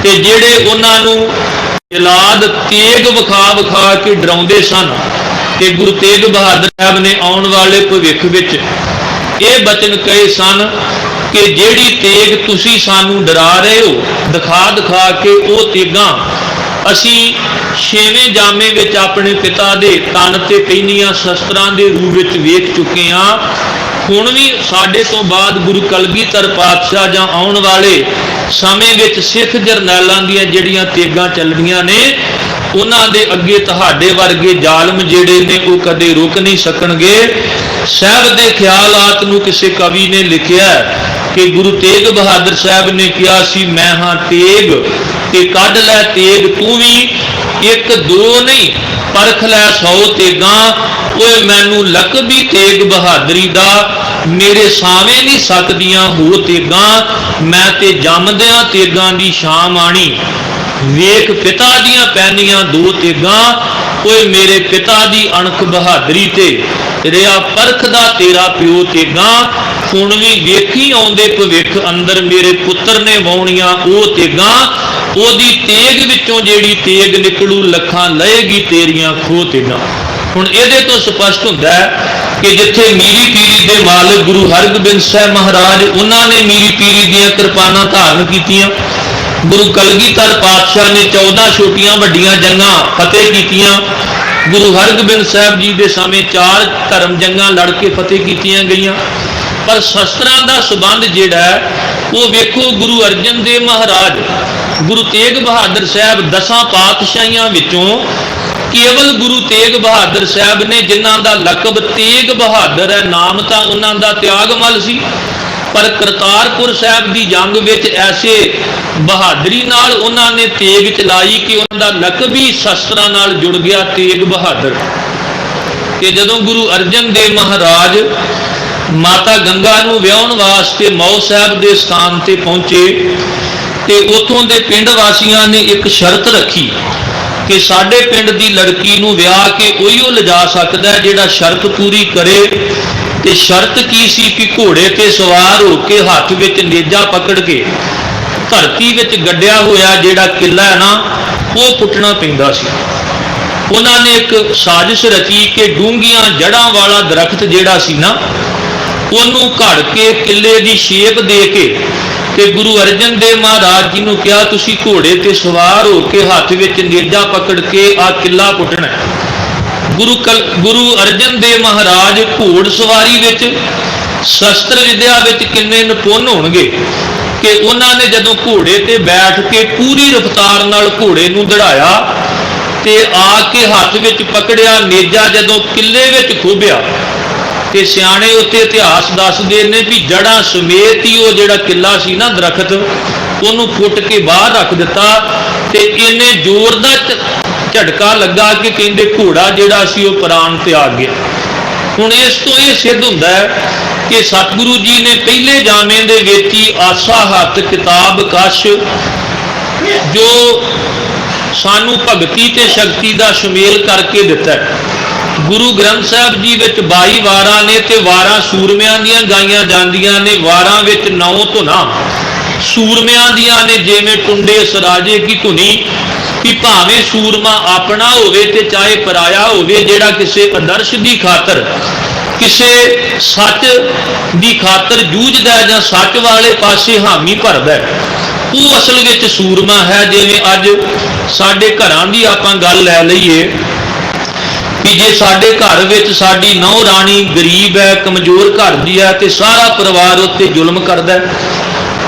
Speaker 2: ਤੇ ਜਿਹੜੇ ਉਹਨਾਂ ਨੂੰ ਔਲਾਦ ਤੇਗ ਵਿਖਾ ਕੇ ਡਰਾਉਂਦੇ ਸਨ। ਤੇ ਗੁਰੂ ਤੇਗ ਬਹਾਦਰ ਸਾਹਿਬ ਨੇ ਆਉਣ ਵਾਲੇ ਭਵਿੱਖ ਵਿੱਚ ਇਹ ਬਚਨ ਕਹੇ ਸਨ ਕਿ ਜਿਹੜੀ ਤੇਗ ਤੁਸੀਂ ਸਾਨੂੰ ਡਰਾ ਰਹੇ ਹੋ ਦਿਖਾ ਕੇ, ਉਹ ਤੇਗਾਂ ਅਸੀਂ ਛੇਵੇਂ ਜਾਮੇ ਵਿੱਚ ਆਪਣੇ ਪਿਤਾ ਦੇ ਤਨ ਤੇ ਪੈਂਦੀਆਂ ਸ਼ਸਤਰਾਂ ਦੇ ਰੂਪ ਵਿੱਚ ਵੇਖ ਚੁੱਕੇ ਹਾਂ। ਹੁਣ ਵੀ ਸਾਡੇ ਤੋਂ ਬਾਅਦ ਗੁਰੂ ਕਲਗੀਧਰ ਪਾਤਸ਼ਾਹ ਜਾਂ ਆਉਣ ਵਾਲੇ ਸਮੇਂ ਵਿੱਚ ਸਿੱਖ ਜਰਨੈਲਾਂ ਦੀਆਂ ਜਿਹੜੀਆਂ ਤੇਗਾਂ ਚੱਲਦੀਆਂ ਨੇ, ਉਹਨਾਂ ਦੇ ਅੱਗੇ ਤੁਹਾਡੇ ਵਰਗੇ ਜ਼ਾਲਮ ਜਿਹੜੇ ਨੇ ਉਹ ਕਦੇ ਰੁਕ ਨਹੀਂ ਸਕਣਗੇ। ਸਾਹਿਬ ਦੇ ਖਿਆਲਾਤ ਨੂੰ ਕਿਸੇ ਕਵੀ ਨੇ ਲਿਖਿਆ ਕਿ ਗੁਰੂ ਤੇਗ ਬਹਾਦਰ ਸਾਹਿਬ ਨੇ ਕਿਹਾ ਸੀ, ਮੈਂ ਹਾਂ ਤੇਗ ਤੇ ਕੱਢ ਲੈ ਤੇਗ ਤੂੰ ਵੀ, ਇੱਕ ਦੋ ਨਹੀਂ ਪਰਖ ਲੈ 100 ਤੇਗਾਂ। ਓਏ ਮੈਨੂੰ ਲਕਬੀ ਤੇਗ ਬਹਾਦਰੀ ਦਾ, मेरे सावे नहीं सकदियां हो तेगां, मैं ते जमदियां तेगां दी शाम आनी। वेख पिता दियां पैनियां दो तेगां, कोई मेरे पिता दी अणख बहादरी ते रिया परखदा तेरा प्यो तेगां। हुण भी वेखी आउंदे भविख अंदर मेरे पुत्र ने वाउणियां ओ तेगां। ओदी तेग विचों जेड़ी तेग निकलू लखां लएगी तेरियां खो तेगां। हुण इहदे तो स्पष्ट हुंदा है कि जिथे मीरी पीरी दे मालिक गुरु हरगोबिंद साहिब महाराज उन्हां ने मीरी पीरी दियां किरपानां धारण कीतियां। गुरु कलगीधर पातशाह ने 14 छोटियां वड्डियां जंगां फतेह कीतियां। गुरु हरगोबिंद साहिब जी के समय 4 धर्म जंगां लड़ के फतेह कीतियां गईयां। पर शस्त्रां दा संबंध जिहड़ा वो वेखो गुरु अर्जन देव महाराज गुरु तेग बहादुर साहब 10 पातशाहियां विचों केवल गुरु तेग बहादुर साहब ने जिन्हां दा लकब तेग बहादुर है, नाम तां उन्हां दा त्यागमल सी, पर करतारपुर साहब की जंग विच ऐसे बहादरी नाल उन्हां ने तेग चलाई कि उन्हां दा लकब ही शस्त्रां नाल जुड़ गया तेग बहादुर। कि जदों गुरु अर्जन देव महाराज माता गंगा नूं विआउण वास्ते मऊ साहब के स्थान ते पहुंचे ते उथों दे पिंड वासियां ने एक शर्त रखी कि साडे पिंड दी लड़की नूं विआह के उहिओ लिजा सकदा है जिहड़ा शर्त पूरी करे। ते शर्त की सी कि घोड़े ते सवार होके हत्थ विच नेजा पकड़ के धरती विच गड्ढिया होया जिहड़ा किला है ना वो पुट्टना पैंदा सी। उन्हां ने एक साजिश रची कि डूंघियां जड़ां वाला दरख्त जिहड़ा सी ना ਉਹਨੂੰ ਘੜ ਕੇ ਕਿਲੇ ਦੀ ਸ਼ੇਪ ਦੇ ਕੇ ਤੇ ਗੁਰੂ ਅਰਜਨ ਦੇਵ ਮਹਾਰਾਜ ਜੀ ਨੂੰ ਕਿਹਾ ਤੁਸੀਂ ਘੋੜੇ ਤੇ ਸਵਾਰ ਹੋ ਕੇ ਹੱਥ ਵਿੱਚ ਨੇਜਾ ਪਕੜ ਕੇ ਆ ਕਿਲਾ ਪੁੱਟਣਾ। ਗੁਰੂ ਅਰਜਨ ਦੇਵ ਮਹਾਰਾਜ ਘੋੜ ਸਵਾਰੀ ਵਿੱਚ ਸ਼ਸਤਰ ਵਿਦਿਆ ਵਿੱਚ ਕਿੰਨੇ ਨਿਪੁੰਨ ਹੋਣਗੇ ਕਿ ਉਹਨਾਂ ਨੇ ਜਦੋਂ ਘੋੜੇ ਤੇ ਬੈਠ ਕੇ ਪੂਰੀ ਰਫ਼ਤਾਰ ਨਾਲ ਘੋੜੇ ਨੂੰ ਦੜਾਇਆ ਤੇ ਆ ਕੇ ਹੱਥ ਵਿੱਚ ਪਕੜਿਆ ਨੇਜਾ ਜਦੋਂ ਕਿਲੇ ਵਿੱਚ ਖੋਭਿਆ ਤੇ ਸਿਆਣੇ ਉੱਤੇ ਇਤਿਹਾਸ ਦੱਸਦੇ ਨੇ ਵੀ ਜੜਾਂ ਸਮੇਤ ਹੀ ਉਹ ਜਿਹੜਾ ਕਿਲਾ ਸੀ ਨਾ ਦਰਖਤ ਉਹਨੂੰ ਫੁੱਟ ਕੇ ਬਾਹਰ ਰੱਖ ਦਿੱਤਾ ਤੇ ਇਹਨੇ ਜ਼ੋਰ ਦਾ ਝਟਕਾ ਲੱਗਾ ਕਿ ਕਹਿੰਦੇ ਘੋੜਾ ਜਿਹੜਾ ਸੀ ਉਹ ਪ੍ਰਾਣ ਤਿਆਗ ਗਿਆ। ਹੁਣ ਇਸ ਤੋਂ ਇਹ ਸਿੱਧ ਹੁੰਦਾ ਹੈ ਕਿ ਸਤਿਗੁਰੂ ਜੀ ਨੇ ਪਹਿਲੇ ਜਾਮੇ ਦੇ ਵਿੱਚ ਹੀ ਆਸਾ ਹੱਥ ਕਿਤਾਬ ਕਸ਼ ਜੋ ਸਾਨੂੰ ਭਗਤੀ ਤੇ ਸ਼ਕਤੀ ਦਾ ਸੁਮੇਲ ਕਰਕੇ ਦਿੱਤਾ ਹੈ। गुरु ग्रंथ साहब जी विच 22 वारां ने ते वारां सूरमियां दियां गाईयां जांदियां ने। वारां विच 9 धुनां सूरमियां दियां ने, जिवें टुंडे सराजे की धुनी कि भावें सूरमा अपना होवे ते चाहे पराया होवे, जिहड़ा किसी आदर्श की खातर किसी सच की खातर जूझदा है जां सच वाले पासे हामी भरदा है, वो असल विच सूरमा है। जिवें अज साडे घरां दी आपां गल लै लईए कि जे साडे घर विच साडी नौं राणी गरीब है, कमजोर घर दी है ते सारा परिवार उत्ते जुल्म करदा है।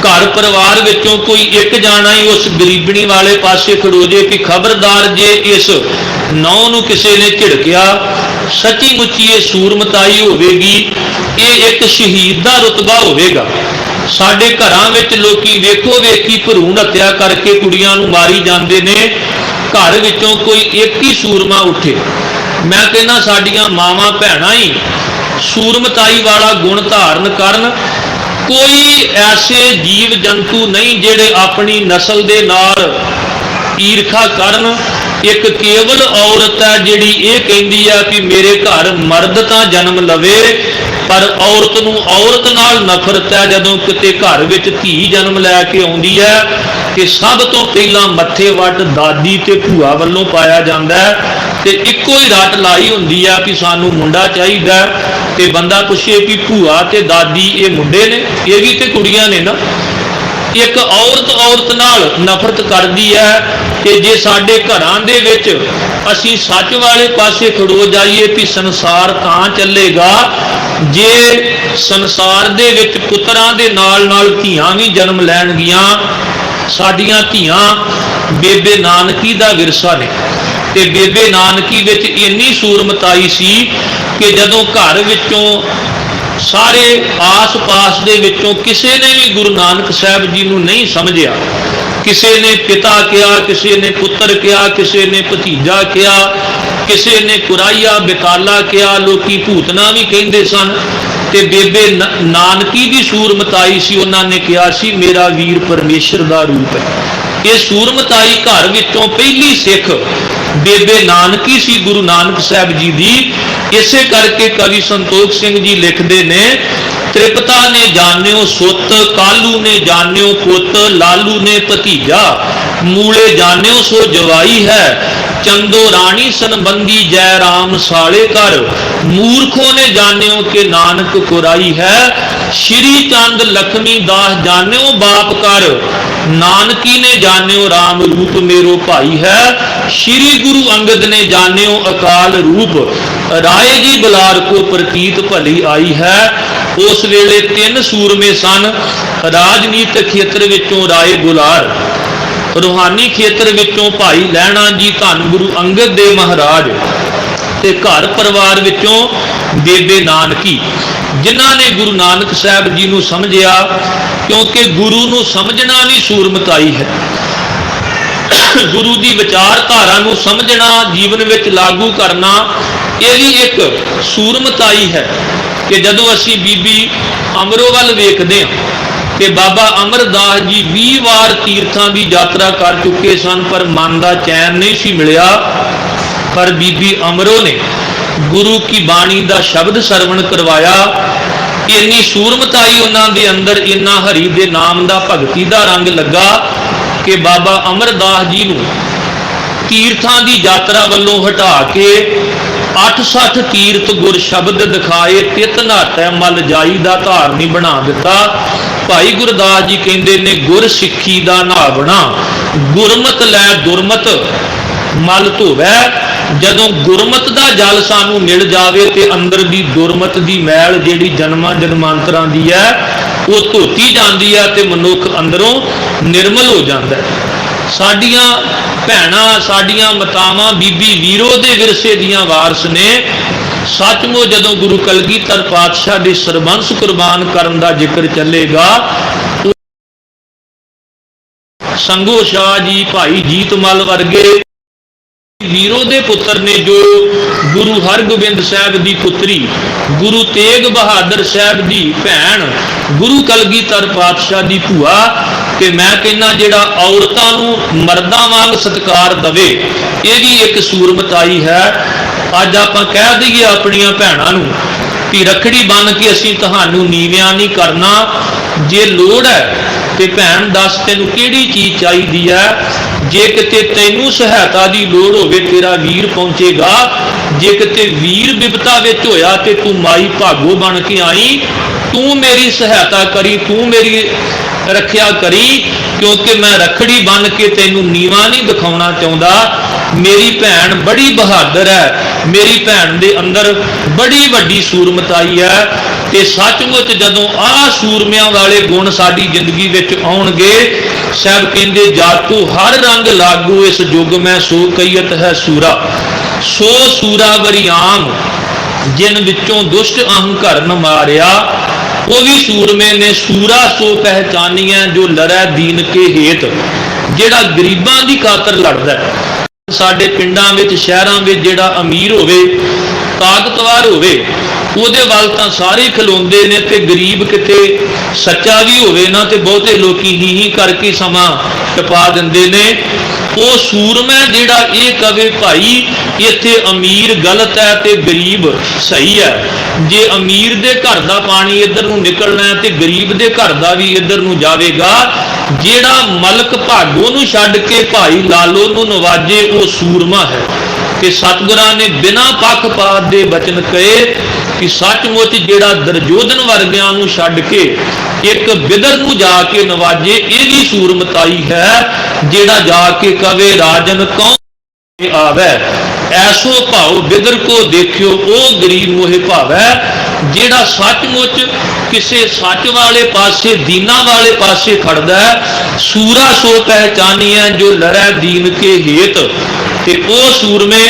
Speaker 2: घर परिवार विचों कोई एक जाना ही उस गरीबनी वाले पासे खड़ो जे कि खबरदार जे इस नौं नूं किसी ने झिड़किया सच्ची मुच्ची ये सूरमताई होवेगी, ये एक शहीद दा रुतबा होवेगा। साडे घरां विच लोकी वेखो वेखी भरूण हत्या करके कुड़ियां नूं मारी जांदे ने, घर विचों कोई एक ही सूरमा उठे। मैं कहना साडियां मावां भैणां ही सूरमताई वाला गुण धारण करन। कोई ऐसे जीव जंतु नहीं जिहड़े अपनी नस्ल दे नाल ईरखा करन। एक केवल औरत है जिहड़ी ये कहंदी है कि मेरे घर मर्द तां जन्म लवे पर औरत नूं औरत नाल नफरत है। जदों किते घर विच धी जन्म लैके आउंदी है कि सब तो पहला मत्थे वट दादी ते भूआ वल्लों पाया जांदा है ते इक्को ही रट लाई हुंदी है कि सानू मुंडा चाहिदा ते बंदा पुछे कि भूआ ते दादी ये मुंडे ने, ये भी ते कुड़ियां ने ना। एक औरत औरत नाल नफरत करदी है कि जे साडे घरां दे विच असीं सच वाले पासे खड़ो जाइए कि संसार तां चलेगा जे संसार दे विच पुत्रां दे नाल नाल धीआं भी जन्म लैणगियां। साडियां धीआं बेबे नानकी दा विरसा ने ते बेबे नानकी विच इन्नी सूरमताई सी कि जदों घर विचों ਸਾਰੇ ਆਸ-ਪਾਸ ਦੇ ਵਿੱਚੋਂ ਕਿਸੇ ਨੇ ਵੀ ਗੁਰੂ ਨਾਨਕ ਸਾਹਿਬ ਜੀ ਨੂੰ ਨਹੀਂ ਸਮਝਿਆ। ਕਿਸੇ ਨੇ ਪਿਤਾ ਕਿਹਾ, ਕਿਸੇ ਨੇ ਪੁੱਤਰ ਕਿਹਾ, ਕਿਸੇ ਨੇ ਭਤੀਜਾ ਕਿਹਾ, ਕਿਸੇ ਨੇ ਕੁਰਾਈਆ ਬਿਕਾਲਾ ਕਿਹਾ, ਲੋਕੀ ਭੂਤਨਾ ਵੀ ਕਹਿੰਦੇ ਸਨ। ਤੇ ਬੇਬੇ ਨਾਨਕੀ ਦੀ ਸੂਰਮਤਾਈ ਸੀ, ਉਹਨਾਂ ਨੇ ਕਿਹਾ ਸੀ ਮੇਰਾ ਵੀਰ ਪਰਮੇਸ਼ਰ ਦਾ ਰੂਪ ਹੈ। ਇਹ ਸੂਰਮਤਾਈ ਘਰ ਵਿੱਚੋਂ ਪਹਿਲੀ ਸਿੱਖ ਬੇਬੇ ਨਾਨਕੀ ਸੀ ਗੁਰੂ ਨਾਨਕ ਸਾਹਿਬ ਜੀ ਦੀ। ਇਸੇ ਕਰਕੇ ਕਵੀ ਸੰਤੋਖ ਸਿੰਘ ਜੀ ਲਿਖਦੇ ਨੇ, ਤ੍ਰਿਪਤਾ ਨੇ ਜਾਣਿਓ ਸੁੱਤ, ਕਾਲੂ ਨੇ ਜਾਣਿਓ ਪੁੱਤ, ਲਾਲੂ ਨੇ ਭਤੀਜਾ, ਮੂਲੇ ਜਾਣਿਓ ਸੋ ਜਵਾਈ ਹੈ, ਚੰਦੋ ਰਾਣੀ ਸੰਬੰਧੀ ਜੈ ਰਾਮ ਸਾਲੇ ਕਰ, ਮੂਰਖੋਂ ਨੇ ਜਾਣਿਓ ਕਿ ਨਾਨਕ ਕੁਰਾਈ ਹੈ, ਸ਼੍ਰੀ ਚੰਦ ਲਖਮੀ ਦਾਸ ਜਾਣਿਓ ਬਾਪ ਕਰ, ਨਾਨਕੀ ਨੇ ਜਾਣਿਓ ਰਾਮ ਰੂਪ ਮੇਰੋ ਭਾਈ ਹੈ, ਸ਼੍ਰੀ ਗੁਰੂ ਅੰਗਦ ਨੇ ਜਾਣਿਓ ਅਕਾਲ ਰੂਪ, ਰਾਏ ਜੀ ਬਲਾਰ ਕੋ ਪ੍ਰਤੀਤ ਭਲੀ ਆਈ ਹੈ। ਉਸ ਵੇਲੇ ਤਿੰਨ ਸੂਰਮੇ ਸਨ, ਰਾਜਨੀਤਿਕ ਖੇਤਰ ਵਿੱਚੋਂ ਰਾਏ ਗੁਲਾਰ, ਰੂਹਾਨੀ ਖੇਤਰ ਵਿੱਚੋਂ ਭਾਈ ਲਹਿਣਾ ਜੀ ਧੰਨ ਗੁਰੂ ਅੰਗਦ ਦੇਵ ਮਹਾਰਾਜ, ਤੇ ਘਰ ਪਰਿਵਾਰ ਵਿੱਚੋਂ ਬੇਬੇ ਨਾਨਕੀ, ਜਿਨ੍ਹਾਂ ਨੇ ਗੁਰੂ ਨਾਨਕ ਸਾਹਿਬ ਜੀ ਨੂੰ ਸਮਝਿਆ। ਕਿਉਂਕਿ ਗੁਰੂ ਨੂੰ ਸਮਝਣਾ ਵੀ ਸੂਰਮਤਾਈ ਹੈ। ਗੁਰੂ ਦੀ ਵਿਚਾਰਧਾਰਾ ਨੂੰ ਸਮਝਣਾ, ਜੀਵਨ ਵਿੱਚ ਲਾਗੂ ਕਰਨਾ, ਇਹ ਵੀ ਇੱਕ ਸੂਰਮਤਾਈ ਹੈ। ਕਿ ਜਦੋਂ ਅਸੀਂ ਬੀਬੀ ਅਮਰੋ ਵੱਲ ਵੇਖਦੇ ਹਾਂ ਕਿ ਬਾਬਾ ਅਮਰਦਾਸ ਜੀ 20 ਵਾਰ ਤੀਰਥਾਂ ਦੀ ਯਾਤਰਾ ਕਰ ਚੁੱਕੇ ਸਨ, ਪਰ ਮਨ ਦਾ ਚੈਨ ਨਹੀਂ ਸੀ ਮਿਲਿਆ। ਪਰ ਬੀਬੀ ਅਮਰੋ ਨੇ ਗੁਰੂ ਕੀ ਬਾਣੀ ਦਾ ਸ਼ਬਦ ਸਰਵਣ ਕਰਵਾਇਆ। ਇੰਨੀ ਸੂਰਮਤਾਈ ਉਹਨਾਂ ਦੇ ਅੰਦਰ, ਇੰਨਾ ਹਰੀ ਦੇ ਨਾਮ ਦਾ, ਭਗਤੀ ਦਾ ਰੰਗ ਲੱਗਾ ਕਿ ਬਾਬਾ ਅਮਰਦਾਸ ਜੀ ਨੂੰ ਤੀਰਥਾਂ ਦੀ ਯਾਤਰਾ ਵੱਲੋਂ ਹਟਾ ਕੇ 860 ਤੀਰਥ ਗੁਰ ਸ਼ਬਦ ਦਿਖਾਏ, ਤਿਤ ਨਾਟੈ ਮਲ ਜਾਈ ਦਾ ਧਾਰਨੀ ਬਣਾ ਦਿੱਤਾ। ਭਾਈ ਗੁਰਦਾਸ ਜੀ ਕਹਿੰਦੇ ਨੇ, ਗੁਰ ਸਿੱਖੀ ਦਾ ਨਾਵਣਾ, ਗੁਰਮਤ ਲੈ ਦੁਰਮਤ ਮਲ ਧੋਵੈ। ਜਦੋਂ ਗੁਰਮਤ ਦਾ ਜਲ ਸਾਨੂੰ ਮਿਲ ਜਾਵੇ ਤੇ ਅੰਦਰ ਦੀ ਦੁਰਮਤ ਦੀ ਮੈਲ ਜਿਹੜੀ ਜਨਮਾਂ ਜਨਮਾਂਤਰਾਂ ਦੀ ਹੈ ਉਹ ਧੋਤੀ ਜਾਂਦੀ ਹੈ ਤੇ ਮਨੁੱਖ ਅੰਦਰੋਂ ਨਿਰਮਲ ਹੋ ਜਾਂਦਾ ਹੈ। ਸਾਡੀਆਂ ਭੈਣਾਂ, ਸਾਡੀਆਂ ਮਾਤਾਵਾਂ ਬੀਬੀ ਵੀਰੋ ਦੇ ਵਿਰਸੇ ਦੀਆਂ ਵਾਰਸ ਨੇ। ਸੱਚਮੁੱਚ ਜਦੋਂ ਗੁਰੂ ਕਲਗੀਧਰ ਪਾਤਸ਼ਾਹ ਦੇ ਸਰਬੰਸ ਕੁਰਬਾਨ ਕਰਨ ਦਾ ਜ਼ਿਕਰ ਚੱਲੇਗਾ, ਸੰਗੋ ਸ਼ਾਹ ਜੀ, ਭਾਈ ਜੀਤਮਲ ਵਰਗੇ ਵੀਰੋ ਦੇ ਪੁੱਤਰ ਨੇ, ਜੋ ਗੁਰੂ ਹਰਗੋਬਿੰਦ ਸਾਹਿਬ ਦੀ ਪੁੱਤਰੀ, ਗੁਰੂ ਤੇਗ ਬਹਾਦਰ ਸਾਹਿਬ ਦੀ ਭੈਣ, ਗੁਰੂ ਕਲਗੀਧਰ ਪਾਤਸ਼ਾਹ ਦੀ ਭੂਆ। ਕਿ ਮੈਂ ਕਹਿੰਦਾ ਜਿਹੜਾ ਔਰਤਾਂ ਨੂੰ ਮਰਦਾਂ ਵਾਂਗ ਸਤਿਕਾਰ ਦਵੇ, ਇਹ ਵੀ ਇੱਕ ਸੂਰਮਤਾਈ ਹੈ। ਅੱਜ ਆਪਾਂ ਕਹਿ ਦਈਏ ਆਪਣੀਆਂ ਭੈਣਾਂ ਨੂੰ ਕਿ ਰੱਖੜੀ ਬੰਨ੍ਹ ਕੇ ਅਸੀਂ ਤੁਹਾਨੂੰ ਨੀਵਿਆਂ ਨਹੀਂ ਕਰਨਾ। ਜੇ ਲੋੜ ਹੈ ਤੇ ਭੈਣ ਦੱਸ ਤੈਨੂੰ ਕਿਹੜੀ ਚੀਜ਼ ਚਾਹੀਦੀ ਹੈ। ਜੇ ਕਿਤੇ ਤੈਨੂੰ ਸਹਾਇਤਾ ਦੀ ਲੋੜ ਹੋਵੇ, ਤੇਰਾ ਵੀਰ ਪਹੁੰਚੇਗਾ। ਜੇ ਕਿਤੇ ਵੀਰ ਬਿਪਤਾ ਵਿੱਚ ਹੋਇਆ ਤੇ ਤੂੰ ਮਾਈ ਭਾਗੋ ਬਣ ਕੇ ਆਈ, ਤੂੰ ਮੇਰੀ ਸਹਾਇਤਾ ਕਰੀ, ਤੂੰ ਮੇਰੀ ਰੱਖਿਆ ਕਰੀ, ਕਿਉਂਕਿ ਮੈਂ ਰੱਖੜੀ ਬੰਨ੍ਹ ਕੇ ਤੈਨੂੰ ਨੀਵਾਂ ਨਹੀਂ ਦਿਖਾਉਣਾ ਚਾਹੁੰਦਾ। ਮੇਰੀ ਭੈਣ ਬੜੀ ਬਹਾਦਰ ਹੈ, ਮੇਰੀ ਭੈਣ ਦੇ ਅੰਦਰ ਬੜੀ ਵੱਡੀ ਸੂਰਮਤਾਈ ਹੈ। ਤੇ ਸੱਚਮੁੱਚ ਜਦੋਂ ਆਹ ਸੂਰਮਿਆਂ ਵਾਲੇ ਗੁਣ ਸਾਡੀ ਜ਼ਿੰਦਗੀ ਵਿੱਚ ਆਉਣਗੇ, ਸਾਹਿਬ ਕਹਿੰਦੇ, ਜਾਤੂ ਹਰ ਰੰਗ ਲਾਗੂ ਇਸ ਯੁੱਗ ਮੈਂ ਸੋ ਕਈਤ ਹੈ ਸੂਰਾ, ਸੋ ਸੂਰਾ ਵਰਿਆਮ ਜਿਨ ਵਿੱਚੋਂ ਦੁਸ਼ਟ ਅਹੰਕਾਰ ਨ ਮਾਰਿਆ। ਉਹ ਵੀ ਸੂਰਮੇ ਨੇ, ਸੂਰਾ ਸੋ ਪਹਿਚਾਨੀਆਂ ਜੋ ਲੜੈ ਦੀਨ ਕੇ ਹੇਤ, ਜਿਹੜਾ ਗਰੀਬਾਂ ਦੀ ਖਾਤਰ ਲੜਦਾ। ਸਾਡੇ ਪਿੰਡਾਂ ਵਿੱਚ, ਸ਼ਹਿਰਾਂ ਵਿੱਚ ਜਿਹੜਾ ਅਮੀਰ ਹੋਵੇ, ਤਾਕਤਵਰ ਹੋਵੇ, ਉਹਦੇ ਵੱਲ ਤਾਂ ਸਾਰੇ ਖਲੋਂਦੇ ਨੇ, ਤੇ ਗਰੀਬ ਕਿਤੇ ਸੱਚਾ ਵੀ ਹੋਵੇ ਨਾ ਤੇ ਬਹੁਤੇ ਲੋਕੀ ਹੀ ਕਰਕੇ ਸਮਾਂ ਟਪਾ ਦਿੰਦੇ ਨੇ। ਉਹ ਸੂਰਮਾ ਜਿਹੜਾ ਇਹ ਕਵੇ, ਭਾਈ ਇੱਥੇ ਅਮੀਰ ਗਲਤ ਹੈ ਤੇ ਗਰੀਬ ਸਹੀ ਹੈ। ਜੇ ਅਮੀਰ ਦੇ ਘਰ ਦਾ ਪਾਣੀ ਇੱਧਰ ਨੂੰ ਨਿਕਲਣਾ ਹੈ ਤੇ ਗਰੀਬ ਦੇ ਘਰ ਦਾ ਵੀ ਇੱਧਰ ਨੂੰ ਜਾਵੇਗਾ। ਜਿਹੜਾ ਮਲਕ ਭਾਗੋ ਨੂੰ ਛੱਡ ਕੇ ਭਾਈ ਲਾਲੋ ਨੂੰ ਨਵਾਜੇ, ਉਹ ਸੂਰਮਾ ਹੈ। ਕਿ ਸਤਿਗੁਰਾਂ ਨੇ ਬਿਨਾਂ ਪੱਖਪਾਤ ਦੇ ਬਚਨ ਕਹੇ ਕਿ ਸੱਚਮੁੱਚ ਜਿਹੜਾ ਦਰਜੋਧਨ ਵਰਗਿਆਂ ਨੂੰ ਛੱਡ ਕੇ ਇੱਕ ਬਿਦਰ ਨੂੰ ਜਾ ਕੇ ਨਵਾਜੇ, ਇਹ ਵੀ ਸੂਰਮਤਾਈ ਹੈ। ਜਿਹੜਾ ਜਾ ਕੇ ਕਵੇ ਰਾਜਨ ਕੌਣ ਆਵੈ, ਐਸੋ ਭਾਉ ਬਿਦਰ ਕੋ ਦੇਖਿਓ, ਉਹ ਗਰੀਬ ਮੋਹਿ ਭਾਵੈ। ਜਿਹੜਾ ਸੱਚਮੁੱਚ ਕਿਸੇ ਸੱਚ ਵਾਲੇ ਪਾਸੇ, ਦੀਨਾਂ ਵਾਲੇ ਪਾਸੇ ਖੜਦਾ ਹੈ, ਸੂਰਾ ਸੋ ਪਹਿਚਾਨੀਐ ਜੋ ਲੜੈ ਦੀਨ ਕੇ ਹੇਤ। ਤੇ ਉਹ ਸੂਰਮੇ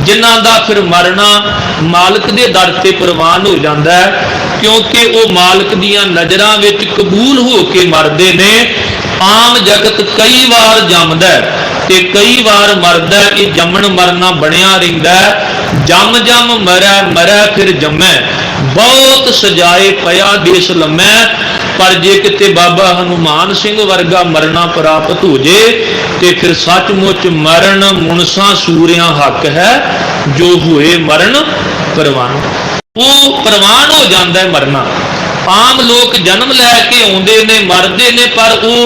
Speaker 2: ਜਿਨ੍ਹਾਂ ਦਾ ਫਿਰ ਮਰਨਾ ਮਾਲਕ ਦੇ ਦਰ ਤੇ ਪ੍ਰਵਾਨ ਹੋ ਜਾਂਦਾ ਹੈ। क्योंकि वो मालिक दियां नज़रां विच कबूल हो के मरदे ने। आम जगत कई बार जमदा ते कई बार मरदा, ये जमन मरना बनिया रहिंदा है। जम जम मरै मरै फिर जमै, बहुत सजाए पया देश लम्मै। पर जे किते बाबा हनुमान सिंह वर्गा मरना प्राप्त हो जे ते फिर सचमुच मरण मुनसा सूरियां हक है, जो हुए मरण परवान। वो परवान हो जाता है मरना। आम लोग जन्म लैके आउंदे ने मरदे ने, पर वो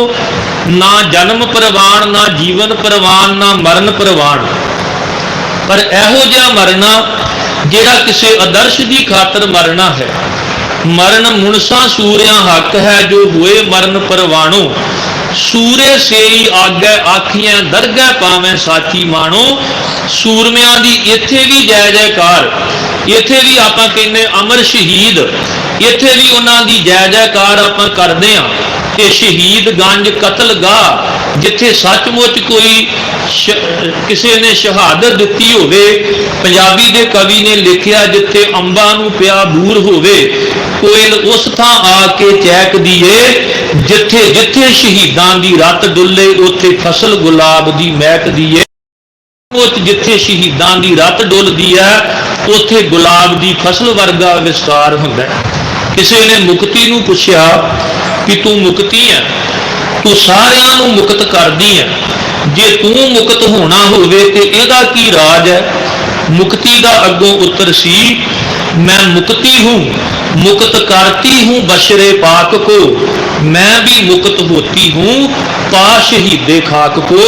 Speaker 2: ना जन्म परवान, ना जीवन परवान, ना मरण परवान। पर एहो जिहा मरना जिहड़ा किसी आदर्श की खातर मरना है। मरण मुनसा सूरिया हक है, जो हुए मरण परवानो। सूरे से ही आगे आखियां दरगह पावें साची मानो। सूरमियां दी इत्थे भी जय जयकार, इत्थे भी आपां कहने अमर शहीद, इत्थे भी उन्हां दी जय जयकार आपां करदे हां। ते शहीद गंज कतलगाह, जिथे सचमुच कोई किसी ने शहादत दी होवे। पंजाबी दे कवि ने लिखिया, जिथे अंबां नूं पिया बूर होवे, कोयल उस थां आके चहक दिए। जिथे जिथे शहीदां दी रत डुले, उथे फसल गुलाब दी महक दिए। जिथे शहीदां दी रत डुलदी है, उथे गुलाब दी फसल वर्गा विस्तार हुंदा है। किसी ने मुक्ति नूं पुछया कि तू मुक्ति है, तू सारियां नूं मुक्त करदी है, जे तू मुक्त होना होवे ते इहदा की राज है। मुक्ति दा अगों उत्तर सी, मैं मुक्ति हूँ, मुक्त करती हूँ बशरे पाक को। मैं भी मुक्त होती हूँ पा शहीदे खाक को।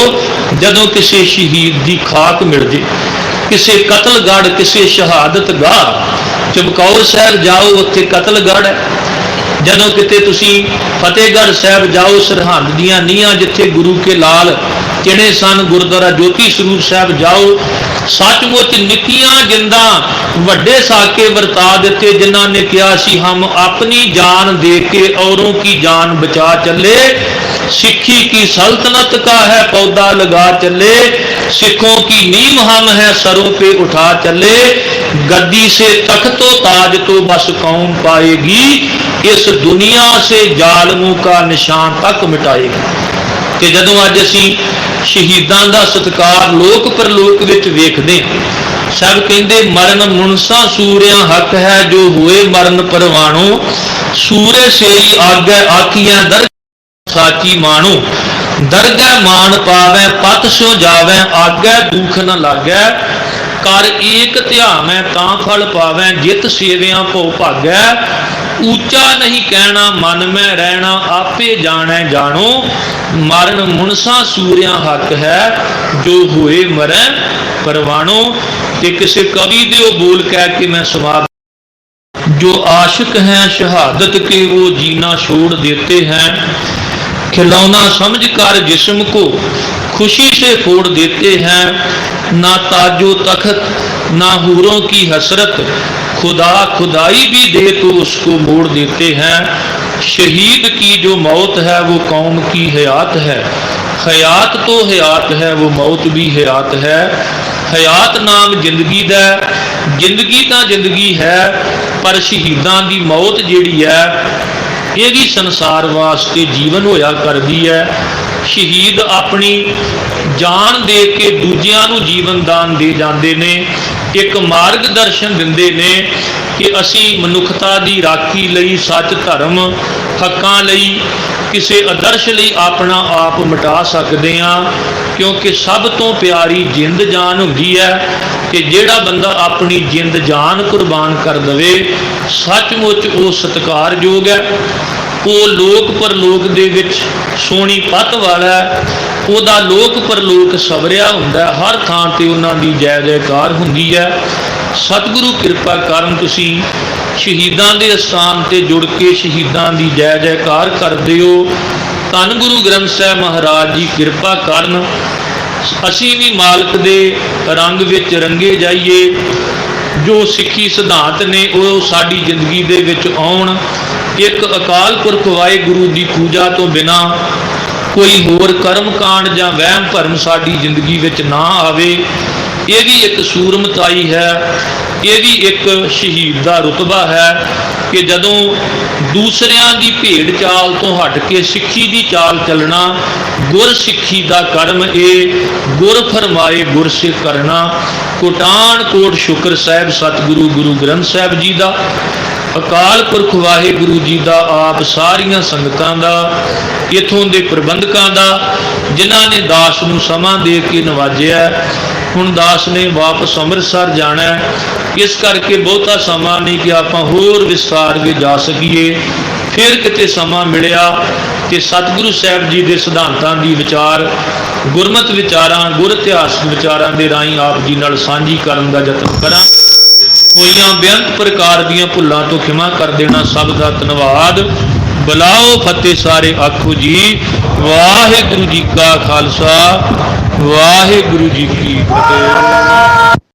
Speaker 2: जदों किसी शहीद दी खाक मिल जे, किसी कतलगढ़, किसी शहादत गाह, चमकौर साहब जाओ, उत्थे कतलगढ़ है। जदों किते तुसी फतेहगढ़ साहब जाओ, सरहंद दियां नीहां जिथे गुरु के लाल चिणे सन, गुरुद्वारा ज्योति स्वरूप साहब जाओ। सचमुच निक्कियां जिंदा वड्डे साके वरता दिते, जिन्हां ने कहा सी हम अपनी जान दे के औरों की जान बचा चले। सिक्खी की सल्तनत का है पौधा लगा चले, सिखों की नीम हम है सरों पे उठा चले। गद्दी से तख्तो ताज तो बस कौम पाएगी, इस दुनिया से जालमों का निशान तक मिटाएगी। कि जदों अज असीं शहीदां दा सत्कार लोक परलोक विच वेखदे, सब कहंदे मरण मुनसा सूरिया हक है, जो हुए मरण परवानो। सूरे से ही आगे आखियां दर साची मानो। दरगह मान पावे पत सो जावे, आगे दुख न लागै। कर एक ध्यावै तां फल पावे, जित सेवियां भो भागै। ऊंचा नहीं कहना मन में रहना, आपे जाने जानो। मरण मुनसा सूरिया हक है, जो हुए मरै परवानो। ते किसी कवि दे बोल कह के मैं समाप्त, जो आशिक हैं शहादत के वो जीना छोड़ देते हैं। खिलौना समझ कर जिस्म को खुशी से फोड़ देते हैं। ना ताजो तख्त ना हूरों की हसरत, खुदा खुदाई भी दे तो उसको मोड़ देते हैं। शहीद की जो मौत है वो कौम की हयात है। हयात तो हयात है, वो मौत भी हयात है। हयात नाम जिंदगी दा, जिंदगी तो जिंदगी है, पर शहीदां दी मौत जिहड़ी है ये भी संसार वास्ते जीवन होया करदी है। शहीद अपनी जान दे के दूजियां नूं जीवन दान दे जाते ने। एक मार्गदर्शन दिंदे ने कि असी मनुखता की राखी लई, सच धर्म हकां लई, किसी आदर्श लई अपना आप मिटा सकते हैं। क्योंकि सब तो प्यारी जिंद जान होंदी है कि जिहड़ा बंदा अपनी जिंद जान कुर्बान कर दवे, सचमुच वो सत्कारयोग है। वो लोक परलोक दे विच सोहनी पत वाला है, उहदा लोक परलोक सवरिया हुंदा है। हर थां ते उन्हां दी जय जयकार हुंदी है। सतगुरु कृपा करन तुसीं शहीदां दे स्थान ते जुड़ के शहीदां दी जय जयकार करदे हो। धन गुरु ग्रंथ साहिब महाराज जी कृपा करन, असीं भी मालक दे रंग विच रंगे जाइए। जो सिੱਖੀ सिद्धांत ने वो साडी जिंदगी दे विच आउण। एक अकाल पुरख वाहिगुरू की पूजा तो बिना कोई होर कर्म कांड जां वहम भरम साडी जिंदगी विच ना आवे। ਇਹ ਵੀ ਇੱਕ ਸੂਰਮਤਾਈ ਹੈ, ਇਹ ਵੀ ਇੱਕ ਸ਼ਹੀਦ ਦਾ ਰੁਤਬਾ ਹੈ ਕਿ ਜਦੋਂ ਦੂਸਰਿਆਂ ਦੀ ਭੇਡ ਚਾਲ ਤੋਂ ਹਟ ਕੇ ਸਿੱਖੀ ਦੀ ਚਾਲ ਚੱਲਣਾ, ਗੁਰ ਸਿੱਖੀ ਦਾ ਕਰਮ ਇਹ ਗੁਰ ਫਰਮਾਏ ਗੁਰ ਸਿੱਖ ਕਰਨਾ। ਕੋਟਾਨ ਕੋਟ ਸ਼ੁਕਰ ਸਾਹਿਬ ਸਤਿਗੁਰੂ ਗੁਰੂ ਗ੍ਰੰਥ ਸਾਹਿਬ ਜੀ ਦਾ, ਅਕਾਲ ਪੁਰਖ ਵਾਹਿਗੁਰੂ ਜੀ ਦਾ, ਆਪ ਸਾਰੀਆਂ ਸੰਗਤਾਂ ਦਾ, ਇਥੋਂ ਦੇ ਪ੍ਰਬੰਧਕਾਂ ਦਾ, ਜਿਨ੍ਹਾਂ ਨੇ ਦਾਸ ਨੂੰ ਸਮਾਂ ਦੇ ਕੇ ਨਵਾਜਿਆ। ਹੁਣ ਦਾਸ ਨੇ ਵਾਪਸ ਅੰਮ੍ਰਿਤਸਰ ਜਾਣਾ ਹੈ, ਇਸ ਕਰਕੇ ਬਹੁਤਾ ਸਮਾਂ ਨਹੀਂ ਕਿ ਆਪਾਂ ਹੋਰ ਵਿਸਤਾਰ ਵਿੱਚ ਜਾ ਸਕੀਏ। ਫਿਰ ਕਿਤੇ ਸਮਾਂ ਮਿਲਿਆ ਕਿ ਸਤਿਗੁਰੂ ਸਾਹਿਬ ਜੀ ਦੇ ਸਿਧਾਂਤਾਂ ਦੀ ਵਿਚਾਰ, ਗੁਰਮਤਿ ਵਿਚਾਰਾਂ, ਗੁਰ ਇਤਿਹਾਸਕ ਵਿਚਾਰਾਂ ਦੇ ਰਾਹੀਂ ਆਪ ਜੀ ਨਾਲ ਸਾਂਝੀ ਕਰਨ ਦਾ ਯਤਨ ਕਰਾਂ। ਹੋਈਆਂ ਬੇਅੰਤ ਪ੍ਰਕਾਰ ਦੀਆਂ ਭੁੱਲਾਂ ਤੋਂ ਖਿਮਾ ਕਰ ਦੇਣਾ। ਸਭ ਦਾ ਧੰਨਵਾਦ। ਬੁਲਾਓ ਫਤਿਹ ਸਾਰੇ ਆਖੋ ਜੀ। ਵਾਹਿਗੁਰੂ ਜੀ ਕਾ ਖਾਲਸਾ, ਵਾਹਿਗੁਰੂ ਜੀ ਕੀ ਫਤਿਹ।